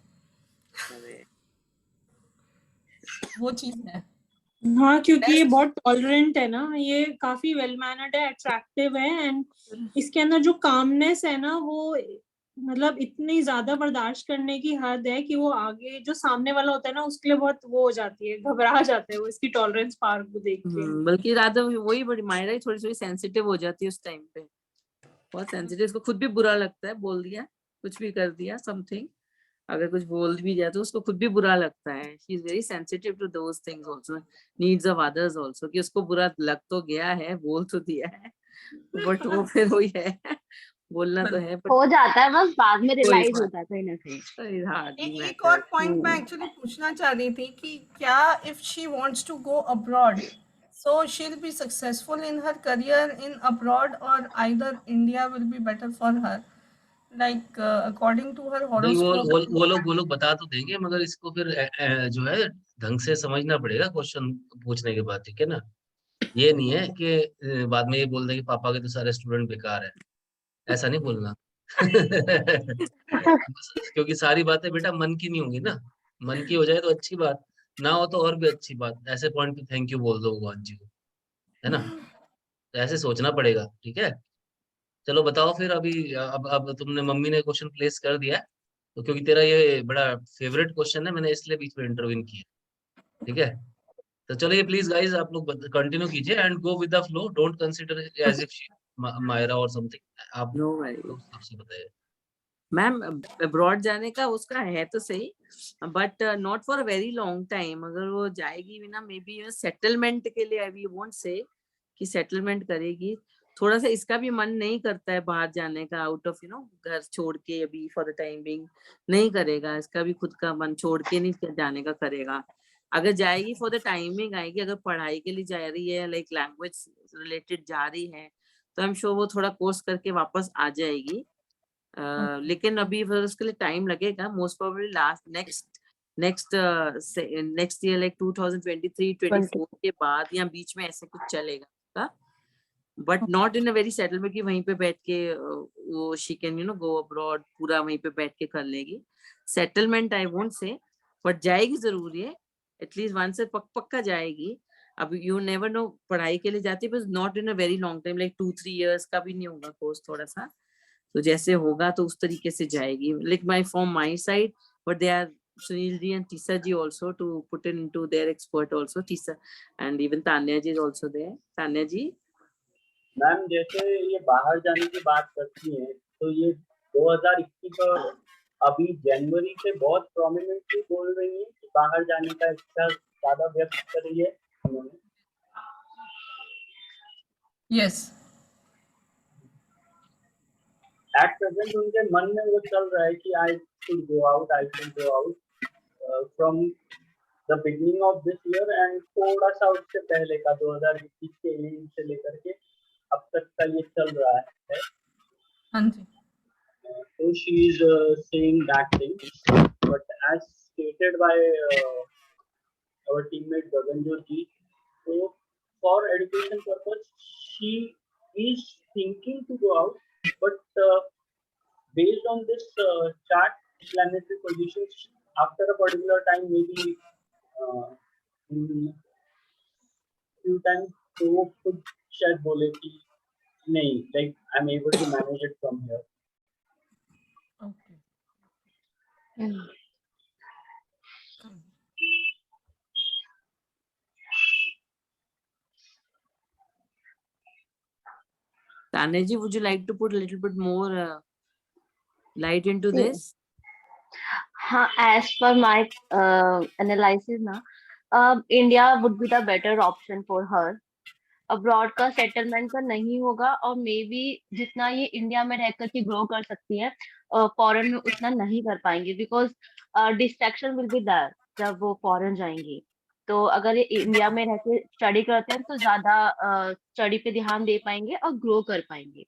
वो चीज है. हाँ, क्योंकि ये बहुत टॉलरेंट है ना, ये काफी वेल मैनर्ड है, अट्रैक्टिव है, एंड इसके अंदर जो कामनेस है ना, वो मतलब इतनी ज्यादा बर्दाश्त करने की हद है कि वो आगे जो सामने वाला होता है ना उसके लिए बहुत वो हो जाती है, घबरा जाता है वो इसकी टॉलरेंस पावर को देख के. बल्कि राधा वही बड़ी मायरा ही थोड़ी सेंसिटिव हो जाती है उस टाइम पे, बहुत सेंसिटिव. उसको खुद भी बुरा लगता है, बोल दिया कुछ भी कर दिया समथिंग, अगर कुछ बोल भी जाए तो उसको खुद भी बुरा लगता है. She is very sensitive to those things also, needs of others also, कि उसको बुरा लग तो गया है, बोल तो दिया है, बट वो फिर वही है, बोलना तो है बट हो जाता है, बस बाद में रियलाइज होता है कहीं ना कहीं. एक और पॉइंट मैं एक्चुअली पूछना चाह रही थी कि क्या if she wants to go abroad, so she'll be successful in her career in abroad, or either India will be better for her, like according to her नहीं, horoscope. वो लोग बता तो देंगे, मगर इसको फिर जो है ढंग से समझना पड़ेगा क्वेश्चन पूछने के बाद, ठीक है ना? ये नहीं है कि बाद में ये बोल दें कि पापा के तो सारे स्टूडेंट बेकार है, ऐसा नहीं बोलना. क्योंकि सारी बातें बेटा मन की नहीं होंगी ना, मन की हो जाए तो अच्छी बात, ना हो तो और भी अच्छी बात. ऐसे पॉइंट पे थैंक यू बोल दो भगवान जी को, है ना? तो ऐसे सोचना पड़ेगा, ठीक है? चलो बताओ फिर. अभी अब तुमने, मम्मी ने क्वेश्चन प्लेस कर दिया है, तो क्योंकि तेरा ये बड़ा फेवरेट क्वेश्चन है, मैंने इसलिए बीच में इंटरव्यू किया, ठीक है? तो चलो ये प्लीज गाइस आप लोग कंटिन्यू कीजिए and go with the flow, don't consider as if she Myra और समथिंग. आप नो वरी. सबसे बताइए मैम अब्रॉड जाने का उसका है तो सही, but not for a very long time. अगर वो जाएगी भी ना, मे बी सेटलमेंट के लिए, वी वोंट से कि सेटलमेंट करेगी. थोड़ा सा इसका भी मन नहीं करता है बाहर जाने का, आउट ऑफ घर छोड़ के अभी फॉर द टाइम बिंग नहीं करेगा. इसका भी खुद का मन छोड़ के नहीं जाने का करेगा. अगर जाएगी फॉर द टाइमिंग आएगी, अगर पढ़ाई के लिए जा रही है, लाइक लैंग्वेज रिलेटेड जा रही है, तो आई एम श्योर वो थोड़ा कोर्स करके वापस आ जाएगी. लेकिन अभी फिर उसके लिए टाइम लगेगा, most probably next year like 2023-24 के बाद या बीच में ऐसे कुछ चलेगा, but not in a very settlement कि वहीं पे बैठ के वो शी कैन गो अब्रॉड, पूरा वहीं पे बैठ के कर लेगी. Settlement I won't say, but जाएगी जरूर, है एटलीस्ट वन से पक्का जाएगी. अब यू नेवर नो, पढ़ाई के लिए जाती है, बस not in a very long time, like 2-3 years का भी नहीं होगा कोर्स, थोड़ा सा. तो जैसे होगा तो उस तरीके से जाएगी. Like my from my side, but they are Sunil ji and Tisa ji also to put it into their expert also. Tisa and even Tanya ji is also there. Tanya ji, ma'am जैसे ये बाहर जाने की बात करती हैं, तो ये 2021 और अभी जनवरी से बहुत प्रोमिनेंटली बोल रही है कि बाहर जाने का इच्छा ज्यादा व्यक्त कर रही है उन्होंने। Yes. एट प्रेजेंट उनके मन में वो चल रहा है कि I should go out from the beginning of this year and थोड़ा सा उससे पहले का 2021 के एंड से लेकर के अब तक का ये चल रहा है। हाँ जी। So she is saying that thing, but as stated by our teammate Gaganjot ji, so for education purpose, she is thinking to go out, but based on this chart planetary positions, after a particular time, maybe in few times, तो वो खुद शायद बोले कि नहीं, like I'm able to manage it from here. Okay. Tanya ji, would you like to put a little bit more light into this? हाँ, as per my analysis ना, India would be the better option for her. Abroad का settlement का नहीं होगा और may be जितना ये India में रहकर के ग्रो कर सकती है फॉरेन में उतना नहीं कर पाएंगे, because distraction will be there जब वो फॉरेन जाएंगी। तो अगर ये इंडिया में रह के स्टडी करते हैं तो ज्यादा स्टडी पे ध्यान दे पाएंगे और ग्रो कर पाएंगे।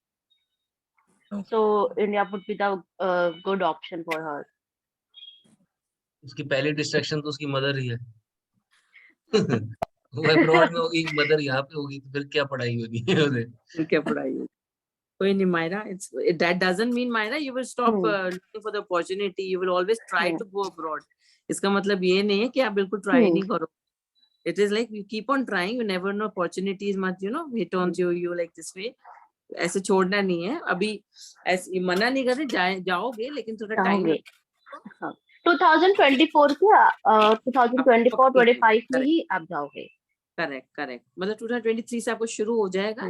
So India would be the good option for her. उसकी पहली डिस्ट्रैक्शन तो उसकी मदर ही है। वो अब्रॉड में होगी, मदर यहाँ पे होगी, तो फिर क्या पढ़ाई होगी उसे? क्या पढ़ाई होगी? कोई नहीं Myra, that doesn't mean Myra you will stop looking for the opportunity, you will always try to go abroad. इसका मतलब ये नहीं है कि आप बिल्कुल try नहीं करो। It is like you keep on trying, you never know opportunities must hit on you like this way. ऐसे छोड़ना नहीं है। अभी ऐसे मना नहीं कर रहे, जाओगे लेकिन थोड़ा टाइम। 2024 के 2024-25 में ही आप जाओगे। करेक्ट मतलब 2023 से आपको शुरू हो जाएगा।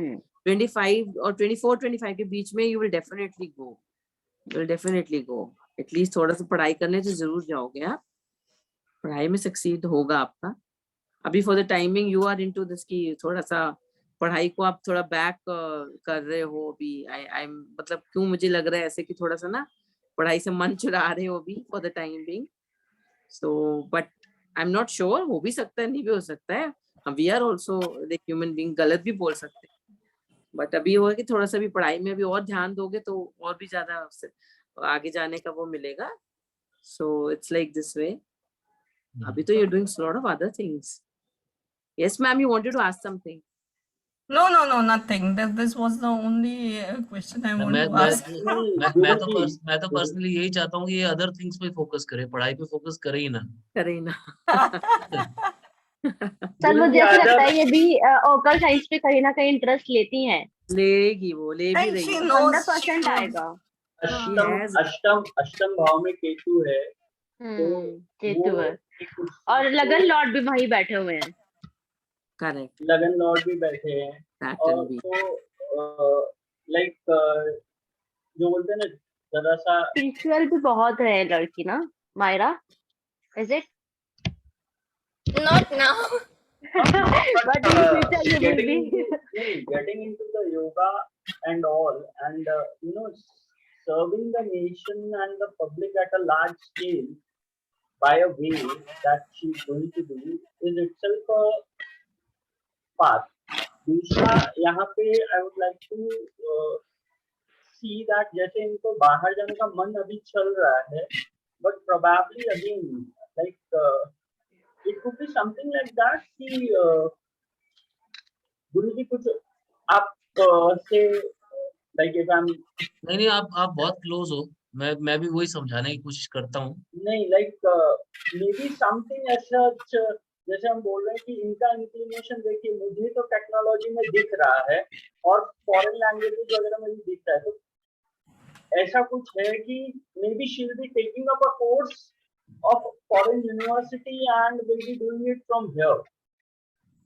25 और 24-25 के बीच में you will definitely go, at least थोड़ा सा पढ़ाई करने से जरूर जाओगे आप, पढ़ाई में सक्सीड होगा आपका। अभी for the timing you are into this की थोड़ा सा पढ़ाई को आप थोड़ा बैक कर रहे हो अभी। आई मतलब क्यों मुझे लग रहा है ऐसे कि थोड़ा सा ना पढ़ाई से मन चुरा रहे हो अभी for the time being. So but I am not sure, हो भी सकता है, नहीं भी हो सकता है। We are also the human being, गलत भी बोल सकते हैं। बट अभी होगा कि थोड़ा सा भी पढ़ाई में अभी और ध्यान दोगे तो और भी ज्यादा आगे जाने का वो मिलेगा। So it's like this way. अभी तो you are doing lot of other things. Yes ma'am, you wanted to ask something? No, nothing. This was the only question I wanted to ask. मैं तो पर्सनली यही चाहता हूँ कि ये other things पे फोकस करे, पढ़ाई पे फोकस करे ही ना। सर मुझे ऐसा लगता है ये भी ओकल साइंस पे कहीं ना कहीं इंटरेस्ट लेती हैं। लेगी, वो ले भी रही है। 100% आएगा। अष्टम भाव में केतु है। केतु है और लगन लॉर्ड भी वहीं बैठे हुए हैं। करेक्ट, लगन लॉर्ड भी बैठे हैं। और तो लाइक जो बोलते हैं ना जरा सा स्पिरिचुअल भी बहुत है लड़की ना Myra, is it? Not now. But in future you will be getting into the yoga and all, and serving the nation and the public at a large scale by a way that she's going to do is itself a path. दूसरा यहाँ पे I would like to see that जैसे इनको बाहर जाने का मन अभी चल रहा है, but probably again like it could be something like that कि गुरुजी कुछ आप से like if I'm नहीं आप बहुत क्लोज हो, मैं भी वही समझाने की कोशिश करता हूँ। नहीं like maybe something as such, जैसे हम बोल रहे हैं कि इनका इंक्लिनेशन देखिए मुझे तो टेक्नोलॉजी में दिख रहा है और फॉरेन लैंग्वेजेस वगैरह में भी दिख रहा है, तो ऐसा कुछ है कि may be she will be taking up a course of foreign university and will be doing it from here,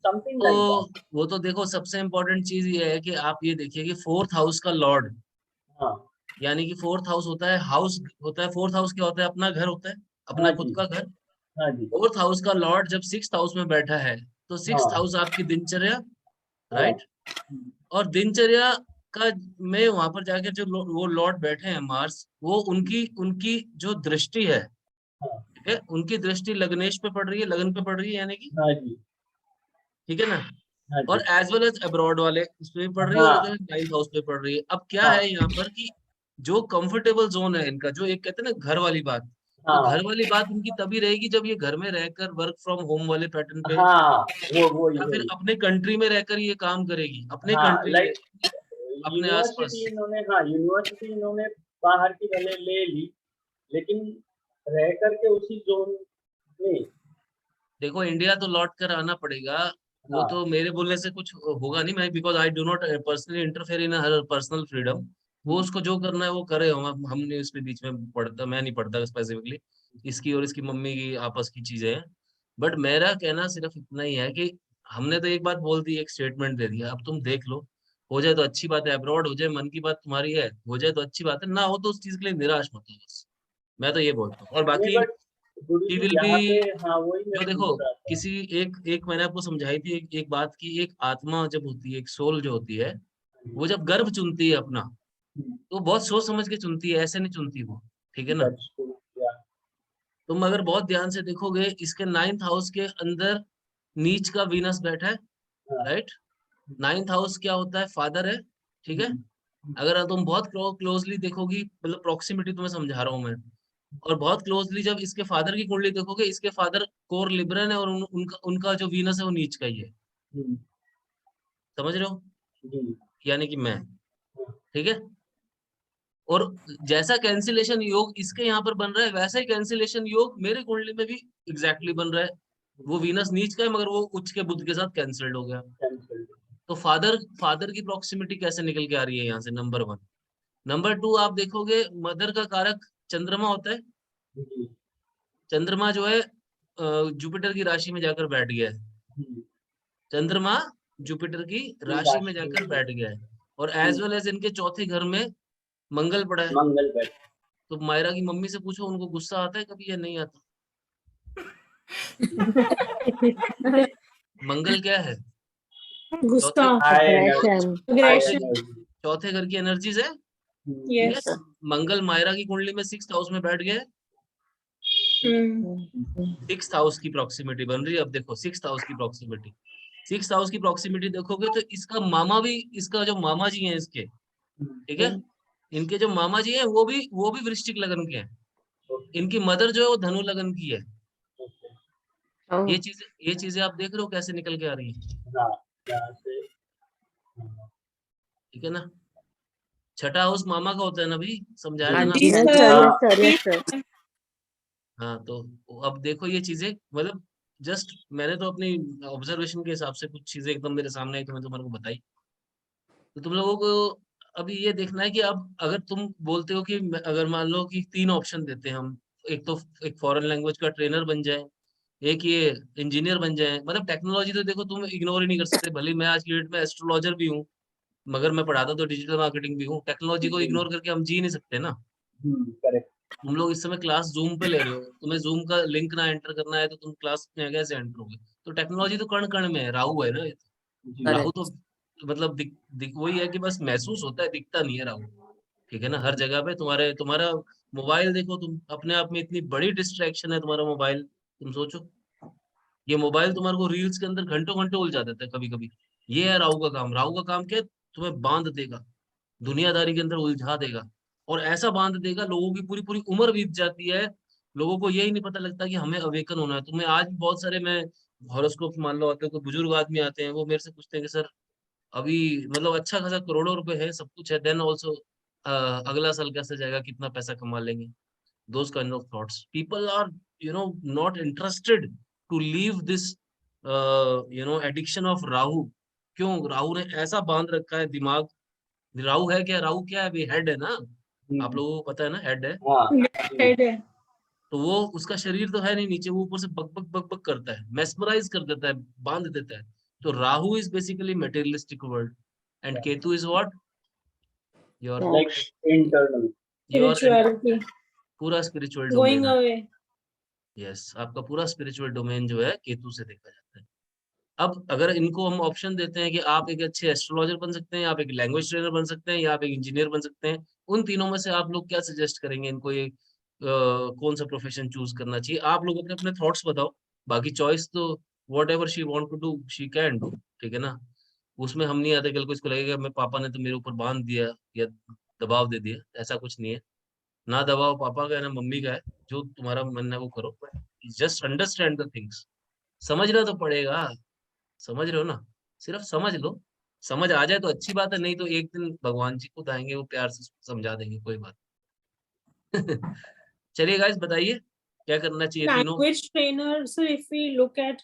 something like that. वो तो देखो सबसे इम्पोर्टेंट चीज ये है कि आप ये देखिए कि 4th हाउस का लॉर्ड यानी कि फोर्थ हाउस होता है, हाउस होता है, फोर्थ हाउस क्या होता है, अपना घर होता है, अपना हाँ खुद जी, का घर। हाँ जी, फोर्थ हाउस का लॉर्ड जब सिक्स्थ हाउस में बैठा है तो सिक्स्थ हाँ, हाउस आपकी दिनचर्या, हाँ, राइट। और दिनचर्या का में वहां पर जाकर जो वो लॉर्ड बैठे हैं मार्स, वो उनकी उनकी जो दृष्टि है, हाँ, ठीक है, उनकी दृष्टि लग्नेश पे पड़ रही है, लगन पे पड़ रही है, यानी कि, हाँ जी, ठीक है ना। हाँ और जी, एज वेल एज अब्रॉड वाले उस पे भी पड़ रही है, और हाँ, अगर नाइन्थ हाउस पे पड़ रही है। अब क्या हाँ, है यहाँ पर कि जो कंफर्टेबल जोन है इनका, जो एक कहते हैं ना घर वाली बात, तो हाँ, घर वाली बात इनकी तभी रहेगी जब ये घर में रहकर वर्क फ्रॉम होम वाले पैटर्न पे, हाँ, वो वही या फिर वही, अपने कंट्री में रहकर ये काम करेगी, अपने हाँ, कंट्री में, लाइक अपने आसपास। यूनिवर्सिटी इन्होंने बाहर की भले ले ली, लेकिन रह करके उसी जोन में। देखो इंडिया तो लौट कर आना पड़ेगा, वो हाँ, तो मेरे बोलने से कुछ होगा नहीं, मैं because I do not personally interfere in her personal freedom. वो उसको जो करना है वो करे, हम नहीं उसके बीच में पढ़ता, मैं नहीं पढ़ता स्पेसिफिकली, इसकी और इसकी मम्मी की आपस की चीजें हैं। बट मेरा कहना सिर्फ इतना ही है कि हमने तो एक बात बोल दी, एक स्टेटमेंट दे दिया, अब तुम देख लो, हो जाए तो अच्छी बात है, अब्रॉड हो जाए, मन की बात तुम्हारी है, हो जाए तो अच्छी बात है, ना हो तो उस चीज के लिए निराश मत हो बस। मैं तो ये बोलता हूँ, और नहीं, बाकी but Guru he ji will be, यहाँ पे, हाँ वही मैं जो देखो, पूछ रहा था। किसी एक एक मैंने आपको समझाई थी एक बात की, एक आत्मा जब होती है, एक सोल जो होती है, वो जब गर्भ चुनती है अपना, तो बहुत सोच समझ के चुनती है, ऐसे नहीं चुनती वो, ठीक है ना। दैट्स ट्रू, या, तुम अगर बहुत ध्यान से देखोगे, इसके नाइन्थ हाउस के अंदर नीच का वीनस बैठा है, हाँ, राइट। नाइन्थ हाउस क्या होता है, फादर है, ठीक है। अगर तुम बहुत क्लोजली देखोगी, मतलब प्रॉक्सिमिटी तुम्हें समझा रहा हूँ मैं, और बहुत क्लोजली जब इसके फादर की कुंडली देखोगे, इसके फादर कोर लिब्रन है, और उनका उनका जो वीनस है वो नीच का ही है, हम्म, समझ रहे हो, जी, यानी कि मैं, ठीक है। और जैसा कैंसिलेशन योग इसके यहाँ पर बन रहा है, वैसा ही कैंसिलेशन योग मेरे कुंडली में भी एग्जैक्टली बन रहा है। वो वीनस नीच का है, मगर वो उच्च के बुध के साथ कैंसल्ड हो गया। कैंसिल, तो फादर फादर की प्रॉक्सिमिटी कैसे निकल के आ रही है यहाँ से, नंबर वन। नंबर टू, आप देखोगे मदर का कारक चंद्रमा होता है। जी, चंद्रमा जो है जुपिटर की राशि में जाकर बैठ गया है। हम्म, चंद्रमा जुपिटर की ये राशि में राशि जाकर बैठ गया है, और हम्म, एज वेल एज इनके चौथे घर में मंगल पड़ा है। मंगल बैठ, तो मायरा की मम्मी से पूछो, उनको गुस्सा आता है कभी या नहीं आता। मंगल क्या है, गुस्सा, चौथे high energy, aggression. High aggression, energy, चौथे घर की एनर्जीज है, ठीक है। yes. मंगल मायरा की कुंडली में सिक्स्थ हाउस में बैठ गया है। हम्म, सिक्स्थ हाउस की प्रॉक्सिमिटी बन रही है, अब देखो सिक्स्थ हाउस की प्रॉक्सिमिटी, सिक्स्थ हाउस की प्रॉक्सिमिटी देखोगे तो इसका मामा भी, इसका जो मामा जी हैं इसके, ठीक है, इनके जो मामा जी हैं वो भी वृश्चिक लगन के हैं। इनकी मदर जो है वो धनु लगन की है। Oh. ये चीजें आप देख रहे हो कैसे निकल के आ रही है, हाँ, यहाँ से, हाँ, ठीक है ना। छठा हाउस मामा का होता है ना, भी समझाया हाँ था ना जी आपको। Yes, sir. sir. हाँ, Yes, sir. Yes, sir. हाँ, तो अब देखो ये चीजें, मतलब जस्ट मैंने तो अपनी ऑब्जर्वेशन के हिसाब से कुछ चीजें एकदम मेरे सामने आई तो मैं तुम्हारे को बताई। तो तुम लोगों को अभी ये देखना है कि अब अगर तुम बोलते हो कि अगर मान लो कि तीन ऑप्शन देते हैं हम, एक तो एक फॉरेन लैंग्वेज का ट्रेनर बन जाए, एक ये इंजीनियर बन जाए, मतलब टेक्नोलॉजी तो देखो तुम इग्नोर ही नहीं कर सकते, भले मैं आज की डेट में एस्ट्रोलॉजर भी हूँ, मगर मैं पढ़ाता तो डिजिटल मार्केटिंग भी हूँ, टेक्नोलॉजी को जी, इग्नोर करके हम जी नहीं सकते ना। करेक्ट, तुम लोग इस समय क्लास जूम पे ले रहे हो, तुम्हें जूम का लिंक ना एंटर करना है तो तुम क्लास में कैसे एंटर होगे। तो टेक्नोलॉजी तो कण कण में है, राहु है ना ये तो। जी, राहु तो करेक्ट। मतलब वही है कि बस महसूस होता है, दिखता नहीं है राहु, ठीक है ना। हर जगह पे तुम्हारे तुम्हारा मोबाइल देखो, तुम अपने आप में इतनी बड़ी डिस्ट्रैक्शन है तुम्हारा मोबाइल, तुम सोचो, ये मोबाइल तुम्हारे को रील्स के अंदर घंटों घंटों उलझा देता है कभी कभी। ये है राहु का काम, राहु का काम क्या है, तुम्हें बांध देगा, दुनियादारी के अंदर उलझा देगा, और ऐसा बांध देगा लोगों की पूरी पूरी उम्र बीत जाती है, लोगों को यही नहीं पता लगता कि हमें अवेकन होना है। तुम्हें आज भी बहुत सारे, मैं हॉरोस्कोप मान लो आते हैं, कोई बुजुर्ग आदमी आते हैं, वो मेरे से पूछते हैं कि सर अभी मतलब अच्छा खासा करोड़ों रुपए है, सब कुछ है, देन ऑल्सो अगला साल कैसे जाएगा, कितना पैसा कमा लेंगे, those kind of thoughts. People are not interested to leave this addiction of Rahu. क्यों, राहु ने ऐसा बांध रखा है दिमाग। राहु है क्या, राहु क्या है, अभी हेड है ना, आप लोगों को पता है ना, हेड है। हाँ, head है, तो वो उसका शरीर तो है नहीं नीचे, वो ऊपर से बक बक बक बक करता है, मेस्मराइज कर देता है, बांध देता है। तो Rahu is basically materialistic world, and Ketu is what, your like internal. Your Spirituality पूरा spiritual going domain, away. Yes आपका पूरा स्पिरिचुअल डोमेन जो है केतु से देखा जाता है। अब अगर इनको हम ऑप्शन देते हैं कि आप एक अच्छे एस्ट्रोलॉजर बन सकते हैं, आप एक लैंग्वेज ट्रेनर बन सकते हैं, या आप एक इंजीनियर बन सकते हैं, उन तीनों में से आप लोग क्या सजेस्ट करेंगे इनको, ये कौन सा प्रोफेशन चूज करना चाहिए? आप लोग अपने अपने थॉट्स बताओ, बाकी चॉइस तो whatever she want to do she can do, ठीक है ना, उसमें हम नहीं आते। कल को इसको लगेगा मैं पापा ने तो मेरे ऊपर बांध दिया या दबाव दे दिया, ऐसा कुछ नहीं है। ना दबाव पापा का है ना मम्मी का है, जो तुम्हारा मन है वो करो, जस्ट अंडरस्टैंड द थिंग्स। समझना तो पड़ेगा, समझ रहे हो ना, सिर्फ समझ लो, समझ आ जाए तो अच्छी बात है, नहीं तो एक दिन भगवान जी खुद आएंगे, वो प्यार से समझा देंगे, कोई बात नहीं। चलिए गाइस बताइए क्या करना चाहिए तीनों। Language trainer, so if we look at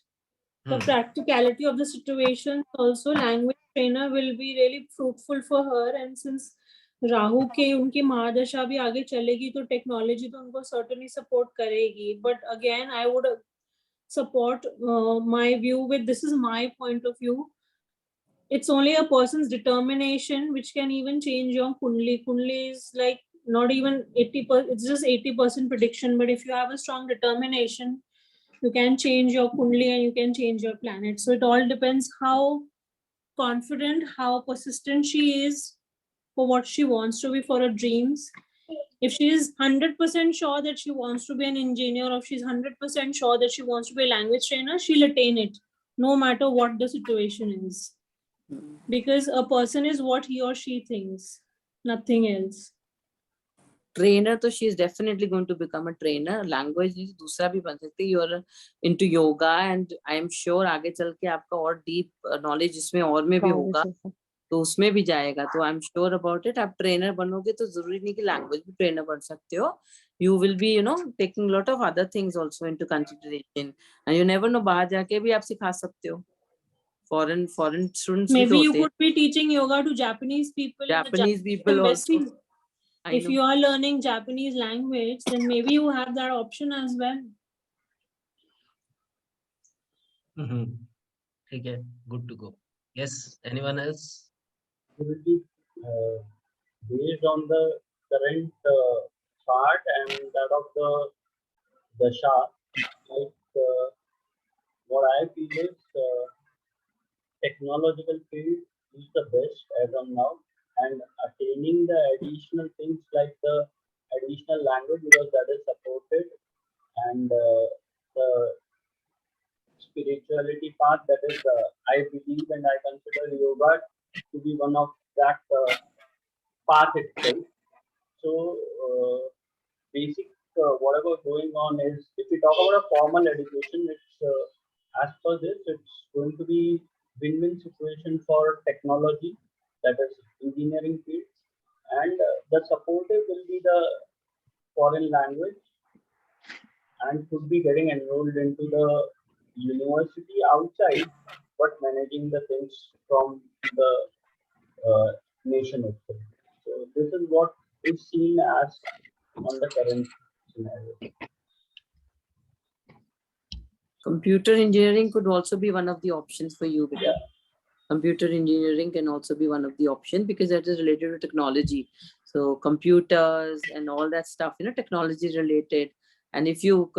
the hmm, practicality of the situation, also language trainer will be really fruitful for her. And since Rahu के उनकी महादशा भी आगे चलेगी तो टेक्नोलॉजी तो उनको certainly support करेगी. But again, I would support my view with, this is my point of view. It's only a person's determination which can even change your kundli. Kundli is like not even 80%, it's just 80% prediction. But if you have a strong determination, you can change your kundli and you can change your planet. So it all depends how confident, how persistent she is for what she wants to be, for her dreams. If she is 100% sure that she wants to be an engineer, or if she's 100% sure that she wants to be a language trainer, she'll attain it no matter what the situation is. Because a person is what he or she thinks, nothing else. Trainer तो she is definitely going to become a trainer, language दूसरा भी बन सकती है। You are into yoga and I am sure आगे चल के आपका और डीप नॉलेज इसमें और में भी होगा, तो उसमें भी जाएगा। तो आई एम श्योर अबाउट इट। आप ट्रेनर बनोगे तो जरूरी नहीं कि लैंग्वेज भी ट्रेनर बन सकते हो, you will be taking lot of other things also into consideration, and you never know, बाहर जाके भी आप सिखा सकते हो। फॉरेन स्टूडेंट्स भी तो Maybe you होते हैं, could be teaching yoga to Japanese people in the Japanese Japanese people embassy. Also. If you are learning Japanese language, then maybe you have that option as well. ठीक है, good to go. Yes, anyone else? Based on the current chart and that of the dasha, like what I feel is technological field is the best as of now, and attaining the additional things like the additional language, because that is supported, and the spirituality path, that is I believe and I consider yoga to be one of that path itself. So basic whatever going on is, if we talk about a formal education, it's as per this, it's going to be win-win situation for technology, that is engineering field, and the supportive will be the foreign language, and could be getting enrolled into the university outside, but managing the things from the nation itself. So this is what is seen as on the current scenario. Computer engineering could also be one of the options for you, Beta. Computer engineering can also be one of the options because that is related to technology. So computers and all that stuff, technology related. And if you,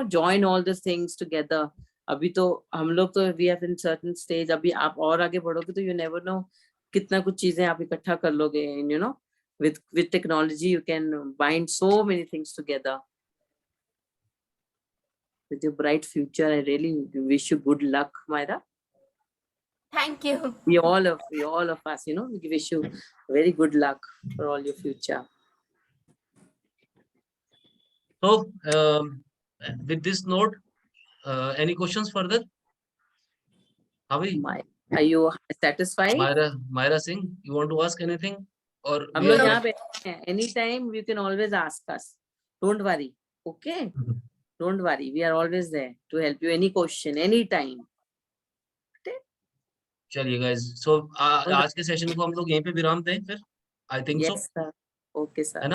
join all the things together, अभी तो हम लोग तो we have in certain stage, अभी आप और आगे बढ़ोगे तो you never know कितना कुछ चीजें आप इकट्ठा कर लोगे, and with technology you can bind so many things together. With your bright future, I really wish you good luck, Myra. Thank you. We all of us, we wish you very good luck for all your future. So with this note, any questions further? Are you satisfied? Myra Singh, you want to ask anything? Or हम लोग यहाँ पे anytime you can always ask us. Don't worry. Okay? Don't worry. We are always there to help you. Any question, anytime. चलिए guys, so आज के session को हम लोग यहीं पे विराम दें फिर, I think so. Yes, sir. Okay, sir. है ना?